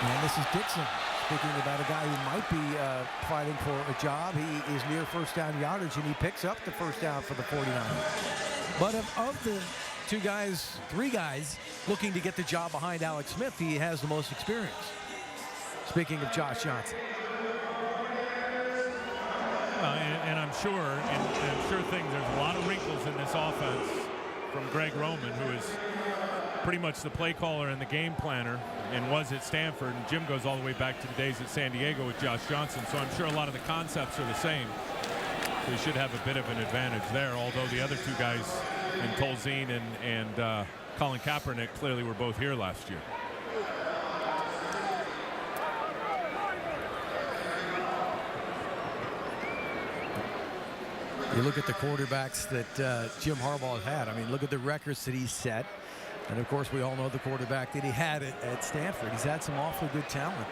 Speaker 6: And this is Dixon, speaking about a guy who might be fighting for a job. He is near first down yardage, and he picks up the first down for the 49ers. But of the 3 guys looking to get the job behind Alex Smith, he has the most experience. Speaking of Josh Johnson.
Speaker 10: Well, and I'm sure, and sure thing, there's a lot of wrinkles in this offense from Greg Roman, who is pretty much the play caller and the game planner and was at Stanford. And Jim goes all the way back to the days at San Diego with Josh Johnson. So I'm sure a lot of the concepts are the same. So he should have a bit of an advantage there, although the other 2 guys in Tolzien and Colin Kaepernick clearly were both here last year.
Speaker 6: You look at the quarterbacks that Jim Harbaugh has had. I mean, look at the records that he's set. And, of course, we all know the quarterback that he had at Stanford. He's had some awfully good talent.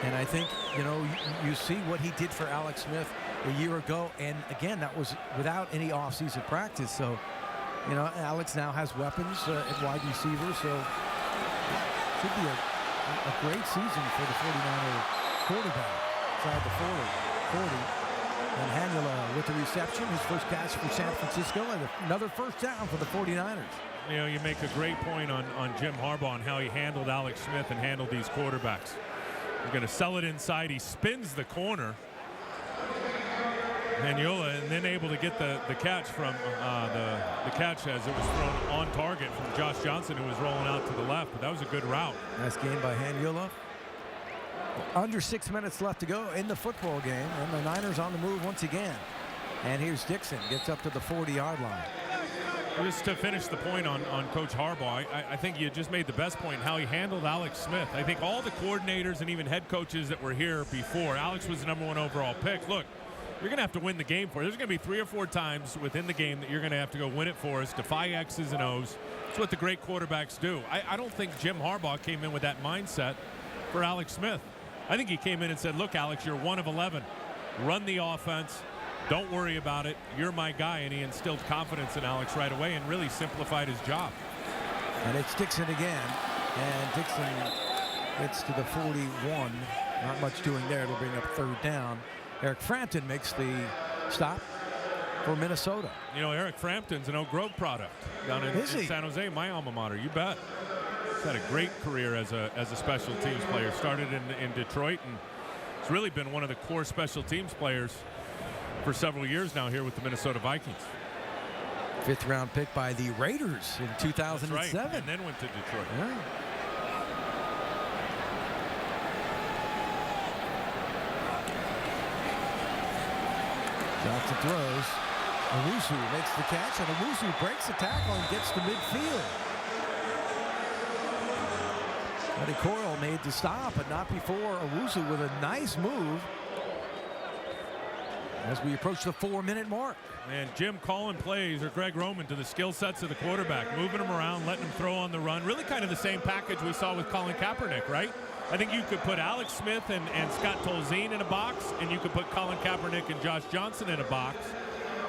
Speaker 6: And I think, you see what he did for Alex Smith a year ago. And, again, that was without any offseason practice. So, Alex now has weapons at wide receiver. So it should be a great season for the 49er quarterback inside the 40. And Hanula with the reception, his first catch for San Francisco, and another first down for the 49ers.
Speaker 10: You make a great point on Jim Harbaugh and how he handled Alex Smith and handled these quarterbacks. He's going to sell it inside. He spins the corner. Hanula, and then able to get the catch from the catch as it was thrown on target from Josh Johnson, who was rolling out to the left. But that was a good route.
Speaker 6: Nice game by Hanula. Under 6 minutes left to go in the football game, and the Niners on the move once again. And here's Dixon, gets up to the 40-yard line.
Speaker 10: Just to finish the point on Coach Harbaugh, I think you just made the best point, how he handled Alex Smith. I think all the coordinators and even head coaches that were here before, Alex was the #1 overall pick. Look, you're going to have to win the game for it. There's going to be 3 or 4 times within the game that you're going to have to go win it for us, defy X's and O's. That's what the great quarterbacks do. I don't think Jim Harbaugh came in with that mindset for Alex Smith. I think he came in and said, look, Alex, you're 1 of 11. Run the offense. Don't worry about it. You're my guy. And he instilled confidence in Alex right away and really simplified his job.
Speaker 6: And it's Dixon again. And Dixon gets to the 41. Not much doing there. It'll bring up 3rd down. Eric Frampton makes the stop for Minnesota.
Speaker 10: Eric Frampton's an Oak Grove product down in San Jose, my alma mater. You bet. He's had a great career as a special teams player. Started in Detroit, and he's really been one of the core special teams players for several years now here with the Minnesota Vikings.
Speaker 6: 5th round pick by the Raiders in 2007.
Speaker 10: That's right. And then went to Detroit.
Speaker 6: Yeah. Johnson throws. Owusu makes the catch, and Owusu breaks the tackle and gets to midfield. Eddie Coyle made the stop, but not before Owusu with a nice move as we approach the 4-minute mark.
Speaker 10: And Jim calling plays, or Greg Roman, to the skill sets of the quarterback, moving him around, letting him throw on the run. Really kind of the same package we saw with Colin Kaepernick, right? I think you could put Alex Smith and Scott Tolzien in a box, and you could put Colin Kaepernick and Josh Johnson in a box.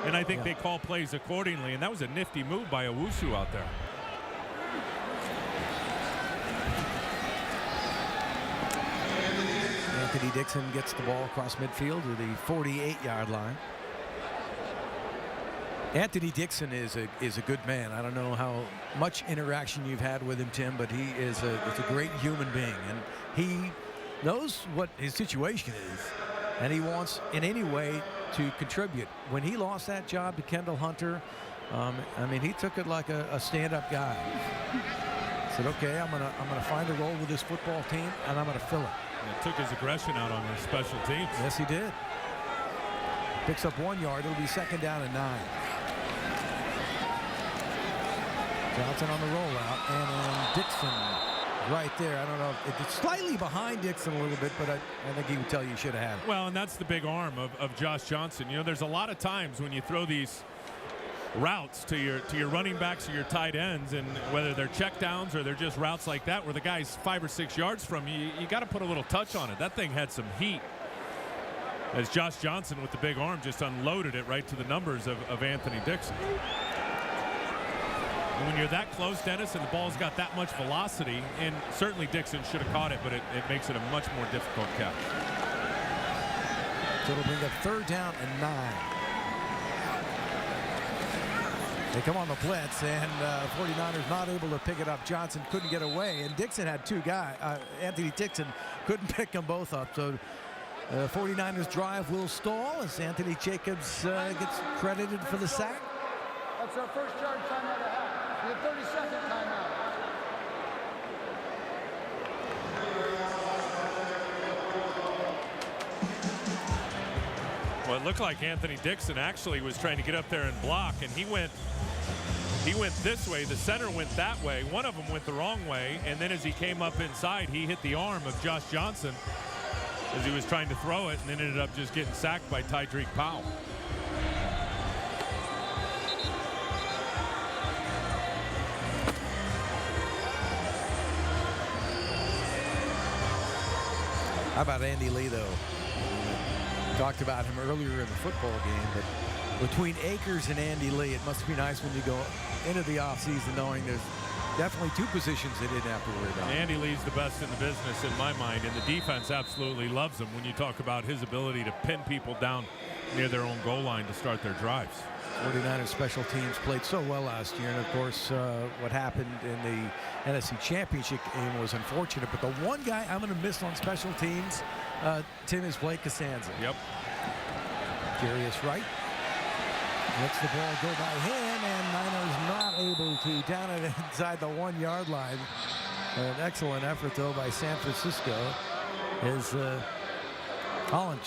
Speaker 10: And I think they call plays accordingly. And that was a nifty move by Owusu out there.
Speaker 6: Anthony Dixon gets the ball across midfield to the 48-yard line. Anthony Dixon is a good man. I don't know how much interaction you've had with him, Tim, but he is a great human being, and he knows what his situation is, and he wants in any way to contribute. When he lost that job to Kendall Hunter, I mean, he took it like a stand-up guy. Said, okay, I'm gonna find a role with this football team, and I'm gonna fill it.
Speaker 10: And took his aggression out on the special teams.
Speaker 6: Yes, he did. Picks up 1 yard. It'll be 2nd down and 9. Johnson on the rollout, and Dixon right there. I don't know. It's slightly behind Dixon a little bit, but I think he would tell you should have had it.
Speaker 10: Well, and that's the big arm of Josh Johnson. You know, there's a lot of times when you throw these routes to your running backs or your tight ends, and whether they're check downs or they're just routes like that where the guy's 5 or 6 yards from you, you got to put a little touch on it. That thing had some heat as Josh Johnson with the big arm just unloaded it right to the numbers of Anthony Dixon. And when you're that close, Dennis, and the ball's got that much velocity, and certainly Dixon should have caught it, but it makes it a much more difficult catch.
Speaker 6: So it'll bring up 3rd down and 9. They come on the blitz, and 49ers not able to pick it up. Johnson couldn't get away, and Dixon had 2 guys. Anthony Dixon couldn't pick them both up. So 49ers drive will stall as Anthony Jacobs gets credited for the sack.
Speaker 8: That's our first yard timeout of half. The 32nd timeout.
Speaker 10: Well, it looked like Anthony Dixon actually was trying to get up there and block, and he went this way. The center went that way. One of them went the wrong way, and then as he came up inside, he hit the arm of Josh Johnson as he was trying to throw it, and then ended up just getting sacked by Tydreek Powell.
Speaker 6: How about Andy Lee, though? Talked about him earlier in the football game, but between Akers and Andy Lee, it must be nice when you go into the offseason knowing there's definitely 2 positions they didn't have to worry about.
Speaker 10: Andy Lee's the best in the business in my mind, and the defense absolutely loves him when you talk about his ability to pin people down near their own goal line to start their drives.
Speaker 6: 49ers special teams played so well last year, and of course what happened in the NFC Championship game was unfortunate, but the one guy I'm going to miss on special teams, Tim, is Blake Costanza.
Speaker 10: Yep.
Speaker 6: Curious right. Lets the ball go by him, and Niners not able to down it inside the 1 yard line. An excellent effort, though, by San Francisco. As Holland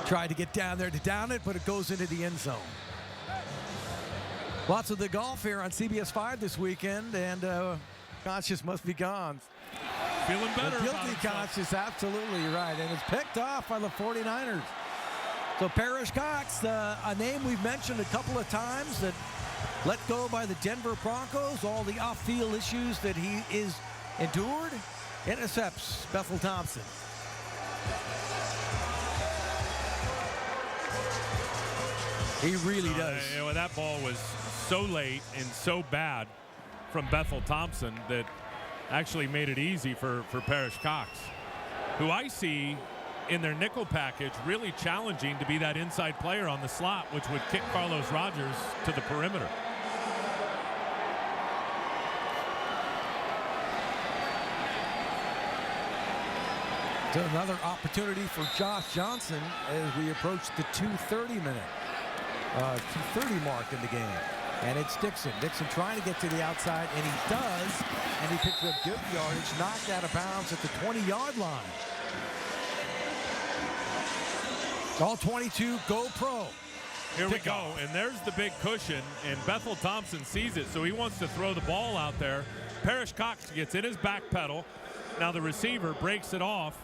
Speaker 6: tried to get down there to down it, but it goes into the end zone. Lots of the golf here on CBS 5 this weekend, and conscious must be gone.
Speaker 10: Feeling better.
Speaker 6: Guilty conscious, absolutely right, and it's picked off by the 49ers. So Parrish Cox, a name we've mentioned a couple of times, that let go by the Denver Broncos, all the off-field issues that he is endured, intercepts Bethel Thompson. He really does.
Speaker 10: You know, that ball was so late and so bad from Bethel Thompson that actually made it easy for Parrish Cox, who I see in their nickel package really challenging to be that inside player on the slot, which would kick Carlos Rogers to the perimeter.
Speaker 6: So another opportunity for Josh Johnson as we approach the 2:30 mark in the game. And it's Dixon. Dixon trying to get to the outside, and he does. And he picks up good yardage, knocked out of bounds at the 20-yard line. All 22 go pro.
Speaker 10: Here we go, and there's the big cushion, and Bethel Thompson sees it, so he wants to throw the ball out there. Parrish Cox gets in his back pedal. Now the receiver breaks it off,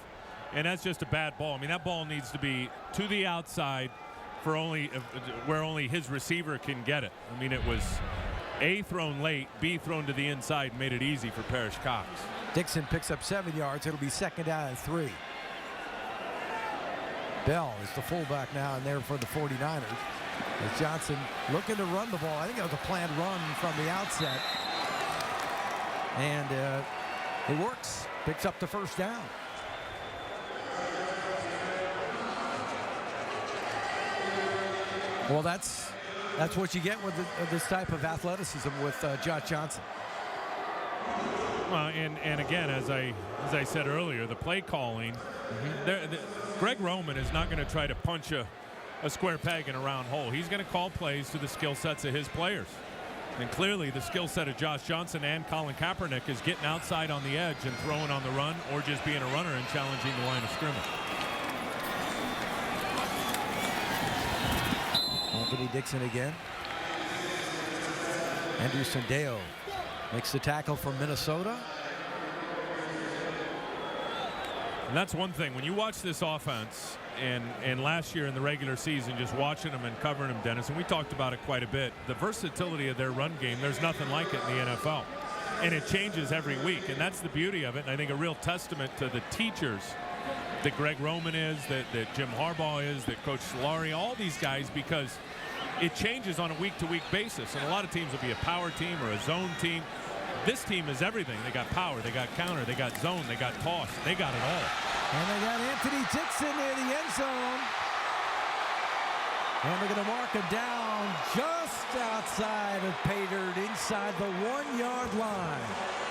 Speaker 10: and that's just a bad ball. I mean, that ball needs to be to the outside for where only his receiver can get it. I mean, it was A, thrown late, B, thrown to the inside, made it easy for Parrish Cox.
Speaker 6: Dixon picks up 7 yards. It'll be 2nd down and 3. Bell is the fullback now and there for the 49ers. As Johnson looking to run the ball. I think it was a planned run from the outset. And it works. Picks up the 1st down. Well, that's what you get with this type of athleticism with Josh Johnson.
Speaker 10: Well, and again, as I said earlier, the play calling, Greg Roman is not going to try to punch a square peg in a round hole. He's going to call plays to the skill sets of his players. And clearly the skill set of Josh Johnson and Colin Kaepernick is getting outside on the edge and throwing on the run, or just being a runner and challenging the line of scrimmage.
Speaker 6: Anthony Dixon again. Andrew Sandeo makes the tackle from Minnesota.
Speaker 10: And that's one thing. When you watch this offense, and last year in the regular season, just watching them and covering them, Dennis, and we talked about it quite a bit, the versatility of their run game, there's nothing like it in the NFL. And it changes every week, and that's the beauty of it. And I think a real testament to the teachers that Greg Roman is, that Jim Harbaugh is, that Coach Solari, all these guys, because it changes on a week-to-week basis. And a lot of teams will be a power team or a zone team. This team is everything. They got power, they got counter, they got zone, they got toss, they got it all.
Speaker 6: And they got Anthony Dixon near the end zone. And they're going to mark him down just outside of pay dirt, inside the 1-yard line.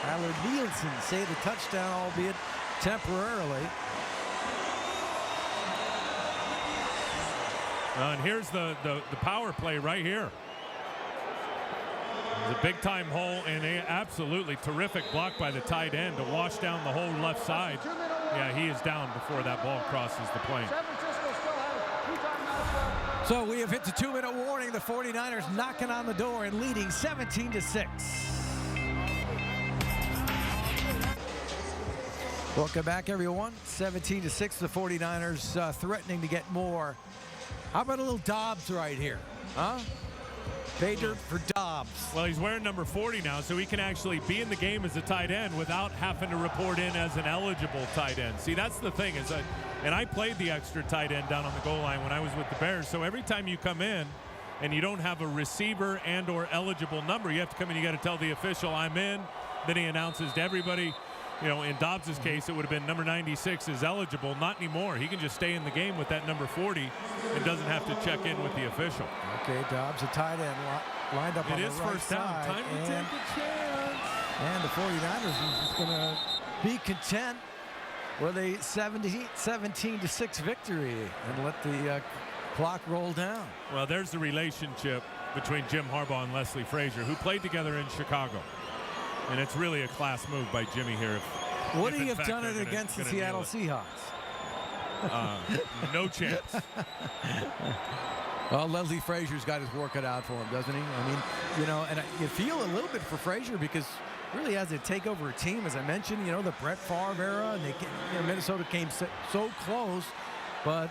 Speaker 6: Tyler Nielsen saved the touchdown, albeit temporarily.
Speaker 10: And here's the power play right here. It's a big-time hole, and a absolutely terrific block by the tight end to wash down the whole left side. Yeah, he is down before that ball crosses the plane.
Speaker 6: So we have hit the 2-minute warning. The 49ers knocking on the door and leading 17-6. Welcome back, everyone. 17-6. The 49ers threatening to get more. How about a little Dobbs right here? Huh? Pay dirt for Dobbs.
Speaker 10: Well, he's wearing number 40 now, so he can actually be in the game as a tight end without having to report in as an eligible tight end. See, that's the thing. And I played the extra tight end down on the goal line when I was with the Bears. So every time you come in and you don't have a receiver and or eligible number, you have to come in, you got to tell the official, I'm in. Then he announces to everybody. You know, in Dobbs' case, it would have been number 96 is eligible. Not anymore. He can just stay in the game with that number 40 and doesn't have to check in with the official.
Speaker 6: Okay, Dobbs, a tight end, lined up on the right side.
Speaker 10: It is first down. Time to take a chance.
Speaker 6: And the 49ers is just going to be content with a 17-6 victory and let the clock roll down.
Speaker 10: Well, there's the relationship between Jim Harbaugh and Leslie Frazier, who played together in Chicago. And it's really a class move by Jimmy here.
Speaker 6: Would he have done it against the Seattle Seahawks?
Speaker 10: No chance.
Speaker 6: Well, Leslie Frazier's got his work cut out for him, doesn't he? I mean, you know, and you feel a little bit for Frazier because really has to take over a team, as I mentioned, you know, the Brett Favre era, and Minnesota came so close, but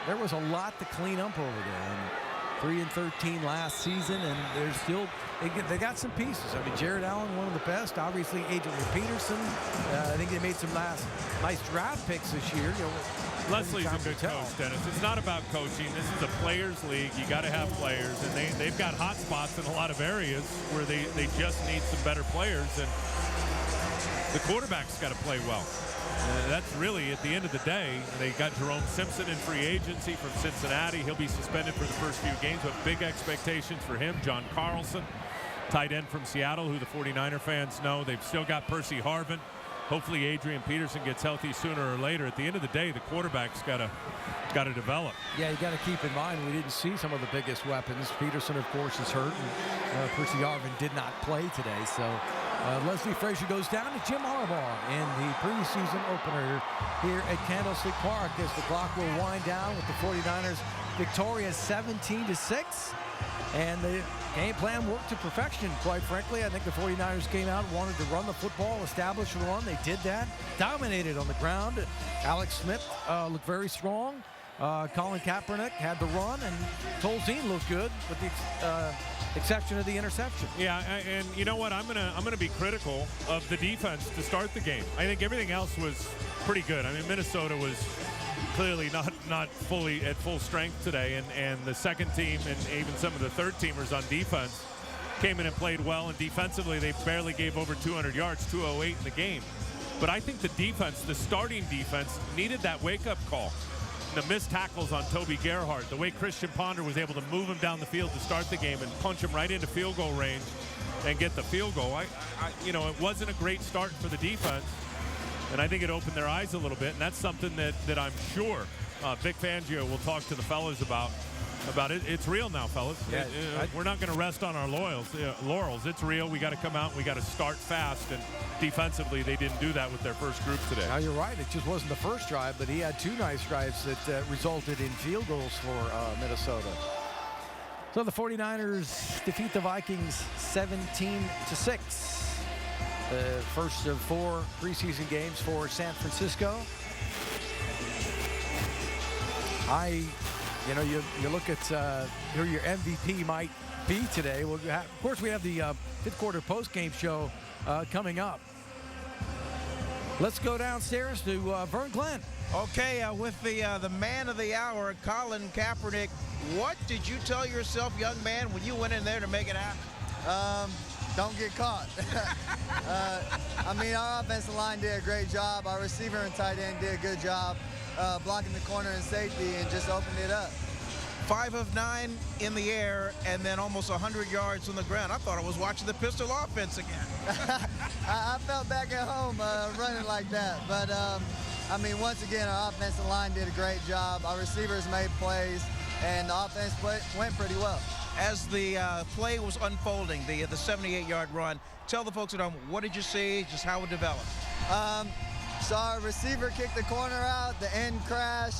Speaker 6: there was a lot to clean up over there. And 3-13 last season, and they're still they got some pieces. I mean, Jared Allen, one of the best. Obviously, Adrian Peterson. I think they made some nice draft picks this year. You know,
Speaker 10: Leslie's a good coach, Dennis. It's not about coaching. This is a players' league. You got to have players, and they've got hot spots in a lot of areas where they just need some better players, and the quarterback's got to play well. That's really, at the end of the day, they got Jerome Simpson in free agency from Cincinnati. He'll be suspended for the first few games, but big expectations for him. John Carlson, tight end from Seattle, who the 49er fans know. They've still got Percy Harvin. Hopefully Adrian Peterson gets healthy sooner or later. At the end of the day, the quarterback's got to develop.
Speaker 6: Yeah, you got to keep in mind we didn't see some of the biggest weapons. Peterson, of course, is hurt, and Percy Harvin did not play today. So Leslie Frazier goes down to Jim Harbaugh in the preseason opener here at Candlestick Park as the clock will wind down with the 49ers victorious 17-6. And the game plan worked to perfection, quite frankly. I think the 49ers came out and wanted to run the football, establish a run. They did that, dominated on the ground. Alex Smith looked very strong. Colin Kaepernick had the run, and Tolzien looked good with the exception of the interception.
Speaker 10: Yeah, and you know what? I'm gonna be critical of the defense to start the game. I think everything else was pretty good. I mean, Minnesota was clearly not fully at full strength today, and the second team and even some of the third teamers on defense came in and played well, and defensively they barely gave over 200 yards, 208 in the game. But I think the defense, the starting defense, needed that wake-up call. the missed tackles on Toby Gerhardt, the way Christian Ponder was able to move him down the field to start the game and punch him right into field goal range and get the field goal. It wasn't a great start for the defense, and I think it opened their eyes a little bit, and that's something that I'm sure Vic Fangio will talk to the fellas about it. It's real now, fellas.
Speaker 6: Yeah,
Speaker 10: We're not going to rest on our laurels. It's real. We got to come out and we got to start fast, and defensively they didn't do that with their first group today.
Speaker 6: Now, you're right. It just wasn't the first drive, but he had 2 nice drives that resulted in field goals for Minnesota. So the 49ers defeat the Vikings 17-6. The first of 4 preseason games for San Francisco. You look at who your MVP might be today. Well, of course, we have the fifth quarter post-game show coming up. Let's go downstairs to Vern Glenn.
Speaker 5: Okay, with the man of the hour, Colin Kaepernick. What did you tell yourself, young man, when you went in there to make it happen?
Speaker 13: Don't get caught. Our offensive line did a great job. Our receiver and tight end did a good job blocking the corner and safety and just opened it up.
Speaker 5: 5 of 9 in the air and then almost 100 yards on the ground. I thought I was watching the pistol offense again.
Speaker 13: I felt back at home running like that. But, once again, our offensive line did a great job. Our receivers made plays, and the offense went pretty well.
Speaker 5: As the play was unfolding, the 78-yard run, tell the folks at home, what did you see, just how it developed?
Speaker 13: Saw our receiver kick the corner out, the end crash,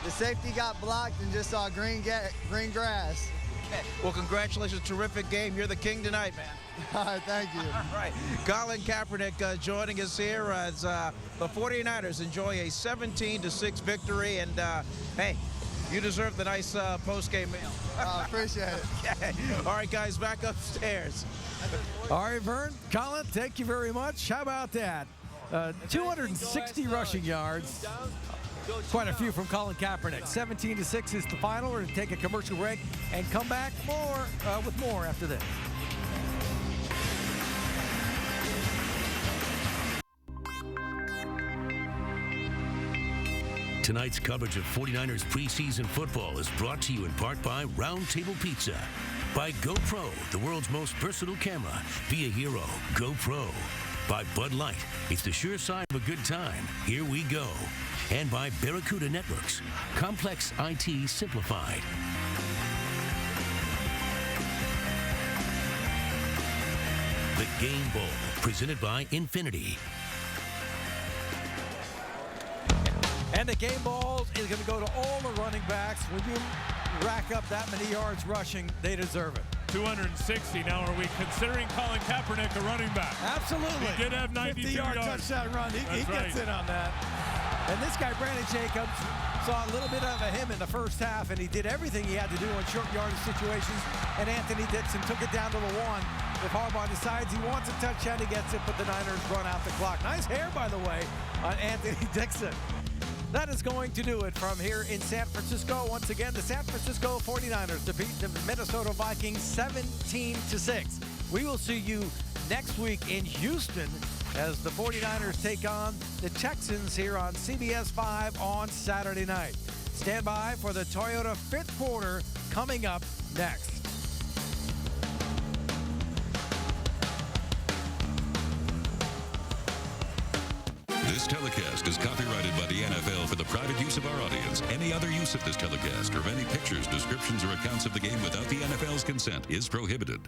Speaker 13: the safety got blocked, and just saw green grass.
Speaker 5: Okay. Well, congratulations, terrific game. You're the king tonight, man.
Speaker 13: All right, thank you.
Speaker 5: All right, Colin Kaepernick joining us here as the 49ers enjoy a 17-6 victory, and hey, you deserve the nice post-game meal.
Speaker 13: Appreciate it.
Speaker 5: Okay. All right, guys, back upstairs.
Speaker 6: All right, Vern, Colin, thank you very much. How about that? 260 rushing yards. Quite a few from Colin Kaepernick. 17-6 is the final. We're going to take a commercial break and come back with more after this.
Speaker 1: Tonight's coverage of 49ers preseason football is brought to you in part by Round Table Pizza, by GoPro, the world's most versatile camera. Be a hero. GoPro. By Bud Light. It's the sure sign of a good time. Here we go. And by Barracuda Networks. Complex IT simplified. The Game Bowl, presented by Infinity.
Speaker 6: And the game ball is going to go to all the running backs. When you rack up that many yards rushing, they deserve it.
Speaker 10: 260. Now, are we considering Colin Kaepernick a running back?
Speaker 6: Absolutely.
Speaker 10: He did have 92
Speaker 6: 50-yard
Speaker 10: yards.
Speaker 6: touchdown run. He gets in on that. And this guy, Brandon Jacobs, saw a little bit of him in the first half, and he did everything he had to do in short yardage situations. And Anthony Dixon took it down to the 1. If Harbaugh decides he wants a touchdown, he gets it, but the Niners run out the clock. Nice hair, by the way, on Anthony Dixon. That is going to do it from here in San Francisco. Once again, the San Francisco 49ers defeat the Minnesota Vikings 17-6. We will see you next week in Houston as the 49ers take on the Texans here on CBS 5 on Saturday night. Stand by for the Toyota fifth quarter coming up next.
Speaker 14: This telecast is copyrighted by the NFL for the private use of our audience. Any other use of this telecast or of any pictures, descriptions, or accounts of the game without the NFL's consent is prohibited.